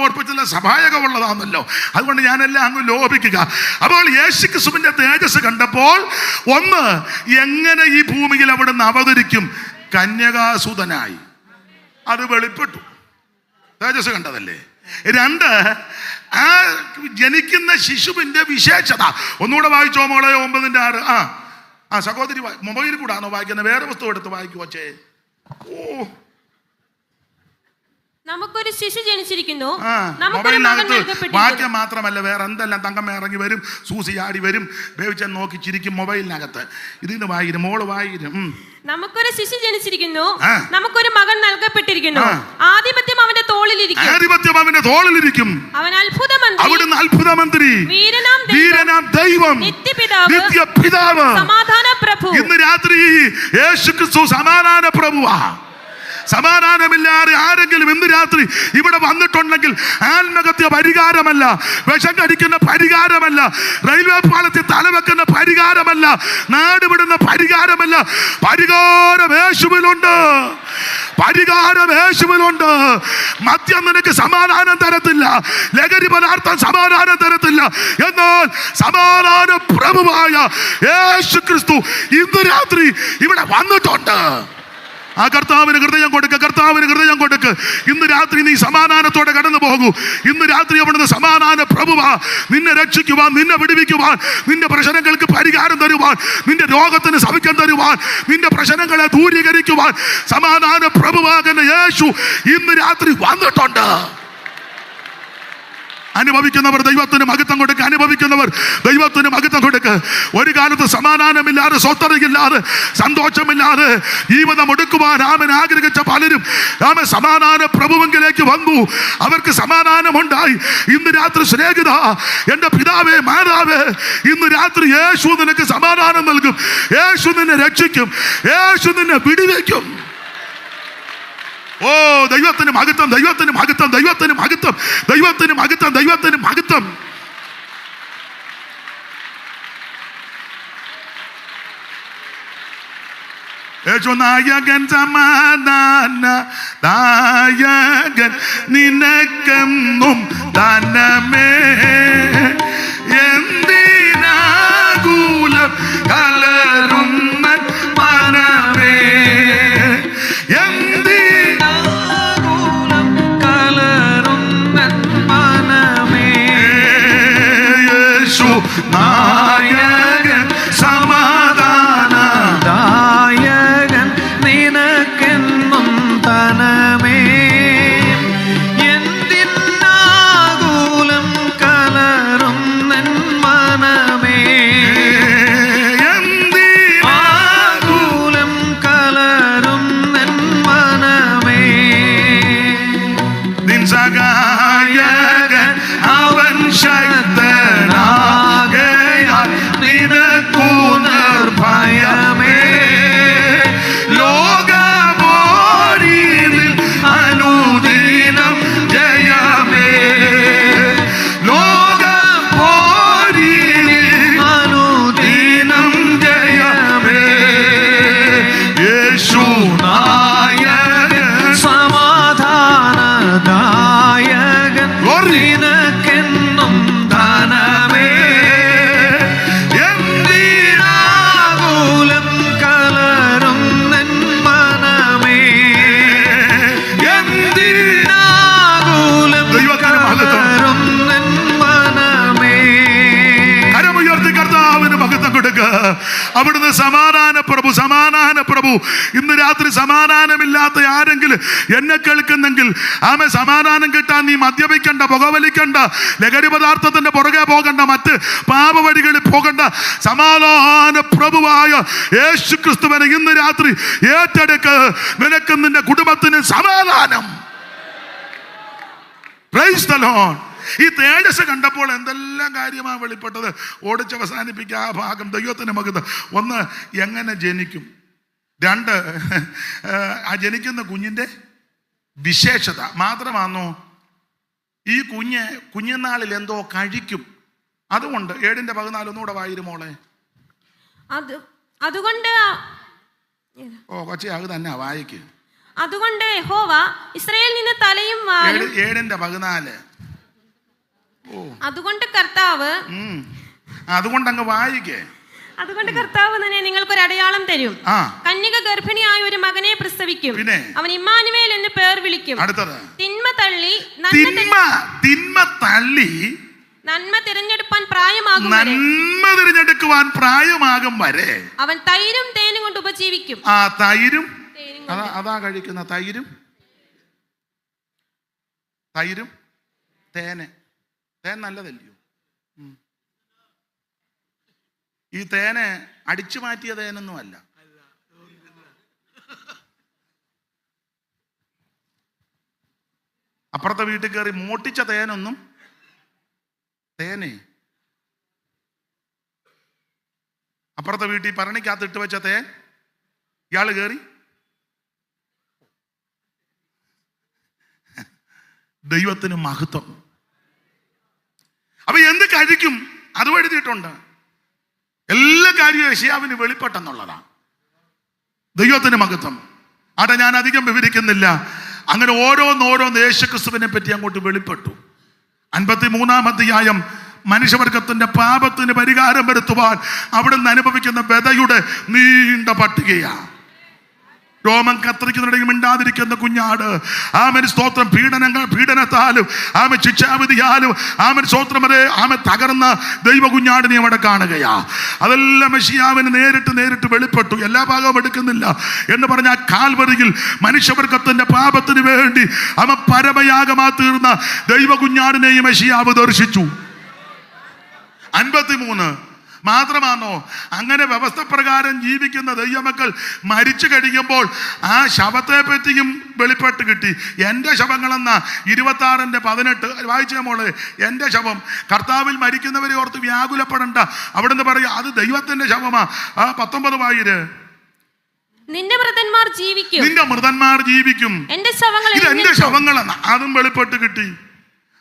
ഓർപ്പിച്ചില്ല, സഹായകമുള്ളതാണല്ലോ. അതുകൊണ്ട് ഞാനെല്ലാം അങ്ങ് ലോപിക്കുക. അപ്പോൾ യേശുക്രിസ്തുവിന്റെ തേജസ് കണ്ടപ്പോൾ, ഒന്ന്, എങ്ങനെ ഈ ഭൂമിയിൽ അവിടുന്ന് അവതരിക്കും? കന്യകാസുതനായി. അത് വെളിപ്പെട്ടു, തേജസ് കണ്ടതല്ലേ. 2, ആ ജനിക്കുന്ന ശിശുവിന്റെ വിശേഷത ഒന്നുകൂടെ വായിച്ചോ മോളെ. 9:6. സഹോദരി മൊബൈലിൽ കൂടാണോ വായിക്കുന്നത്? വേറെ പുസ്തകം എടുത്ത് വായിക്കുവോ? നമുക്കൊരു ശിശു ജനിച്ചിരിക്കുന്നു, വാക്യം മാത്രമല്ല വേറെ എന്തെല്ലാം തങ്കം ഇറങ്ങി വരും, സൂസി ആടി വരും, വേവിച്ച നോക്കി ചിരിക്കും മൊബൈലിനകത്ത്. ഇതിന് വായിരും, മോള് വായിരും. നമുക്കൊരു ശിശു ജനിച്ചിരിക്കുന്നു, നമുക്കൊരു മകൻ നൽകപ്പെട്ടിരിക്കുന്നു, ആധിപത്യം അവന്റെ തോളിലിരിക്കും, അവൻ അവിടുന്ന് അത്ഭുതമന്ത്രി, വീരനാം ദൈവം, നിത്യപിതാവ്, സമാധാന പ്രഭു. ഇന്ന് രാത്രി യേശുക്രിസ്തു സമാധാന പ്രഭുവാ. സമാധാനമില്ലാതെ ആരെങ്കിലും ഇന്ന് രാത്രി ഇവിടെ വന്നിട്ടുണ്ടെങ്കിൽ ആത്മഹത്യ പരിഹാരമല്ല, വിഷം കടിക്കുന്ന പരിഹാരമല്ല, റെയിൽവേ പാളത്തിൽ തലവെക്കുന്ന പരിഹാരമല്ല, നാട് വിടുന്ന പരിഹാരമല്ല. പരിഹാരം യേശുവിലുണ്ട്, പരിഹാരം യേശുവിലുണ്ട്. മദ്യം നിനക്ക് സമാധാനം തരത്തില്ല, ലഹരി പദാർത്ഥം സമാധാനം തരത്തില്ല. എന്നാൽ സമാധാന പ്രഭുവായ യേശു ക്രിസ്തു ഇന്ന് രാത്രി ഇവിടെ വന്നിട്ടുണ്ട്. ആ കർത്താവിന് ഹൃദയം കൊടുക്ക, കർത്താവിന് ഹൃദയം കൊടുക്ക്. ഇന്ന് രാത്രി നീ സമാധാനത്തോടെ കടന്നു പോകൂ. ഇന്ന് രാത്രി അവിടുന്ന് സമാധാന പ്രഭുവാ നിന്നെ രക്ഷിക്കുവാൻ, നിന്നെ വിടുവിക്കുവാൻ, നിന്റെ പ്രശ്നങ്ങൾക്ക് പരിഹാരം തരുവാൻ, നിന്റെ രോഗത്തിന് സൗഖ്യം തരുവാൻ, നിന്റെ പ്രശ്നങ്ങളെ ദൂരീകരിക്കുവാൻ സമാധാന പ്രഭുവാകുന്ന യേശു ഇന്ന് രാത്രി വന്നിട്ടുണ്ട്. അനുഭവിക്കുന്നവർ ദൈവത്തിന് മഹത്വം കൊടുക്കുക, അനുഭവിക്കുന്നവർ ദൈവത്തിന് മഹത്വം കൊടുക്കുക. ഒരു കാലത്ത് സമാധാനമില്ലാതെ, സ്വസ്ഥതയില്ലാതെ, സന്തോഷമില്ലാതെ ജീവിതം ഒടുക്കുവാൻ ആമൻ ആഗ്രഹിച്ച പലരും ആമൻ സമാധാന പ്രഭുവിലേക്ക് വന്നു. അവർക്ക് സമാധാനമുണ്ടായി. ഇന്ന് രാത്രി സ്നേഹിത, എൻ്റെ പിതാവേ, മാതാവേ, ഇന്ന് രാത്രി യേശു നിനക്ക് സമാധാനം നൽകും. യേശു നിന്നെ രക്ഷിക്കും, യേശു നിന്നെ വിടുവിക്കും. ഓ, ദൈവത്തിന് മഹത്വം, ദൈവത്തിന് മഹത്വം, ദൈവത്തിന് മഹത്വം, ദൈവത്തിന് മഹത്വം, ദൈവത്തിന് മഹത്വം. യേശുനായകൻ സമാധാന നായകൻ നിനക്കെന്നും ദാനമേ. എന്തിനാകുലം കലരുന്ന മനമേ, ആകുലം കലരുന്ന മനമേ. യേശു നായകൻ സമാധാന ദായകൻ നിനക്കെന്നും ധനമേ. എന്തിനാകുലം കലരുന്ന മനമേ, ആകുലം കലരുന്ന മനമേ. നിൻ സഹായകൻ അവൻ ശക്തനാകയാൽ നിനക്കു നിർഭയമേ. ലോകമോരിതിൽ അനുദിനം ജയമേ, ലോകമോരിതിൽ അനുദിനം ജയമേ. യേശു നായകൻ സമാധാനദായകൻ നിനക്കെന്നും ധനമേ. എന്തിനാകുലം കലരുന്ന മനമേ, എന്തിനാകുലം കലരുന്ന മനമേ. കരമുയർത്തി കർത്താവിന് മഹത്വം കൊടുക്കുക. അവിടുന്ന് സമാധാന പ്രഭു, സമാധാന പ്രഭു. ഇന്ന് രാത്രി സമാധാനമില്ലാത്ത ആരെങ്കിലും എന്നെ കേൾക്കുന്നെങ്കിൽ ആമേ, സമാധാനം കിട്ടാൻ നീ മദ്യപിക്കണ്ട, പുകവലിക്കണ്ട, ലഹരി പദാർത്ഥത്തിന്റെ പുറകെ പോകണ്ട, മറ്റ് പാപവഴികളിൽ പോകണ്ട. സമാധാന പ്രഭുവായ യേശു ക്രിസ്തുവിനെ ഇന്ന് രാത്രി ഏറ്റെടുക്ക്. നിനക്കും നിന്റെ കുടുംബത്തിന് സമാധാനം. Price the Lord. ഈ തേജസ് കണ്ടപ്പോൾ എന്തെല്ലാം കാര്യമാണ് വെളിപ്പെട്ടത്. ഓടിച്ച് അവസാനിപ്പിക്കുക ആ ഭാഗം. ദൈവത്തിന് മകത്ത്. ഒന്ന്, എങ്ങനെ ജനിക്കും. രണ്ട്, ആ ജനിക്കുന്ന കുഞ്ഞിൻ്റെ വിശേഷത മാത്രമാണോ, ഈ കുഞ്ഞുനാളിൽ എന്തോ കഴിക്കും. അതുകൊണ്ട് 7:14 ഒന്നുകൂടെ വായിരുമോളെ. അതുകൊണ്ട് ഓ കൊച്ചി, അത് തന്നെ വായിക്ക്. അതുകൊണ്ട് യഹോവ ഇസ്രായേലിൽ നിന്ന് തലയും വാലും. 7:14. അതുകൊണ്ട് കർത്താവ്, അതുകൊണ്ട് അങ്ങ് വായിക്കേ. അതുകൊണ്ട് കർത്താവ് തന്നെ നിങ്ങൾക്കൊരു അടയാളം തരും. കന്യക ഗർഭിണിയായ ഒരു മകനെ പ്രസവിക്കും, അവൻ ഇമ്മാനുവേൽ എന്ന് പേർ വിളിക്കും. അടുത്തത്, തിന്മ തള്ളി നന്മ തിരഞ്ഞെടുപ്പാൻ പ്രായമാകും വരെ അവൻ തൈരും തേനും കൊണ്ട് ഉപജീവിക്കും. തൈരും അതാ കഴിക്കുന്ന തൈരും തേൻ നല്ലതല്ലയോ? ഈ തേന് അടിച്ചു മാറ്റിയ തേനൊന്നും അല്ല. അപ്പുറത്തെ വീട്ടിൽ കയറി മോട്ടിച്ച തേനൊന്നും അപ്പുറത്തെ വീട്ടിൽ ഭരണിക്കകത്ത് ഇട്ട് വെച്ച തേൻ ഇയാള് കയറി ദൈവത്തിന് മഹത്വം. അപ്പൊ എന്ത് കഴിക്കും അതും എഴുതിയിട്ടുണ്ട്. എല്ലാ കാര്യവും യെശയ്യാവിന് വെളിപ്പെട്ടെന്നുള്ളതാണ്. ദൈവത്തിന് മഹത്വം. അവിടെ ഞാൻ അധികം വിവരിക്കുന്നില്ല. അങ്ങനെ ഓരോന്നോരോന്ന് യേശുക്രിസ്തുവിനെ പറ്റി അങ്ങോട്ട് വെളിപ്പെട്ടു. 53-ാം അധ്യായം മനുഷ്യവർഗത്തിന്റെ പാപത്തിന് പരിഹാരം വരുത്തുവാൻ അവിടുന്ന് അനുഭവിക്കുന്ന വ്യതയുടെ നീണ്ട പട്ടികയാണ്. രോമം കത്തിരിക്കുന്നിടയിൽ മിണ്ടാതിരിക്കുന്ന കുഞ്ഞാട്, ആമൻ സ്തോത്രം, പീഡനത്താലും ആമൻ ശിക്ഷാവിധിയാലും ആമൻ സ്തോത്രം വരെ ആമൻ തകർന്ന ദൈവ കുഞ്ഞാടിനെ അവിടെ കാണുകയാ. അതെല്ലാം യെശയ്യാവിന് നേരിട്ട് വെളിപ്പെട്ടു. എല്ലാ ഭാഗവും എടുക്കുന്നില്ല എന്ന് പറഞ്ഞാൽ കാൽവരിയിൽ മനുഷ്യവർഗത്തിന്റെ പാപത്തിന് വേണ്ടി അവൻ പരമയാഗമാ തീർന്ന ദൈവ കുഞ്ഞാടിനെയും യെശയ്യാവ് ദർശിച്ചു. 53 മാത്രമാണോ? അങ്ങനെ വ്യവസ്ഥ പ്രകാരം ജീവിക്കുന്ന ദൈവമക്കൾ മരിച്ചു കഴിയുമ്പോൾ ആ ശവത്തെ പറ്റിയും വെളിപ്പെട്ട് കിട്ടി. എൻ്റെ ശവങ്ങളെന്ന 26:18 വായിച്ച മോളെ, എൻ്റെ ശവം. കർത്താവിൽ മരിക്കുന്നവരെ ഓർത്ത് വ്യാകുലപ്പെടണ്ട. അവിടുന്ന് പറയാ അത് ദൈവത്തിന്റെ ശവമാ. 19 വായിര്. നിന്റെ മൃതന്മാർ ജീവിക്കും, നിന്റെ മൃതന്മാർ ജീവിക്കും, ഇത് എൻ്റെ ശവങ്ങളെന്ന അതും വെളിപ്പെട്ട് കിട്ടി.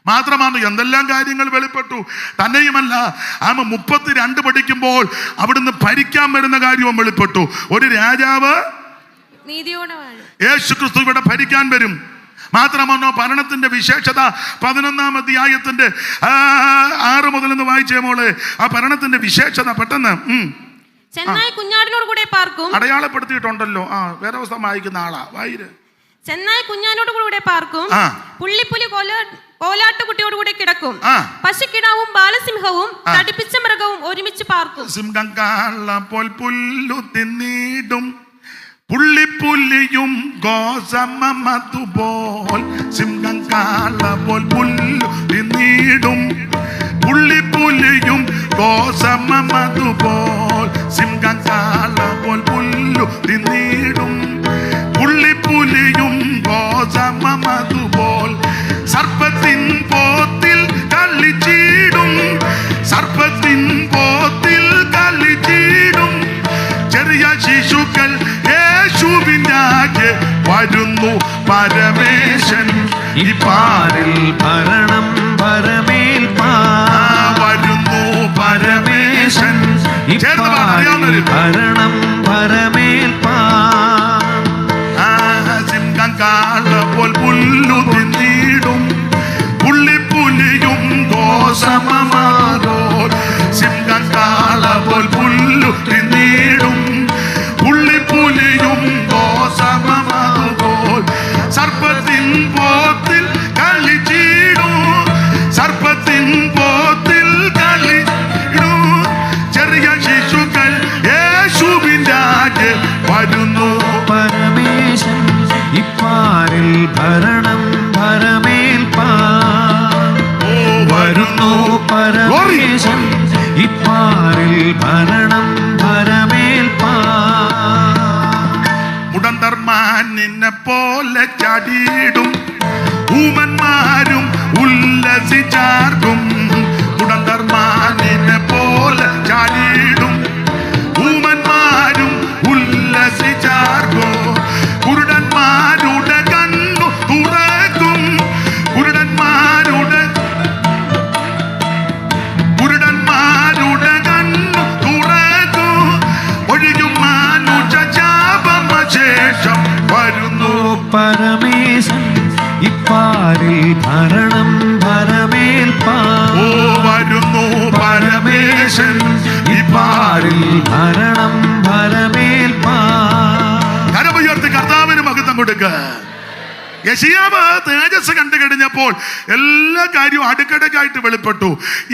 മാത്രമാണ് എന്തെല്ലാം കാര്യങ്ങൾ വെളിപ്പെട്ടു. തന്നെയുമല്ല, 32 പഠിക്കുമ്പോൾ അവിടുന്ന് ഭരിക്കാൻ വരുന്ന കാര്യവും വെളിപ്പെട്ടു. ഒരു രാജാവ് യേശുക്രിസ്തു ഇവിടെ ഭരിക്കാൻ വരും. മാത്രമാണോ ഭരണത്തിന്റെ വിശേഷത 11-ാം അധ്യായത്തിന്റെ 6 മുതൽ എന്ന് വായിച്ചേ മോളെ. ആ ഭരണത്തിന്റെ വിശേഷത പെട്ടെന്ന് ചെന്നായി കുഞ്ഞാടിനോട് കൂടെ പാർക്കും. അടയാളപ്പെടുത്തിയിട്ടുണ്ടല്ലോ. വേറെ ദിവസം വായിക്കുന്ന ആളാ. വായിര്. ചെന്നായി കുഞ്ഞാനോട് കൂടെ പാർക്കും, പുള്ളിപ്പുലി കോലാട്ടുകുട്ടിയോട് കൂടെ കിടക്കും, പശുക്കിടാവും ബാലസിംഹവും തടിപ്പിച്ച മൃഗവും ഒരുമിച്ച് പാർക്കും. സിംഹം കാളപ്പോൾ പുല്ലു തിന്നിടും, പുള്ളിപ്പുലിയും ഗോസമതുപോൽ. സിംഹം കാളപ്പോൾ പുല്ലു തിന്നിടും, പുള്ളിപ്പുലിയും ഗോസമതുപോൽ. സിംഹം കാളപ്പോൾ പുല്ലു തിന്നിടും, പുള്ളിപ്പുലിയും ഗോസമതുപോൽ. സർപ്പത്തിൻ പോത്തിൽ കളിച്ചിടും, സർപ്പത്തിൻ പോത്തിൽ കളിച്ചിടും. ചെറിയ ശിശുക്കൾ യേശുവിനാകെ വരുന്നു പരമേശൻ. ഈ പാരിൽ ഭരണം പരമേൽപ്പാ വരുന്നു പരമേശൻ. ഈ പാരിൽ ഭരണം പരമേൽപ്പാ. സിംഹം കാളപ്പോൾ പുല്ലു തിന്നിടും, പുള്ളിപ്പുലിയും ഗോസമമാരോൽ. സിംഹം കാളപ്പോൾ പുല്ലു തിന്നിടും, പുള്ളിപ്പുലിയും ഗോസമമാരോൽ. സർപ്പത്തിൻ പോത്തിൽ കളിച്ചിടും, സർപ്പത്തിൻ പോത്തിൽ കളിച്ചിടും. ചെറിയ ശിശുക്കൾ യേശുവിൻ്റെ ആകെ വരുന്നു പരമേശൻ. ഇപ്പാരിൽ ഭരണം ഭരമേൽപ്പാ. വരുന്നു പരമേശൻ. ഇപ്പാരിൽ ഭരണം ഭരമേൽപ്പാ. മുടന്തർമാൻ നിന്നെ പോലെ ചാടിയിടും, ഊമന്മാരും ഉല്ലസിച്ചാർക്കും. മുടന്തർമാൻ നിന്നെ പോലെ ചാടിയിടും, ഊമന്മാരും ഉല്ലസിച്ചാർക്കും. കുരുടന്മാരുടെ കണ്ണു തുറക്കും, കുരുടന്മാരുടെ കണ്ണു തുറക്കും. ഒഴുകും ശേഷം വരുന്നു പരമേശൻ. ഇപ്പാരിൽ ഭരണം ഭരമേൽപ്പാ. വരുന്നു പരമേശൻ. ഇപ്പാരിൽ ഭരണം ഭരമേൽപ്പാ. കരമുയർത്തി കർത്താവിന് മഹത്വം കൊടുക്ക. യെശയ്യാവ് തേജസ് കണ്ടു കഴിഞ്ഞപ്പോൾ എല്ലാ കാര്യവും അടുക്കടക്കായിട്ട് വെളിപ്പെട്ടു.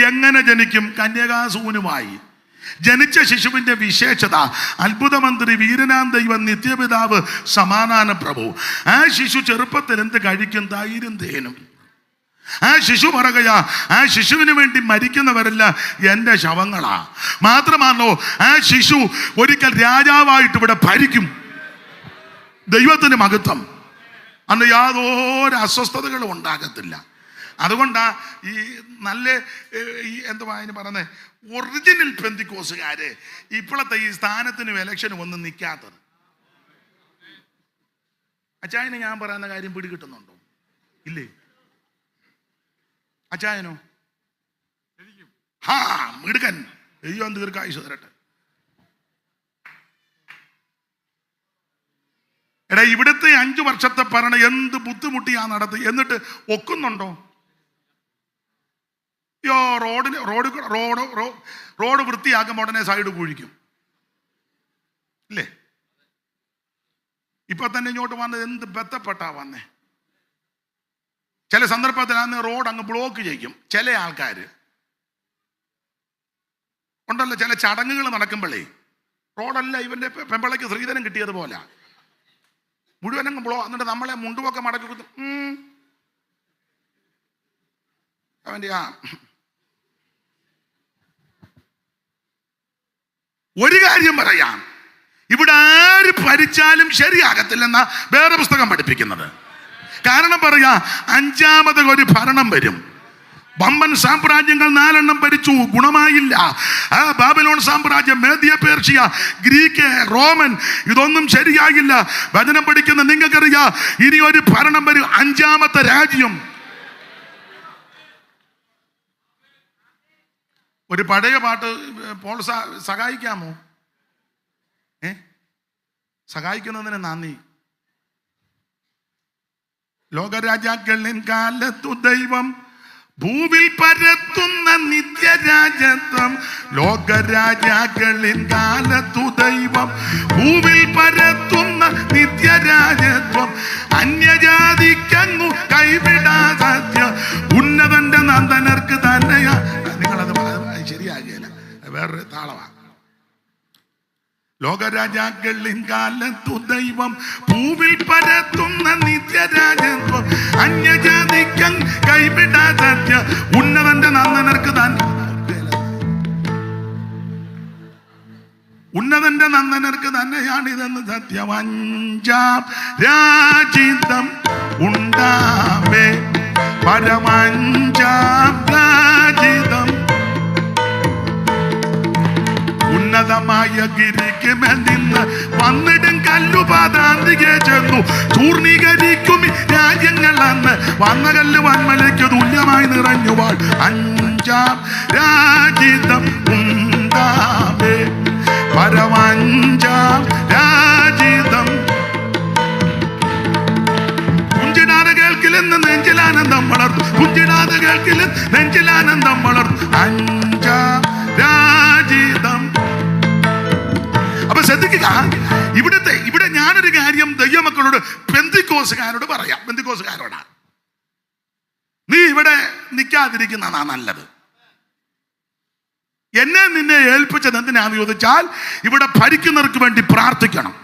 എങ്ങനെ ജനിക്കും? കന്യകാസൂനുമായി ജനിച്ച ശിശുവിന്റെ വിശേഷത അത്ഭുതമന്ത്രി, വീരനാം ദൈവം, നിത്യപിതാവ്, സമാധാന പ്രഭു. ആ ശിശു ചെറുപ്പത്തിൽ എന്ത് കഴിക്കും? തൈരും തേനും. ആ ശിശു പറയുകയാ, ആ ശിശുവിന് വേണ്ടി മരിക്കുന്നവരല്ല എൻ്റെ ശവങ്ങളാ. മാത്രമാണോ ആ ശിശു ഒരിക്കൽ രാജാവായിട്ട് ഇവിടെ ഭരിക്കും. ദൈവത്തിന് മഹത്വം. അന്ന് യാതൊരു അസ്വസ്ഥതകളും ഉണ്ടാകത്തില്ല. അതുകൊണ്ടാ ഈ നല്ല ഈ എന്തുവാ അതിന് പറയുന്നത്, ഒറിജിനൽ പെന്തിക്കോസുകാര് ഇപ്പോഴത്തെ ഈ സ്ഥാനത്തിനും ഇലക്ഷനും ഒന്നും നിൽക്കാത്തത്. അച്ചായന് ഞാൻ പറയുന്ന കാര്യം പിടികിട്ടുന്നുണ്ടോ? ഇല്ലേ? അച്ചായനോ? ഹാ, മിടുക്കൻ. ദൈവം ദീർഘായുസ് തരട്ടെ. എടാ, ഇവിടുത്തെ 5 വർഷത്തെ ഭരണം എന്ത് ബുദ്ധിമുട്ടിയാ നടത്തി, എന്നിട്ട് ഒക്കുന്നുണ്ടോ? റോഡ് വൃത്തിയാക്കുമ്പോൾ ഉടനെ സൈഡ് കുഴിക്കും ഇല്ലേ? ഇപ്പൊ തന്നെ ഇങ്ങോട്ട് വന്നത് എന്ത് ബന്ധപ്പെട്ടാ വന്നേ. ചില സന്ദർഭത്തിൽ അന്ന് റോഡ് അങ്ങ് ബ്ലോക്ക് ചെയ്യും. ചില ആൾക്കാർ ഉണ്ടല്ലോ, ചില ചടങ്ങുകൾ നടക്കുമ്പോഴേ റോഡല്ല ഇവന്റെ പെമ്പളയ്ക്ക് ശ്രീധരൻ കിട്ടിയതുപോലെ മുഴുവനും ബ്ലോ, എന്നിട്ട് നമ്മളെ മുണ്ടുമൊക്കെ മടക്കി കൊടുത്തു. അവന്റെ ഒരു കാര്യം പറയാം, ഇവിടെ ആര് ഭരിച്ചാലും ശരിയാകത്തില്ലെന്ന വേറെ പുസ്തകം പഠിപ്പിക്കുന്നത്. കാരണം പറയാ, 5ാമത് ഒരു ഭരണം വരും. വമ്പൻ സാമ്രാജ്യങ്ങൾ 4 ഭരിച്ചു, ഗുണമായില്ല. ബാബിലോൺ സാമ്രാജ്യം, മേദ്യ പേർഷ്യ, ഗ്രീക്ക്, റോമൻ, ഇതൊന്നും ശരിയായില്ല. വചനം പഠിക്കുന്ന നിങ്ങൾക്കറിയാം, ഇനി ഒരു ഭരണം വരും, 5ാമത്തെ രാജ്യം. ഒരു പഴയ പാട്ട് പോൾ സഹായിക്കാമോ? സഹായിക്കുന്നതിന് നന്ദി. ലോകരാജാക്കളിൻ കാലത്തു ദൈവം ഭൂവിൽ പരത്തുന്ന നിത്യരാജത്വം. ലോകരാജാക്കളിൻ കാലത്തു ദൈവം ഭൂവിൽ പരത്തുന്ന നിത്യരാജത്വം. അന്യജാതിക്കങ്ങു കൈവിടാതെ ഉന്നതന്റെ നന്ദനർക്ക് തന്നെയാ. നിങ്ങളത് ശരിയാകില്ല, വേറൊരു താളമാണ്. ലോകരാജാക്കളിൻ കാലത്തു ദൈവം ഭൂവിൽ പരത്തുന്ന നിത്യരാജത്വം. അന്യജാതിക്കൻ കൈവിടാതെ ഉന്നതന്റെ നന്ദനർക്ക് ഉന്നതന്റെ നന്ദനർക്ക് തന്നെയാണിതെന്ന് സത്യം. 5ാം രാജിതം ഉണ്ടാവേ, പരമ5ാം രാജിതം. ഉന്നതമായ ഗിരിക്ക് നിന്ന് വന്നിടും കല്ലുപാതാന്തികെ ചെന്നു ചൂർണീകരിക്കും രാജ്യങ്ങളന്ന്. വന്ന കല്ല് വന്മലയ്ക്ക് തുല്യമായി നിറഞ്ഞു വാൾ. 5ാം രാജിതം ഉണ്ടാവേ, പരമ5ാം രാജിതം. കുഞ്ചിടാതെ കേൾക്കില്ലെന്ന് നെഞ്ചിലാനന്ദം വളർന്നു, കുഞ്ചിടാതെ കേൾക്കില്ലെന്ന് നെഞ്ചിലാനന്ദം വളർന്നു. 5ാം രാജിതം. അപ്പൊ ശ്രദ്ധിക്കുക, ഇവിടെ ഞാനൊരു കാര്യം ദൈവമക്കളോട്, പെന്തിക്കോസുകാരോട് പറയാം. പെന്തിക്കോസുകാരോടാ, നീ ഇവിടെ നിൽക്കാതിരിക്കുന്നതാ നല്ലത്. എന്നെ നിന്നെ ഏൽപ്പിച്ചത് എന്തിനാന്ന് ചോദിച്ചാൽ, ഇവിടെ ഭരിക്കുന്നവർക്ക് വേണ്ടി പ്രാർത്ഥിക്കണം.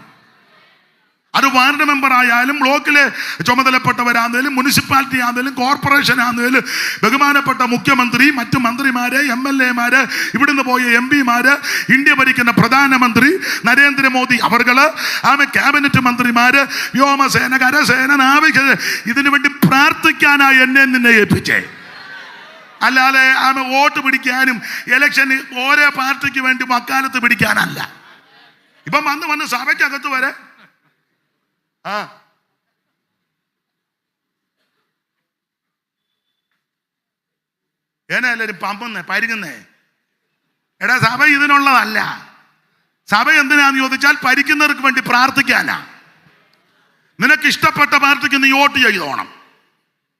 അത് വാർഡ് മെമ്പർ ആയാലും, ബ്ലോക്കിലെ ചുമതലപ്പെട്ടവരാണെങ്കിലും, മുനിസിപ്പാലിറ്റി ആണെങ്കിലും, കോർപ്പറേഷൻ ആണെങ്കിലും, ബഹുമാനപ്പെട്ട മുഖ്യമന്ത്രി, മറ്റു മന്ത്രിമാര്, MLA മാര്, ഇവിടുന്ന് പോയ MP മാര്, ഇന്ത്യ ഭരിക്കുന്ന പ്രധാനമന്ത്രി നരേന്ദ്രമോദി അവർകള്, ക്യാബിനറ്റ് മന്ത്രിമാര്, വ്യോമസേന, കരസേന, നാവിക, ഇതിനു വേണ്ടി പ്രാർത്ഥിക്കാനായി എന്നെ നിന്നെ ഏൽപ്പിച്ചേ. അല്ലാതെ വോട്ട് പിടിക്കാനും ഇലക്ഷന് ഓരോ പാർട്ടിക്ക് വേണ്ടി വക്കാലത്ത് പിടിക്കാനല്ല. ഇപ്പം വന്ന് സഭയ്ക്കകത്ത് വരെ ഏനെല്ലാരും പമ്പുന്നേ പരുങ്ങുന്നേ. എടാ, സഭ ഇതിനുള്ളതല്ല. സഭ എന്തിനാന്ന് ചോദിച്ചാൽ ഭരിക്കുന്നവർക്ക് വേണ്ടി പ്രാർത്ഥിക്കാനാ. നിനക്ക് ഇഷ്ടപ്പെട്ട പാർട്ടിക്ക് നീ വോട്ട് ചെയ്തോണം.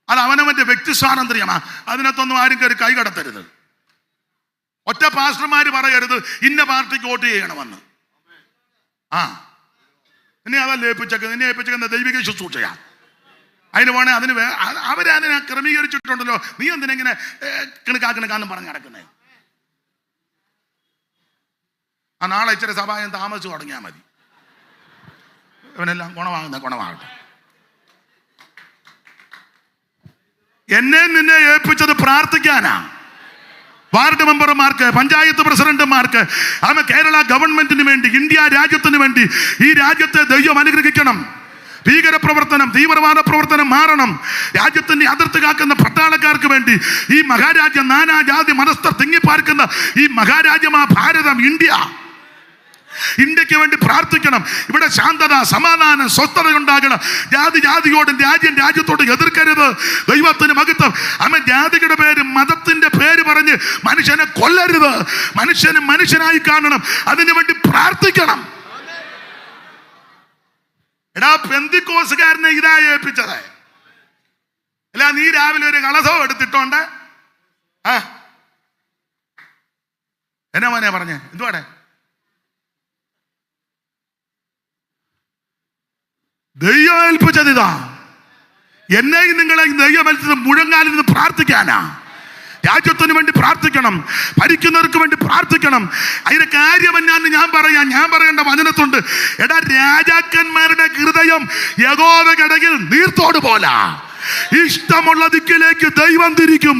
അത് അവനവന്റെ വ്യക്തി സ്വാതന്ത്ര്യമാ. അതിനകത്തൊന്നും ആരും കയറി കൈ കടത്തരുത്. ഒറ്റ പാസ്റ്റർമാര് പറയരുത് ഇന്ന പാർട്ടിക്ക് വോട്ട് ചെയ്യണമെന്ന്. നിന്നെ അതല്ല ഏൽപ്പിച്ചേക്ക്. നിന്നെ ഏൽപ്പിച്ചേക്കുന്ന ദൈവിക ശുശ്രൂഷയാ. അതിന് വേണേ അവരതിനെ ക്രമീകരിച്ചിട്ടുണ്ടല്ലോ. നീ എന്തിനെങ്ങനെ കിണക്കാന്നും പറഞ്ഞ് നടക്കുന്നേ? നാളെ ഇച്ചിരി സഭായം താമസിച്ചു തുടങ്ങിയാൽ മതി. ഇവനെല്ലാം ഗുണമാകട്ടെ. എന്നെ നിന്നെ ഏൽപ്പിച്ചത് പ്രാർത്ഥിക്കാനാ. വാർഡ് മെമ്പർമാർക്ക്, പഞ്ചായത്ത് പ്രസിഡന്റുമാർക്ക്, കേരള ഗവൺമെന്റിന് വേണ്ടി, ഇന്ത്യ രാജ്യത്തിന് വേണ്ടി ഈ രാജ്യത്തെ ദൈവം അനുഗ്രഹിക്കണം. ഭീകരപ്രവർത്തനം, തീവ്രവാദ പ്രവർത്തനം മാറണം. രാജ്യത്തിന്റെ അതിർത്തി കാക്കുന്ന പട്ടാളക്കാർക്ക് വേണ്ടി ഈ മഹാരാജ്യം, നാനാജാതി മതസ്ഥർ തിങ്ങിപ്പാർക്കുന്ന ഈ മഹാരാജ്യമാ ഭാരതം, ഇന്ത്യ. ഇന്ത്യക്ക് വേണ്ടി പ്രാർത്ഥിക്കണം. ഇവിടെ ശാന്തത, സമാധാനം, സ്വസ്ഥത ഉണ്ടാകണം. ജാതിയോടും രാജ്യത്തോടും എതിർക്കരുത്. ദൈവത്തിന് മഹത്വം. അമ്മ ജാതിയുടെ പേര്, മതത്തിന്റെ പേര് പറഞ്ഞ് മനുഷ്യനെ കൊല്ലരുത്. മനുഷ്യനെ മനുഷ്യനായി കാണണം. അതിനു വേണ്ടി പ്രാർത്ഥിക്കണം. എടാ, പെന്തിക്കോസുകാരനെ ഇതാ ഏൽപ്പിച്ചത്. അല്ല, നീ രാവിലെ ഒരു കളസോ എടുത്തിട്ടോണ്ട് എന്നാ മോനെ പറഞ്ഞേ? എന്തുവാടെ? ദൈവം ഏൽപ്പിച്ചത് ഇതാ. എന്നെയും നിങ്ങളെയും ദൈവം ഏൽപ്പിച്ചത് മുഴങ്ങാലിൽ നിന്ന് പ്രാർത്ഥിക്കാനാ. രാജ്യത്തിന് വേണ്ടി പ്രാർത്ഥിക്കണം. ഭരിക്കുന്നവർക്ക് വേണ്ടി പ്രാർത്ഥിക്കണം. അതിന്റെ കാര്യം എന്നാന്ന് ഞാൻ പറയേണ്ട വചനത്തുണ്ട്. എടാ, രാജാക്കന്മാരുടെ ഹൃദയം യഹോവയ്ക്കിടയിൽ നീർത്തോട് പോലാ. ഇഷ്ടമുള്ള ദിക്കിലേക്ക് ദൈവം തിരിക്കും.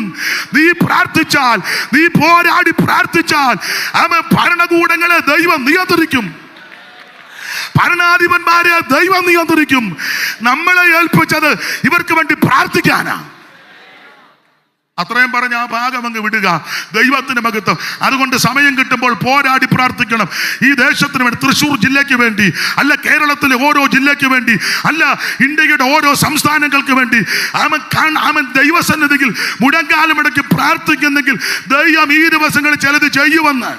നീ പ്രാർത്ഥിച്ചാൽ, നീ പോരാടി പ്രാർത്ഥിച്ചാൽ, അവൻ ഭരണകൂടങ്ങളെ ദൈവം നിയന്ത്രിക്കും. ഭരണാധിപന്മാരെ ദൈവം നിയന്ത്രിക്കും. നമ്മളെ ഏൽപ്പിച്ചത് ഇവർക്ക് വേണ്ടി പ്രാർത്ഥിക്കാനാ. അത്രയും പറഞ്ഞ ആ ഭാഗം അങ്ങ് വിടുക. ദൈവത്തിന് മഹത്വം. അതുകൊണ്ട് സമയം കിട്ടുമ്പോൾ പോരാടി പ്രാർത്ഥിക്കണം. ഈ ദേശത്തിന് വേണ്ടി, തൃശ്ശൂർ ജില്ലയ്ക്ക് വേണ്ടി, അല്ല കേരളത്തിലെ ഓരോ ജില്ലയ്ക്ക് വേണ്ടി, അല്ല ഇന്ത്യയുടെ ഓരോ സംസ്ഥാനങ്ങൾക്ക് വേണ്ടി അവൻ ദൈവസന്നിധിയിൽ മുഴങ്കാലമിടയ്ക്ക് പ്രാർത്ഥിക്കുന്നെങ്കിൽ ദൈവം ഈ ദിവസങ്ങളിൽ ചിലത് ചെയ്യുമെന്ന്.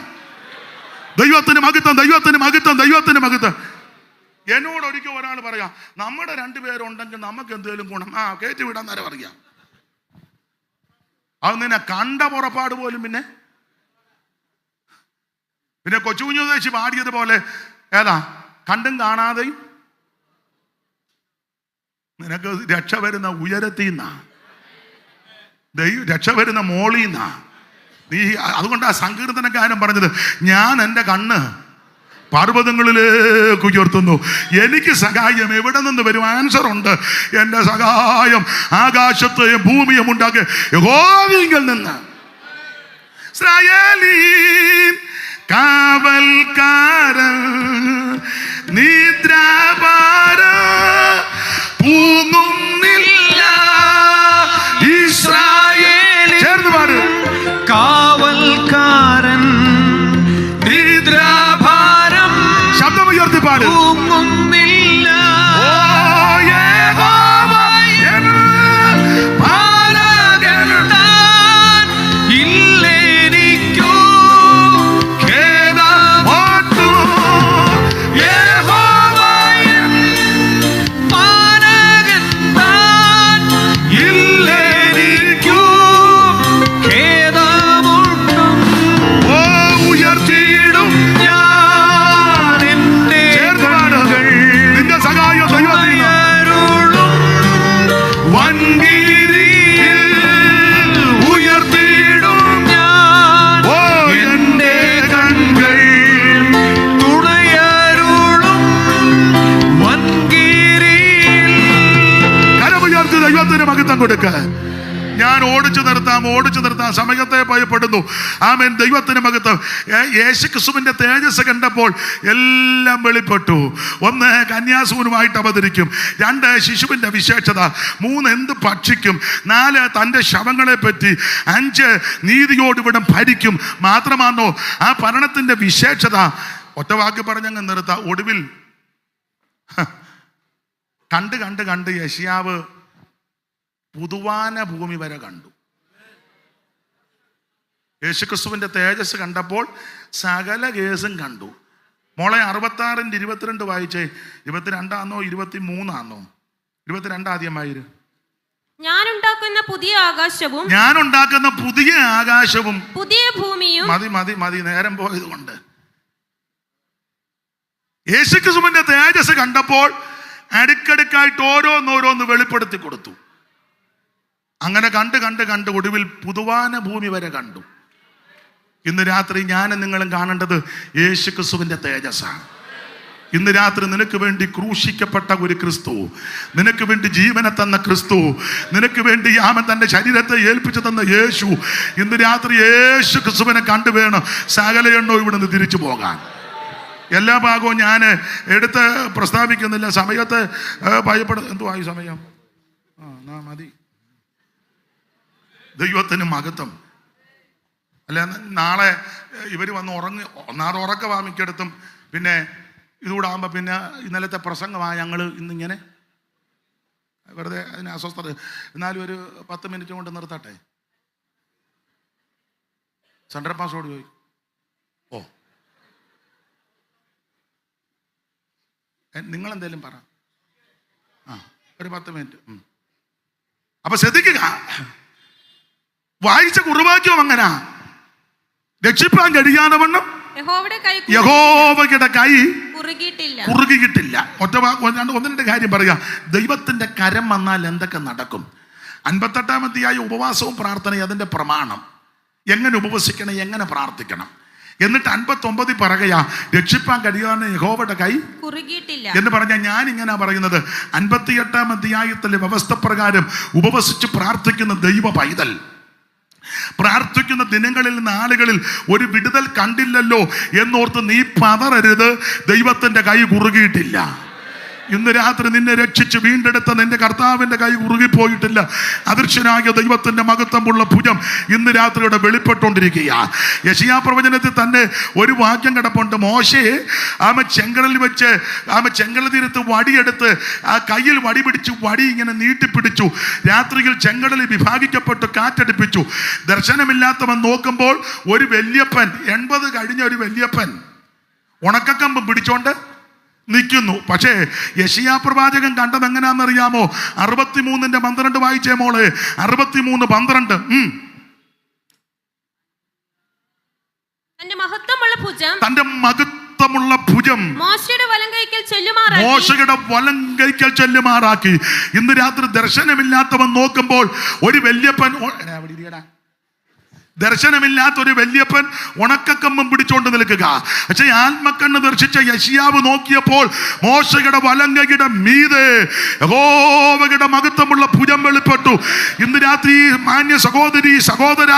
ദൈവത്തിന് മഹത്വം, ദൈവത്തിന് മഹത്വം, ദൈവത്തിന് മഹത്വം. എന്നോട് ഒരിക്കൽ ഒരാൾ പറയാം, നമ്മുടെ രണ്ടുപേരുണ്ടെങ്കിൽ നമുക്ക് എന്തെങ്കിലും ഗുണം. കയറ്റി വിടാൻ നേരം അറിയാം. അത് നിന്നെ കണ്ട പുറപ്പാട് പോലും. പിന്നെ കൊച്ചുകുഞ്ഞുദേശി പാടിയതുപോലെ ഏതാ, കണ്ടും കാണാതെയും നിനക്ക് രക്ഷ വരുന്ന ഉയരത്തിൽ നിന്നാ, രക്ഷ വരുന്ന മോളിൽ നിന്നാ നീ. അതുകൊണ്ട് ആ സങ്കീർത്തനക്കാരൻ പറഞ്ഞത്, ഞാൻ എൻ്റെ കണ്ണ് പർവ്വതങ്ങളിലേക്ക് ഉയർത്തുന്നു, എനിക്ക് സഹായം എവിടെ നിന്ന് വരും? ആൻസർ ഉണ്ട്. എൻ്റെ സഹായം ആകാശത്തെയും ഭൂമിയും ഉണ്ടാക്കിയ യഹോവയിൽ നിന്ന്. ഇസ്രായേലിൻ കാവൽക്കാരൻ നിദ്രാഭാരം പൂങ്ങുന്നില്ല. ഇസ്രായേൽ ചേർന്ന് പാട്. കാവൽക്കാരൻ നിദ്രാഭാരം ശബ്ദമുയർത്തി പാട്. പൂങ്ങുന്നില്ല. കൊടുക്ക. ഞാൻ ഓടിച്ചു നിർത്താം, സമയത്തെ ഭയപ്പെടുന്നു. ആമേൻ. ദൈവത്തിന് മഹത്വം. യേശുക്രിസ്തുവിന്റെ തേജസ് കണ്ടപ്പോൾ എല്ലാം വെളിപ്പെട്ടു. 1 കന്യാസൂനുമായിട്ട് അവതരിക്കും. 2 ശിശുവിന്റെ വിശേഷത. 3 എന്ത് ഭക്ഷിക്കും. 4 തൻ്റെ ശവങ്ങളെ പറ്റി. 5 നീതിയോടിവിടം ഭരിക്കും. മാത്രമാണോ ആ ഭരണത്തിന്റെ വിശേഷത? ഒറ്റ വാക്ക് പറഞ്ഞങ്ങ് നിർത്താം. ഒടുവിൽ കണ്ട് യെശയ്യാവ് പുതുവാന ഭൂമി വരെ കണ്ടു. യേശുക്രിസ്തുവിന്റെ തേജസ് കണ്ടപ്പോൾ സകല കേസും കണ്ടു. മോളെ 66 22 വായിച്ചേ. 22 23 22 ആദ്യമായിരു. ഞാനുണ്ടാക്കുന്ന പുതിയ ആകാശവും പുതിയ ഭൂമിയും. മതി നേരം പോയത് കൊണ്ട്. യേശുക്രിസ്തുവിന്റെ തേജസ് കണ്ടപ്പോൾ അടുക്കടുക്കായിട്ട് ഓരോന്നോരോന്ന് വെളിപ്പെടുത്തി കൊടുത്തു. അങ്ങനെ കണ്ട് ഒടുവിൽ പുതുവാന ഭൂമി വരെ കണ്ടു. ഇന്ന് രാത്രി ഞാനും നിങ്ങളും കാണേണ്ടത് യേശുക്രിസ്തുവിന്റെ തേജസ്സാണ്. ഇന്ന് രാത്രി നിനക്ക് വേണ്ടി ക്രൂശിക്കപ്പെട്ട ഒരു ക്രിസ്തു, നിനക്ക് വേണ്ടി ജീവനെ തന്ന ക്രിസ്തു, നിനക്ക് വേണ്ടി അവൻ തൻ്റെ ശരീരത്തെ ഏൽപ്പിച്ചു തന്ന യേശു. ഇന്ന് രാത്രി യേശു ക്രിസ്തുവിനെ കണ്ടു വേണം സകല എണ്ണോ ഇവിടുന്ന് തിരിച്ചു പോകാൻ. എല്ലാ ഭാഗവും ഞാൻ എടുത്ത് പ്രസ്താവിക്കുന്നില്ല. സമയത്ത് ഭയപ്പെടുന്ന എന്തുവായി സമയം? മതി. ദൈവത്തിന് മഹത്വം. അല്ല നാളെ ഇവർ വന്ന് ഒന്നാമത് ഉറക്കവാമിക്കെടുത്തും പിന്നെ ഇതുകൂടെ ആകുമ്പോൾ പിന്നെ ഇന്നലത്തെ പ്രസംഗമാണ് ഞങ്ങൾ ഇന്നിങ്ങനെ വെറുതെ അതിന് അസ്വസ്ഥത. എന്നാലും ഒരു 10 മിനിറ്റ് കൊണ്ട് നിർത്തട്ടെ. സെൻട്രൽ പാസോട് ചോദിക്കും. ഓ നിങ്ങളെന്തേലും പറ. ഒരു 10 മിനിറ്റ്. അപ്പൊ ശ്രദ്ധിക്കുക, വായിച്ച കുറുവാക്യം അങ്ങനെ രക്ഷിപ്പാൻ കഴിയാതെ വണ്ണം യഹോവയുടെ കൈ കുറുകിയിട്ടില്ല. ഒന്ന് രണ്ട് കാര്യം പറയാ. ദൈവത്തിന്റെ കരം വന്നാൽ എന്തൊക്കെ നടക്കും? 58-ാമത്തെ ഉപവാസവും പ്രാർത്ഥനയും അതിന്റെ പ്രമാണം. എങ്ങനെ ഉപവസിക്കണം, എങ്ങനെ പ്രാർത്ഥിക്കണം. എന്നിട്ട് 59 പറയുക രക്ഷിപ്പാൻ കഴിയാതെ യഹോവയുടെ കൈ കുറുകിയിട്ടില്ല എന്ന് പറഞ്ഞാൽ ഞാൻ ഇങ്ങനെ പറയുന്നത് 58-ാം അധ്യായത്തിലെ വ്യവസ്ഥ പ്രകാരം ഉപവസിച്ച് പ്രാർത്ഥിക്കുന്ന ദൈവ പൈതൽ പ്രാർത്ഥിക്കുന്ന ദിനങ്ങളിൽ നാളുകളിൽ ഒരു വിടുതൽ കണ്ടില്ലല്ലോ എന്നോർത്ത് നീ പതറരുത്. ദൈവത്തിന്റെ കൈ കുറുകിയിട്ടില്ല. ഇന്ന് രാത്രി നിന്നെ രക്ഷിച്ച് വീണ്ടെടുത്ത നിന്റെ കർത്താവിന്റെ കൈ കുറുകിപ്പോയിട്ടില്ല. അദൃശ്യനായ ദൈവത്തിന്റെ മഹത്വമുള്ള ഭുജം ഇന്ന് രാത്രിയോടെ വെളിപ്പെട്ടുകൊണ്ടിരിക്കുക. യെശയ്യാ പ്രവചനത്തിൽ തന്നെ ഒരു വാക്യം കിടപ്പുണ്ട്. മോശയെ ചെങ്കടലിൽ വെച്ച് ചെങ്കടൽ തീരത്ത് വടിയെടുത്ത് ആ കയ്യിൽ വടി പിടിച്ചു, വടി ഇങ്ങനെ നീട്ടിപ്പിടിച്ചു. രാത്രിയിൽ ചെങ്കടലിൽ വിഭാഗിക്കപ്പെട്ട് കാറ്റടിപ്പിച്ചു. ദർശനമില്ലാത്തവൻ നോക്കുമ്പോൾ ഒരു വല്യപ്പൻ 80 കഴിഞ്ഞ ഒരു വല്യപ്പൻ ഉണക്കക്കമ്പ് പിടിച്ചോണ്ട് നിൽക്കുന്നു. പക്ഷേ യെശയ്യാ പ്രവാചകൻ കണ്ടത് എങ്ങനെയാണെന്നറിയാമോ? 63:12 വായിച്ചേ മോളെ. 63:12. തന്റെ മഹത്വമുള്ള ഭുജം മോശയുടെ വലം കൈക്കൽ ചെല്ലുമാറാക്കി. ഇന്ന് രാത്രി ദർശനമില്ലാത്തവൻ നോക്കുമ്പോൾ ഒരു വല്യപ്പൻ, ദർശനമില്ലാത്തൊരു വല്യപ്പൻ ഉണക്കക്കമ്പം പിടിച്ചോണ്ട് നിൽക്കുക. പക്ഷെ ആത്മക്കണ്ണ് ദർശിച്ച യെശയ്യാവ് നോക്കിയപ്പോൾ മോശയുടെ വലങ്കയുടെ മീതെ യഹോവയുടെ മഹത്വമുള്ള ഭുജം വെളിപ്പെട്ടു. ഇന്ന് രാത്രി മാന്യ സഹോദരി സഹോദര,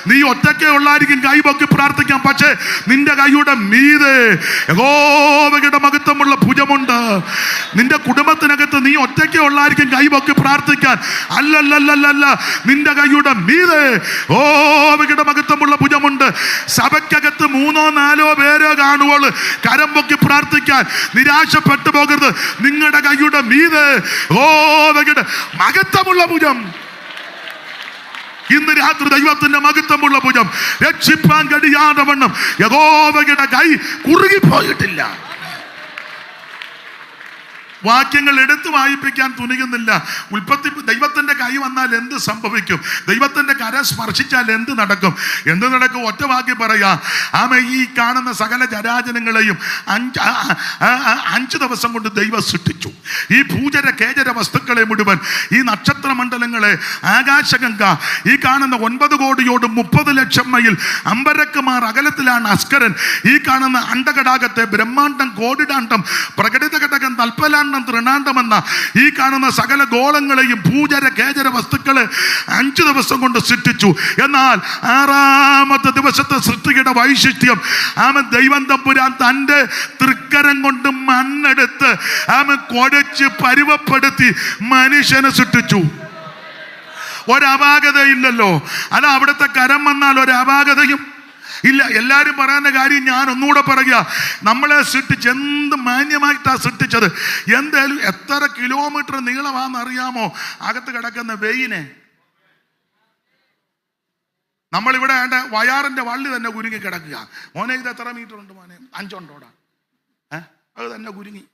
നീ ഒറ്റയ്ക്ക് ഉള്ളായിരിക്കും കൈപൊക്കി പ്രാർത്ഥിക്കാം. പക്ഷെ നിന്റെ കൈയുടെ മീതെ യഹോവയുടെ മഹത്വമുള്ള ഭുജമുണ്ട്. നിന്റെ കുടുംബത്തിനകത്ത് നീ ഒറ്റയ്ക്ക് ഉള്ളായിരിക്കും കൈപൊക്കി പ്രാർത്ഥിക്കാൻ. അല്ലല്ലല്ലല്ല, നിന്റെ കൈയുടെ മീതെ യുടെ മഹത്വമുള്ള ഭുജമുണ്ട്. സഭയ്ക്കകത്ത് 3-4 പേരെ കാണുവോള് കരം പൊക്കി പ്രാർത്ഥിക്കാൻ നിരാശപ്പെട്ടു പോകരുത്. നിങ്ങളുടെ കൈയുടെ മീതെ യഹോവയുടെ മഹത്വമുള്ള ഭുജം. ഇന്ന് രാത്രി ദൈവത്തിന്റെ മഹത്വമുള്ള ഭുജം രക്ഷിപ്പാൻ കഴിയാതെ വണ്ണം യഹോവയുടെ കൈ കുറുകിപ്പോയിട്ടില്ല. വാക്യങ്ങൾ എടുത്തു വായിപ്പിക്കാൻ തുനിയുന്നില്ല. ദൈവത്തിന്റെ കൈ വന്നാൽ എന്ത് സംഭവിക്കും? ദൈവത്തിന്റെ കര സ്പർശിച്ചാൽ എന്ത് നടക്കും? എന്ത് നടക്കും? ഒറ്റ വാക്യം പറയാ. ഈ കാണുന്ന സകല ജരാചരങ്ങളെയും 5 ദിവസം കൊണ്ട് ദൈവം സൃഷ്ടിച്ചു. ഈ ഭൂചര കേചര വസ്തുക്കളെ മുഴുവൻ, ഈ നക്ഷത്രമണ്ഡലങ്ങളെ, ആകാശഗംഗ, ഈ കാണുന്ന 9 കോടിയോട് 30 ലക്ഷം മൈൽ അമ്പരക്കുമാർ അകലത്തിലാണ് അസ്കരൻ. ഈ കാണുന്ന അണ്ടകടാകത്തെ ബ്രഹ്മാണ്ടം, കോടിടാണ്ടം, പ്രകടിത ഘടകം, തൽപ്പലാണ്ടം, തൃണാണ്ടമെന്ന ഈ കാണുന്ന സകല ഗോളങ്ങളെയും ഭൂചര കേചര വസ്തുക്കളെ 5 ദിവസം കൊണ്ട് സൃഷ്ടിച്ചു. എന്നാൽ 6-ാമത്തെ ദിവസത്തെ സൃഷ്ടിയുടെ വൈശിഷ്ട്യം, ദൈവം തമ്പുരാൻ തൻ്റെ തൃക്കരം കൊണ്ട് മണ്ണെടുത്ത് കുഴച്ച് പരുവപ്പെടുത്തി മനുഷ്യനെ സൃഷ്ടിച്ചു. ഒരപാകതയില്ലല്ലോ. അല്ല, അവിടുത്തെ കരം വന്നാൽ ഒരപാകതയും ഇല്ല. എല്ലാവരും പറയുന്ന കാര്യം ഞാൻ ഒന്നുകൂടെ പറയുക. നമ്മളെ സൃഷ്ടിച്ച് എന്ത് മാന്യമായിട്ടാണ് സൃഷ്ടിച്ചത്. എന്തായാലും എത്ര കിലോമീറ്റർ നീളമാണെന്നറിയാമോ അകത്ത് കിടക്കുന്ന വെയിനെ? നമ്മളിവിടെ വയാറിന്റെ വള്ളി തന്നെ കുരുങ്ങി കിടക്കുക. മോനെ, ഇത് എത്ര മീറ്റർ ഉണ്ട് മോനെ? 5 ഉണ്ടോടാ? അത് തന്നെ കുരുങ്ങി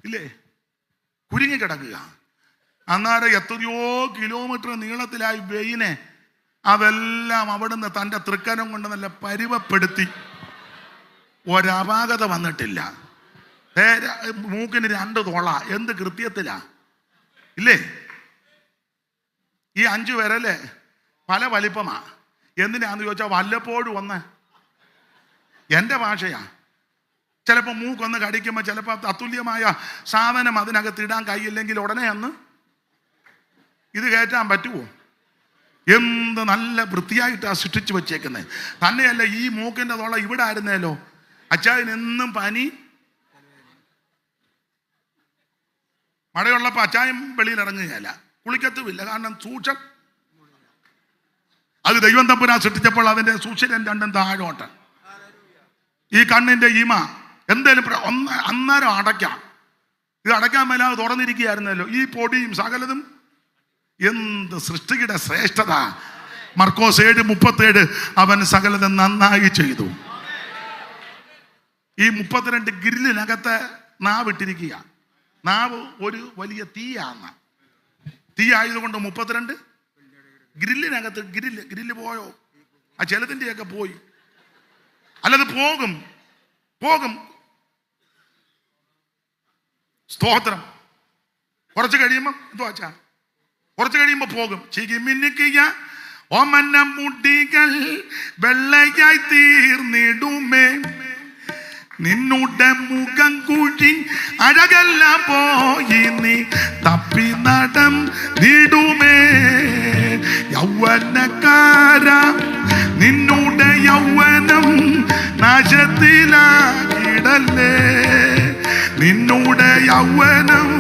ഇല്ലേ? കുരുങ്ങി കിടക്കുക. അന്നേരം എത്രയോ കിലോമീറ്റർ നീളത്തിലായി വെയിനെ അതെല്ലാം അവിടുന്ന് തൻ്റെ തൃക്കരം കൊണ്ട് നല്ല പരുവപ്പെടുത്തി. ഒരപാകത വന്നിട്ടില്ല. മൂക്കിന് 2 തോള. എന്ത് കൃത്യത്തിലാ ഇല്ലേ? ഈ 5 വിരല് പല വലിപ്പമാ. എന്തിനാന്ന് ചോദിച്ചാൽ വല്ലപ്പോഴും ഒന്ന്, എൻ്റെ ഭാഷയാ, ചിലപ്പോൾ മൂക്കൊന്ന് കടിക്കുമ്പോൾ ചിലപ്പോൾ അതുല്യമായ സാധനം അതിനകത്ത് ഇടാൻ കഴിയില്ലെങ്കിൽ ഉടനെ അന്ന് ഇത് കയറ്റാൻ പറ്റുമോ? എന്ത് നല്ല വൃത്തിയായിട്ടാണ് സൃഷ്ടിച്ചു വെച്ചേക്കുന്നത്. തന്നെയല്ല, ഈ മൂക്കിൻ്റെ തോള ഇവിടെ ആയിരുന്നല്ലോ. അച്ചായന് എന്നും പനി. മഴയുള്ളപ്പോൾ അച്ചായം വെളിയിൽ ഇറങ്ങുകയല്ല, കുളിക്കത്തുമില്ല. കാരണം അത് ദൈവം തമ്പുരാൻ സൃഷ്ടിച്ചപ്പോൾ അതിന്റെ സുഷിരൻ രണ്ടും താഴോട്ട്. ഈ കണ്ണിന്റെ ഈമ എന്തേലും അന്നേരം അടയ്ക്കാം. ഇത് അടയ്ക്കാൻ മേലാതെ തുറന്നിരിക്കുകയായിരുന്നല്ലോ. ഈ പൊടിയും സകലതും എന്ത് സൃഷ്ടിയുടെ ശ്രേഷ്ഠത. മർക്കോസ് 7:37 അവൻ സകലതും നന്നായി ചെയ്തു. ഈ 32 ഗ്രില്ലിനകത്ത് നാവ് ഇട്ടിരിക്കുക. നാവ് ഒരു വലിയ തീയാണ്. തീ ആയതുകൊണ്ട് 32 ഗ്രില്ലിനകത്ത് ഗ്രില്ല് പോയോ? ആ ചിലതിൻ്റെയൊക്കെ പോയി. അല്ലത് പോകും. സ്തോത്രം. കുറച്ച് കഴിയുമ്പോൾ പോകും. ചികിമിന്നിക്കുക ഓമന മുടികൾ വെള്ളയായി തീർന്നിടുമേ, നിന്നുടെ മുഖം കുഴി അഴകെല്ലാം പോയി നീ തപ്പി നടന്നിടുമേ. യൗവനക്കാര നിന്നുടെ യൗവനം നാശത്തിലാക്കിടല്ലേ, നിന്നുടെ യൗവനം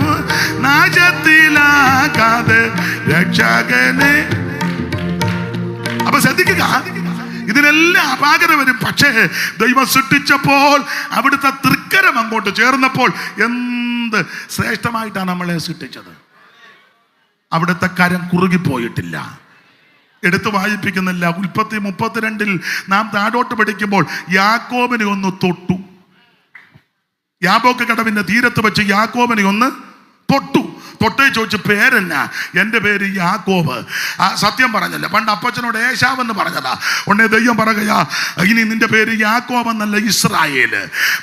നാശത്തിലാക്കാതെ രക്ഷകനെ. അപ്പൊ ശ്രദ്ധിക്കുക, ഇതിനെല്ലാം അപാകത വരും. പക്ഷേ ദൈവം സൃഷ്ടിച്ചപ്പോൾ അവിടുത്തെ തൃക്കരം അങ്ങോട്ട് ചേർന്നപ്പോൾ എന്ത് ശ്രേഷ്ഠമായിട്ടാണ് നമ്മളെ സൃഷ്ടിച്ചത്. അവിടുത്തെ കരം കുറുകിപ്പോയിട്ടില്ല. എടുത്തു വായിപ്പിക്കുന്നില്ല. ഉൽപ്പത്തി 32 നാം താഴോട്ട് പഠിക്കുമ്പോൾ യാക്കോബിനെ ഒന്ന് തൊട്ടു. യാബോക്ക് കടവിന്റെ തീരത്ത് വെച്ച് യാക്കോബിനെ ഒന്ന് തൊട്ടു. തൊട്ടേ ചോദിച്ചു പേരെന്നാ? എൻ്റെ പേര് യാക്കോബ്. സത്യം പറഞ്ഞല്ല, പണ്ട് അപ്പച്ചനോട് ഏശാവ് എന്ന് പറഞ്ഞതാ. ഉടനെ ദൈവം പറയുകയാ, ഇനി നിന്റെ പേര് യാക്കോബ് എന്നല്ല ഇസ്രായേല്.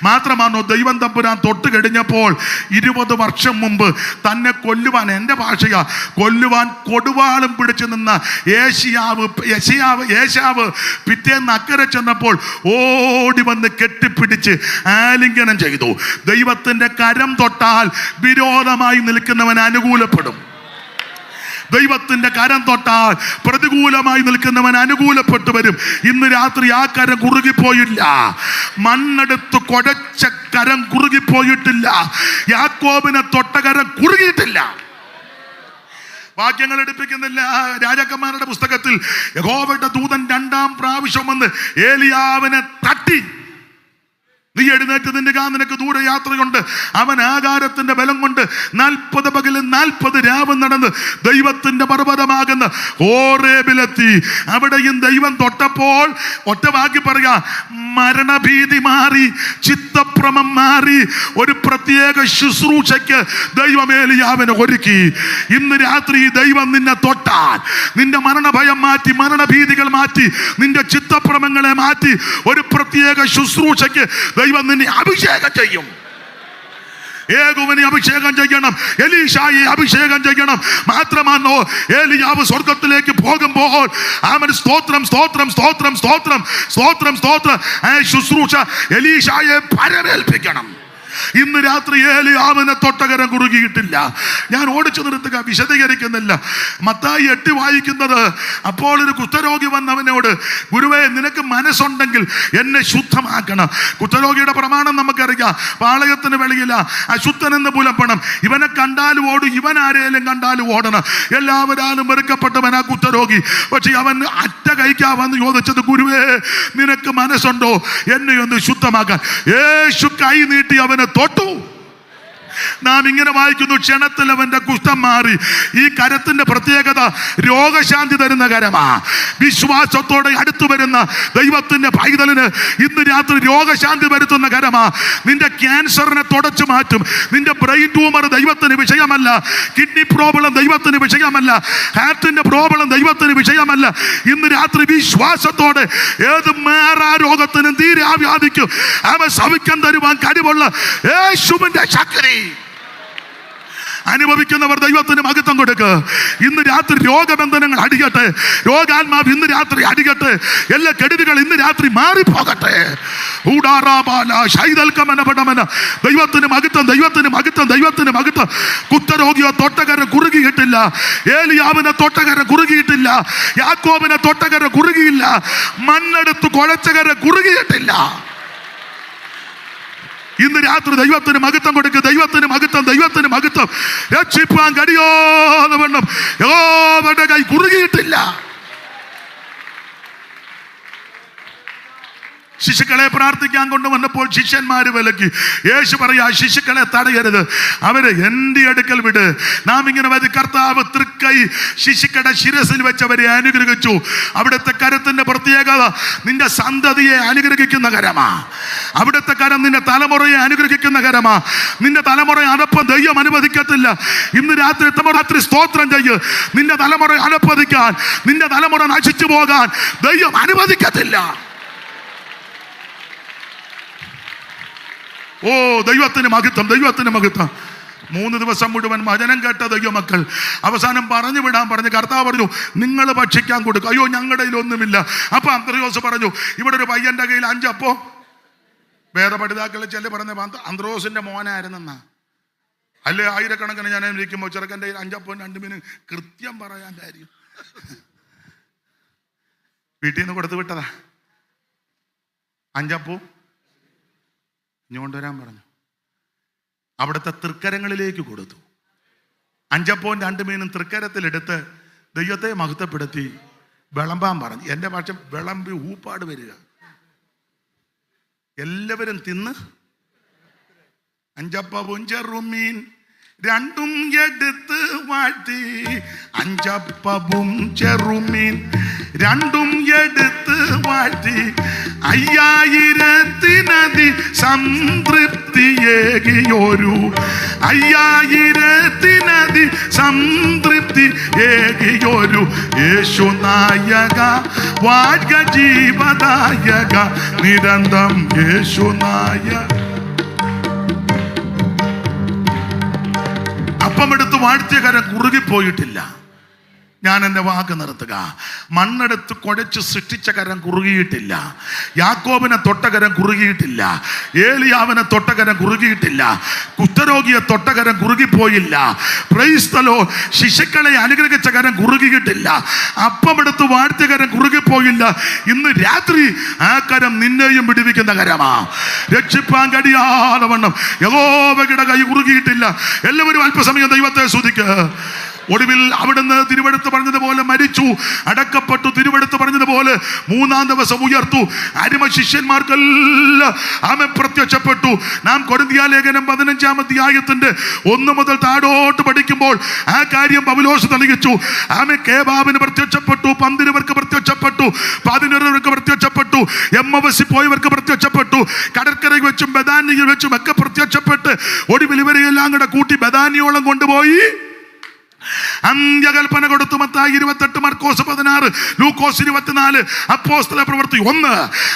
മാത്രമാണോ ദൈവം തമ്പുരാൻ തൊട്ട് കഴിഞ്ഞപ്പോൾ 20 വർഷം മുമ്പ് തന്നെ കൊല്ലുവാൻ, എൻ്റെ ഭാഷയാ, കൊല്ലുവാൻ കൊടുവാളും പിടിച്ചു നിന്ന ഏശാവ് പിറ്റേന്ന് അക്കരെ ചെന്നപ്പോൾ ഓടി വന്ന് കെട്ടിപ്പിടിച്ച് ആലിംഗനം ചെയ്തു. ദൈവത്തിന്റെ കരം തൊട്ടാൽ വിരോധമായി നിൽക്കുന്നവൻ അനുകൂലപ്പെടും. ദൈവത്തിന്റെ കരം തൊട്ടാൽ പ്രതികൂലമായി നിൽക്കുന്നവൻ അനുകൂലപ്പെട്ടു വരും. ഇന്ന് രാത്രി ആ കരം കുറുകിപ്പോയില്ല. മണ്ണെടുത്ത് കുഴച്ച കരം കുറുകിപ്പോയിട്ടില്ല. യാക്കോബിനെ തൊട്ട കരം കുറുകിയിട്ടില്ല. വാക്യങ്ങൾ എടുപ്പിക്കുന്നില്ല. രാജാക്കന്മാരുടെ പുസ്തകത്തിൽ യഹോവയുടെ ദൂതൻ 2ാം പ്രാവശ്യം വന്ന് ഏലിയാവിനെ തട്ടി, നീ എഴുന്നേറ്റ് നിന്റെ നിനക്ക് ദൂരെ യാത്രയുണ്ട്. അവൻ ആകാരത്തിന്റെ ബലം കൊണ്ട് 40 പകലും 40 രാവും നടന്ന് ദൈവത്തിന്റെ പർവ്വതമാകുന്ന ഹോറേബിലെത്തി. അവിടെയും ദൈവം തൊട്ടപ്പോൾ ഒറ്റ വാക്കി പറയുക, മരണഭീതി മാറി, ചിത്തഭ്രമം മാറി. ഒരു പ്രത്യേക ശുശ്രൂഷയ്ക്ക് ദൈവം ഏലിയാവിനെ ഒരുക്കി. ഇന്ന് രാത്രി ദൈവം നിന്നെ തൊട്ടാൽ നിന്റെ മരണഭയം മാറ്റി, മരണഭീതികൾ മാറ്റി, നിന്റെ ചിത്തഭ്രമങ്ങളെ മാറ്റി ഒരു പ്രത്യേക ശുശ്രൂഷയ്ക്ക് ദൈവം നിന്നെ അഭിഷേകം ചെയ്യും. യേഹൂവിനെ അഭിഷേകം ചെയ്യണം, എലീശായെ അഭിഷേകം ചെയ്യണം. മാത്രമാണോ ഏലിയാവ് സ്വർഗത്തിലേക്ക് പോകുമ്പോൾ അവൻ സ്തോത്രം സ്തോത്രം സ്തോത്രം സ്തോത്രം സ്തോത്രം സ്തോത്രം ശുശ്രൂഷ എലീശായെ പരമേൽപ്പിക്കണം. ഇന്ന് രാത്രി ഏലിയാവിനെ തൊട്ടകരം കുറുകിയിട്ടില്ല. ഞാൻ ഓടിച്ചു നിർത്തുക, വിശദീകരിക്കുന്നില്ല. മത്തായി 8 വായിക്കുന്നത്, അപ്പോൾ ഒരു കുഷ്ഠരോഗി വന്നവനോട്, ഗുരുവേ, നിനക്ക് മനസ്സുണ്ടെങ്കിൽ എന്നെ ശുദ്ധമാക്കണം. കുഷ്ഠരോഗിയുടെ പ്രമാണം നമുക്കറിയാം. പാളയത്തിന് വെളിയില്ല, അശുദ്ധനെന്ന് പുലപ്പണം. ഇവനെ കണ്ടാലും ഓടും, ഇവൻ ആരെയും കണ്ടാലും ഓടണം. എല്ലാവരാലും വെറുക്കപ്പെട്ടവൻ ആ കുഷ്ഠരോഗി. പക്ഷെ അവൻ അറ്റ കഴിക്കാവെന്ന് ചോദിച്ചത്, ഗുരുവേ, നിനക്ക് മനസ്സുണ്ടോ എന്നെ ഒന്ന് ശുദ്ധമാക്കാൻ? യേശു കൈ നീട്ടി അവനെ തൊട്ടു. നാം ഇങ്ങനെ വായിക്കുന്നു, ക്ഷണത്തിൽ അവന്റെ കുഷ്ഠം മാറി. ഈ കരത്തിന്റെ പ്രത്യേകത രോഗശാന്തി തരുന്ന കരമാ. വിശ്വാസത്തോടെ അടുത്തു വരുന്ന ദൈവത്തിന്റെ പൈതലിന് ഇന്ന് രാത്രി രോഗശാന്തി വരുത്തുന്ന കരമാ. നിന്റെ ക്യാൻസറിനെ തുടച്ചു മാറ്റും. നിന്റെ ബ്രെയിൻ ട്യൂമർ ദൈവത്തിന് വിഷയമല്ല. കിഡ്നി പ്രോബ്ലം ദൈവത്തിന് വിഷയമല്ല. ഹാർട്ടിന്റെ പ്രോബ്ലം ദൈവത്തിന് വിഷയമല്ല. ഇന്ന് രാത്രി വിശ്വാസത്തോടെ ഏത് മാറാ രോഗത്തിനും തീരാവ്യാധിക്കും അവൻ സൗഖ്യം തരുവാൻ കഴിവുള്ള യേശുവിന്റെ ശക്തി അനുഭവിക്കുന്നവർ ദൈവത്തിന് മഹത്വം കൊടുക്കുക. ഇന്ന് രാത്രി രോഗബന്ധനങ്ങൾ അടിക്കട്ടെ, രോഗാത്മാവ് ഇന്ന് രാത്രി അടിക്കട്ടെ, എല്ലാ കെടുതികൾ ഇന്ന് രാത്രി മാറിപ്പോകട്ടെ. ദൈവത്തിന് മഹത്വം, ദൈവത്തിന് മഹത്വം, ദൈവത്തിന് മഹത്വം. കുഷ്ഠരോഗിയോ തൊട്ടകരം കുറുകിയിട്ടില്ല. ഏലിയാവിനെ തൊട്ടകരം കുറുകിയിട്ടില്ല. യാക്കോബിനെ തൊട്ടകരം കുറുകിയില്ല. മണ്ണെടുത്ത് കുഴച്ചകരം കുറുകിയിട്ടില്ല. ഇന്ന് രാത്രി ദൈവത്തിന് മഹത്വം കൊടുക്കുക. ദൈവത്തിന് മഹത്വം, ദൈവത്തിന് മഹത്വം. രക്ഷിപ്പാൻ കഴിയോന്ന് വേണം. യഹോവയുടെ കൈ കുറുകിയിട്ടില്ല. ശിശുക്കളെ പ്രാർത്ഥിക്കാൻ കൊണ്ടുവന്നപ്പോൾ ശിഷ്യന്മാര് വിലക്കി. യേശു പറയാ, ശിശുക്കളെ തടയരുത്, അവര് എന്റെ അടുക്കൽ വിട്. നാം ഇങ്ങനെ വരും. കർത്താവ് തൃക്കൈ ശിശുക്കളുടെ ശിരസിൽ വെച്ചവരെ അനുഗ്രഹിച്ചു. അവിടുത്തെ കരത്തിന്റെ പ്രത്യേകത നിന്റെ സന്തതിയെ അനുഗ്രഹിക്കുന്ന കരമാ. അവിടുത്തെ കരം നിന്റെ തലമുറയെ അനുഗ്രഹിക്കുന്ന കരമാ. നിന്റെ തലമുറ അനപ്പം ദൈവം അനുവദിക്കത്തില്ല. ഇന്ന് രാത്രി സ്തോത്രം ചെയ്യ്. നിന്റെ തലമുറ അനുവദിക്കാൻ, നിന്റെ തലമുറ നശിച്ചു പോകാൻ ദൈവം അനുവദിക്കത്തില്ല. ഓ ദൈവത്തിന് മഹത്വം, ദൈവത്തിന് മഹത്വം. 3 ദിവസം മുഴുവൻ വചനം കേട്ട ദൈവമക്കൾ അവസാനം പറഞ്ഞു വിടാൻ പറഞ്ഞ് കർത്താവ് പറഞ്ഞു, നിങ്ങൾ ഭക്ഷിക്കാൻ കൊടുക്കുക. അയ്യോ ഞങ്ങളുടെ കയ്യിലൊന്നുമില്ല. അപ്പൊ അന്ത്രയോസ് പറഞ്ഞു, ഇവിടെ ഒരു പയ്യന്റെ കയ്യിൽ 5 അപ്പോ. വേദപഠിതാക്കളെ ചെല്ലി പറഞ്ഞ അന്ത്രോസിന്റെ മോനായിരുന്നെന്നാ. അല്ലേ ആയിരക്കണക്കിന് ഞാൻ ഇരിക്കുമ്പോൾ ചെറുക്കൻ്റെ 5 അപ്പവും 2 മീനും കൃത്യം പറയാൻ കാര്യം വീട്ടിൽ നിന്ന് കൊടുത്തു വിട്ടതാ. 5 അപ്പവും കൊണ്ടുവരാൻ പറഞ്ഞു. അവിടുത്തെ തൃക്കരങ്ങളിലേക്ക് കൊടുത്തു. 5 അപ്പവും 2 മീനും തൃക്കരത്തിലെടുത്ത് ദൈവത്തെ മഹത്വപ്പെടുത്തി വിളമ്പാൻ പറഞ്ഞു. എൻ്റെ പക്ഷം വിളമ്പി ഊപ്പാട് വരിക. എല്ലാവരും തിന്ന് 5 അപ്പവും ചെറുമീൻ 2 എടുത്ത് വാഴ്ത്തി. 5 അപ്പവും ചെറുമീൻ 2 എടുത്ത് വാഴ്ത്തി. 5000 സംതൃപ്തിയേകിയൊരു 5000 സംതൃപ്തിയേകിയൊരു യേശു നായക വാഴ്ക ജീവദായക നിരന്തം യേശു നായക. അപ്പമെടുത്ത് വാഴ്ത്തിയ കരം കുറുകിപ്പോയിട്ടില്ല. ഞാൻ എൻ്റെ വാക്ക് നിർത്തുക. മണ്ണെടുത്ത് കുഴച്ച് സൃഷ്ടിച്ച കരം കുറുകിയിട്ടില്ല. യാക്കോബിനെ തൊട്ടകരം കുറുകിയിട്ടില്ല. ഏലിയാവിനെ തൊട്ടകരം കുറുകിയിട്ടില്ല. കുഷ്ഠരോഗിയെ തൊട്ടകരം കുറുകിപ്പോയില്ല. Praise the Lord. ശിശുക്കളെ അനുഗ്രഹിച്ച കരം കുറുകിയിട്ടില്ല. അപ്പമെടുത്ത് വാഴ്ത്തിയ കരം കുറുകിപ്പോയില്ല. ഇന്ന് രാത്രി ആ കരം നിന്നെയും വിടുവിക്കുന്ന കരമാ. രക്ഷിപ്പാൻ കഴിയാതെ വണ്ണം യഹോവയുടെ കൈ കുറുകിയിട്ടില്ല. എല്ലാവരും അല്പസമയം ദൈവത്തെ സ്തുതിക്കുക. ഒടുവിൽ അവിടുന്ന് തിരുവെടുത്ത് പറഞ്ഞതുപോലെ മരിച്ചു, അടക്കപ്പെട്ടു. തിരുവെടുത്ത് പറഞ്ഞതുപോലെ 3-ാം ദിവസം ഉയർത്തു. അരിമ ശിഷ്യന്മാർക്കെല്ലാം ആമേൻ പ്രത്യക്ഷപ്പെട്ടു. നാം കൊരിന്ത്യ ലേഖനം 15-ാം അധ്യായത്തിന്റെ 1 മുതൽ താഴോട്ട് പഠിക്കുമ്പോൾ ആ കാര്യം പൗലോസ് തെളിയിച്ചു. ആമേൻ കേബാവിന് പ്രത്യക്ഷപ്പെട്ടു, 12 പ്രത്യക്ഷപ്പെട്ടു, 11 പ്രത്യക്ഷപ്പെട്ടു, എമ്മവസിൽ പോയവർക്ക് പ്രത്യക്ഷപ്പെട്ടു, കടൽക്കരയിൽ വെച്ചും ബഥാനിയിൽ വെച്ചും ഒക്കെ പ്രത്യക്ഷപ്പെട്ട് ഒടുവിൽ ഇവരെയെല്ലാം കൂടെ കൂട്ടി ബഥാനിയോളം കൊണ്ടുപോയി അന്ത്യകൽപ്പന കൊടുത്തു. മത്തായി 28, മർക്കോസ് 16, ലൂക്കോസ് 24, അപ്പോസ്തല പ്രവൃത്തി 1.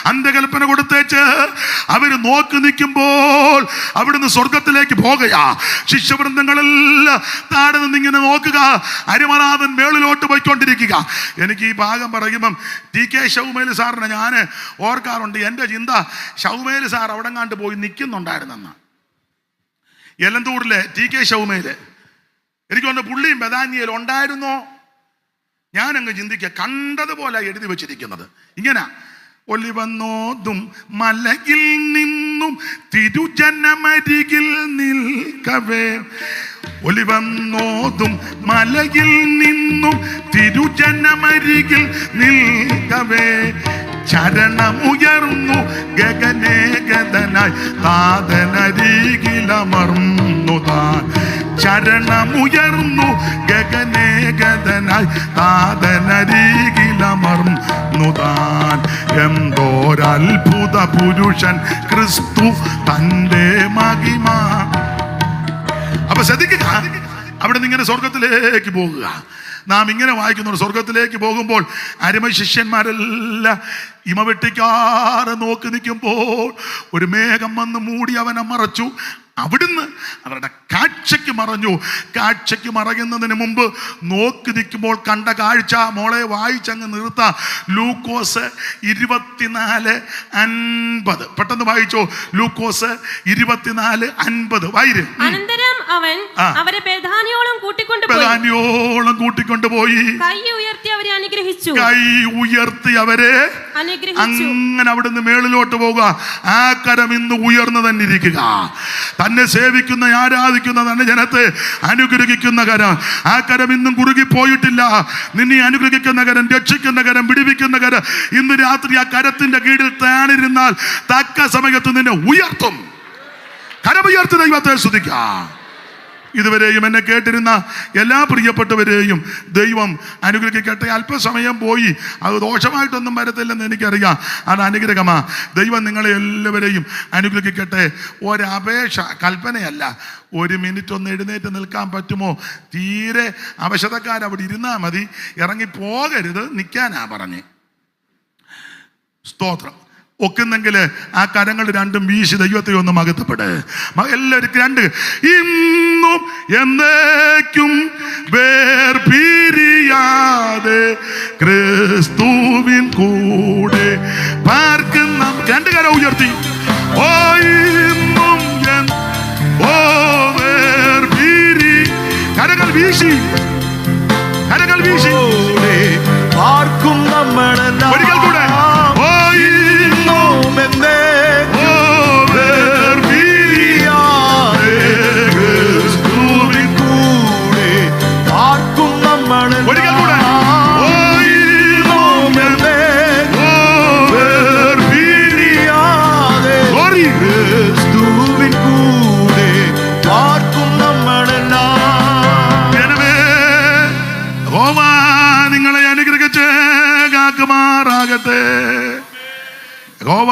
അന്ത്യകൽപ്പന കൊടുത്തേച്ച് അവര് നോക്കി നിൽക്കുമ്പോൾ അവിടുന്ന് സ്വർഗത്തിലേക്ക് പോകുകയാ. ശിഷ്യവൃന്ദങ്ങളെല്ലാം താഴെ നിന്ന് ഇങ്ങനെ നോക്കുക. അരിമനാഥൻ മേളിലോട്ട് പോയിക്കൊണ്ടിരിക്കുക. എനിക്ക് ഈ ഭാഗം പറയുമ്പം TK ഷൗമേൽ സാറിനെ ഞാൻ ഓർക്കാറുണ്ട്. എൻ്റെ ചിന്ത ഷൗമേൽ സാർ അവിടെ കണ്ട് പോയി നിൽക്കുന്നുണ്ടായിരുന്നെന്ന്. എലന്തൂരിലെ TK ഷൗമേല് എനിക്ക് തോന്നുന്നു പുള്ളിയും ബഥാനിയയിൽ ഉണ്ടായിരുന്നോ. ഞാനങ്ങ് ചിന്തിക്കുക, കണ്ടതുപോലെ എഴുതി വെച്ചിരിക്കുന്നത് ഇങ്ങനെ: ഒലിവന്നോതും മലയിൽ നിന്നും തിരുജനമരികിൽ നിൽക്കവേ. ഒലിവന്നോതും മലയിൽ നിന്നും തിരുജനമരികിൽ നിൽക്കവേ. ചരണമുയർന്നു ഗഗനേഗതനായി താതനരികിലമർന്നു താൻ. ചരണമുയർന്നു ഗഗനേഗതനായി താതനരികിലമർന്നു താൻ. എന്തോരത്ഭുത പുരുഷൻ ക്രിസ്തു തൻ്റെ മഹിമ. അപ്പൊ ശ്രദ്ധിക്കുക, അവിടെ നിന്ന് ഇങ്ങനെ സ്വർഗത്തിലേക്ക് പോകുക. നാം ഇങ്ങനെ വായിക്കുന്നു. സ്വർഗത്തിലേക്ക് പോകുമ്പോൾ അരിമ ശിഷ്യന്മാരെല്ലാം ഇമ വെട്ടിക്കാറ് നോക്കി നിൽക്കുമ്പോൾ ഒരു മേഘം വന്ന് മൂടി അവനെ മറച്ചു. അവിടുന്ന് അവരുടെ കാഴ്ചയ്ക്ക് മറഞ്ഞു. കാഴ്ചയ്ക്ക് മറയുന്നതിന് മുമ്പ് നോക്കി നിൽക്കുമ്പോൾ കണ്ട കാഴ്ച മോളെ വായിച്ചങ്ങ് നിർത്താം. ലൂക്കോസ് 24:50. പെട്ടെന്ന് വായിച്ചോ. ലൂക്കോസ് 24:50 വായിര്. അനന്തരം അവൻ അവരെ ബഥാനിയോളം കൂട്ടിക്കൊണ്ടുപോയി കൈ ഉയർത്തി അവരെ അനുഗ്രഹിച്ചു. അങ്ങനെ അവിടുന്ന് മേളിലോട്ട് പോകുക. ആ കരം ഇന്ന് ഉയർന്നു തന്നെ ഇരിക്കുക. തന്നെ സേവിക്കുന്ന ആരാധിക്കുന്ന തന്നെ ജനത്തെ അനുഗ്രഹിക്കുന്ന കരം. ആ കരം ഇന്നും കുറുകി പോയിട്ടില്ല. നിന്നെ അനുഗ്രഹിക്കുന്ന കരം, രക്ഷിക്കുന്ന കരം, വിടുവിക്കുന്ന കരം ഇന്ന് രാത്രി ആ കരത്തിന്റെ കീഴിൽ താണിരുന്നാൽ തക്ക സമയത്ത് നിന്നെ ഉയർത്തും. കരമുയർത്തി ദൈവത്തെ സ്തുതിക്കാം. ഇതുവരെയും എന്നെ കേട്ടിരുന്ന എല്ലാ പ്രിയപ്പെട്ടവരെയും ദൈവം അനുഗ്രഹിക്കട്ടെ. അല്പസമയം പോയി, അത് ദോഷമായിട്ടൊന്നും വരത്തില്ലെന്ന് എനിക്കറിയാം. അത് അനുഗ്രഹമാ. ദൈവം നിങ്ങളെ എല്ലാവരെയും അനുഗ്രഹിക്കട്ടെ. ഒരപേക്ഷ, കൽപ്പനയല്ല. 1 മിനിറ്റ് ഒന്ന് എഴുന്നേറ്റ് നിൽക്കാൻ പറ്റുമോ? തീരെ അവശതക്കാരവിടെ ഇരുന്നാൽ മതി, ഇറങ്ങി പോകരുത്, നിൽക്കാനാ പറഞ്ഞ്. സ്തോത്രം. ഒക്കുന്നെങ്കിൽ ആ കരങ്ങൾ രണ്ടും വീശി ദൈവത്തെ ഒന്ന് മഹത്വപ്പെട്. എല്ലാവർക്കും 2 ഇന്നും എന്നേക്കും വേർപിരിയാതെ ക്രിസ്തുവിൻ കൂടെ പാർക്കുന്ന 2 കരം ഉയർത്തി. ഓ ഇന്നും ഓ വേർപിരി കരങ്ങൾ വീശി, കരങ്ങൾ വീശി പാർക്കും നമ്മളെല്ലാം. ഒരിക്കൽ കൂടെ യഹോവ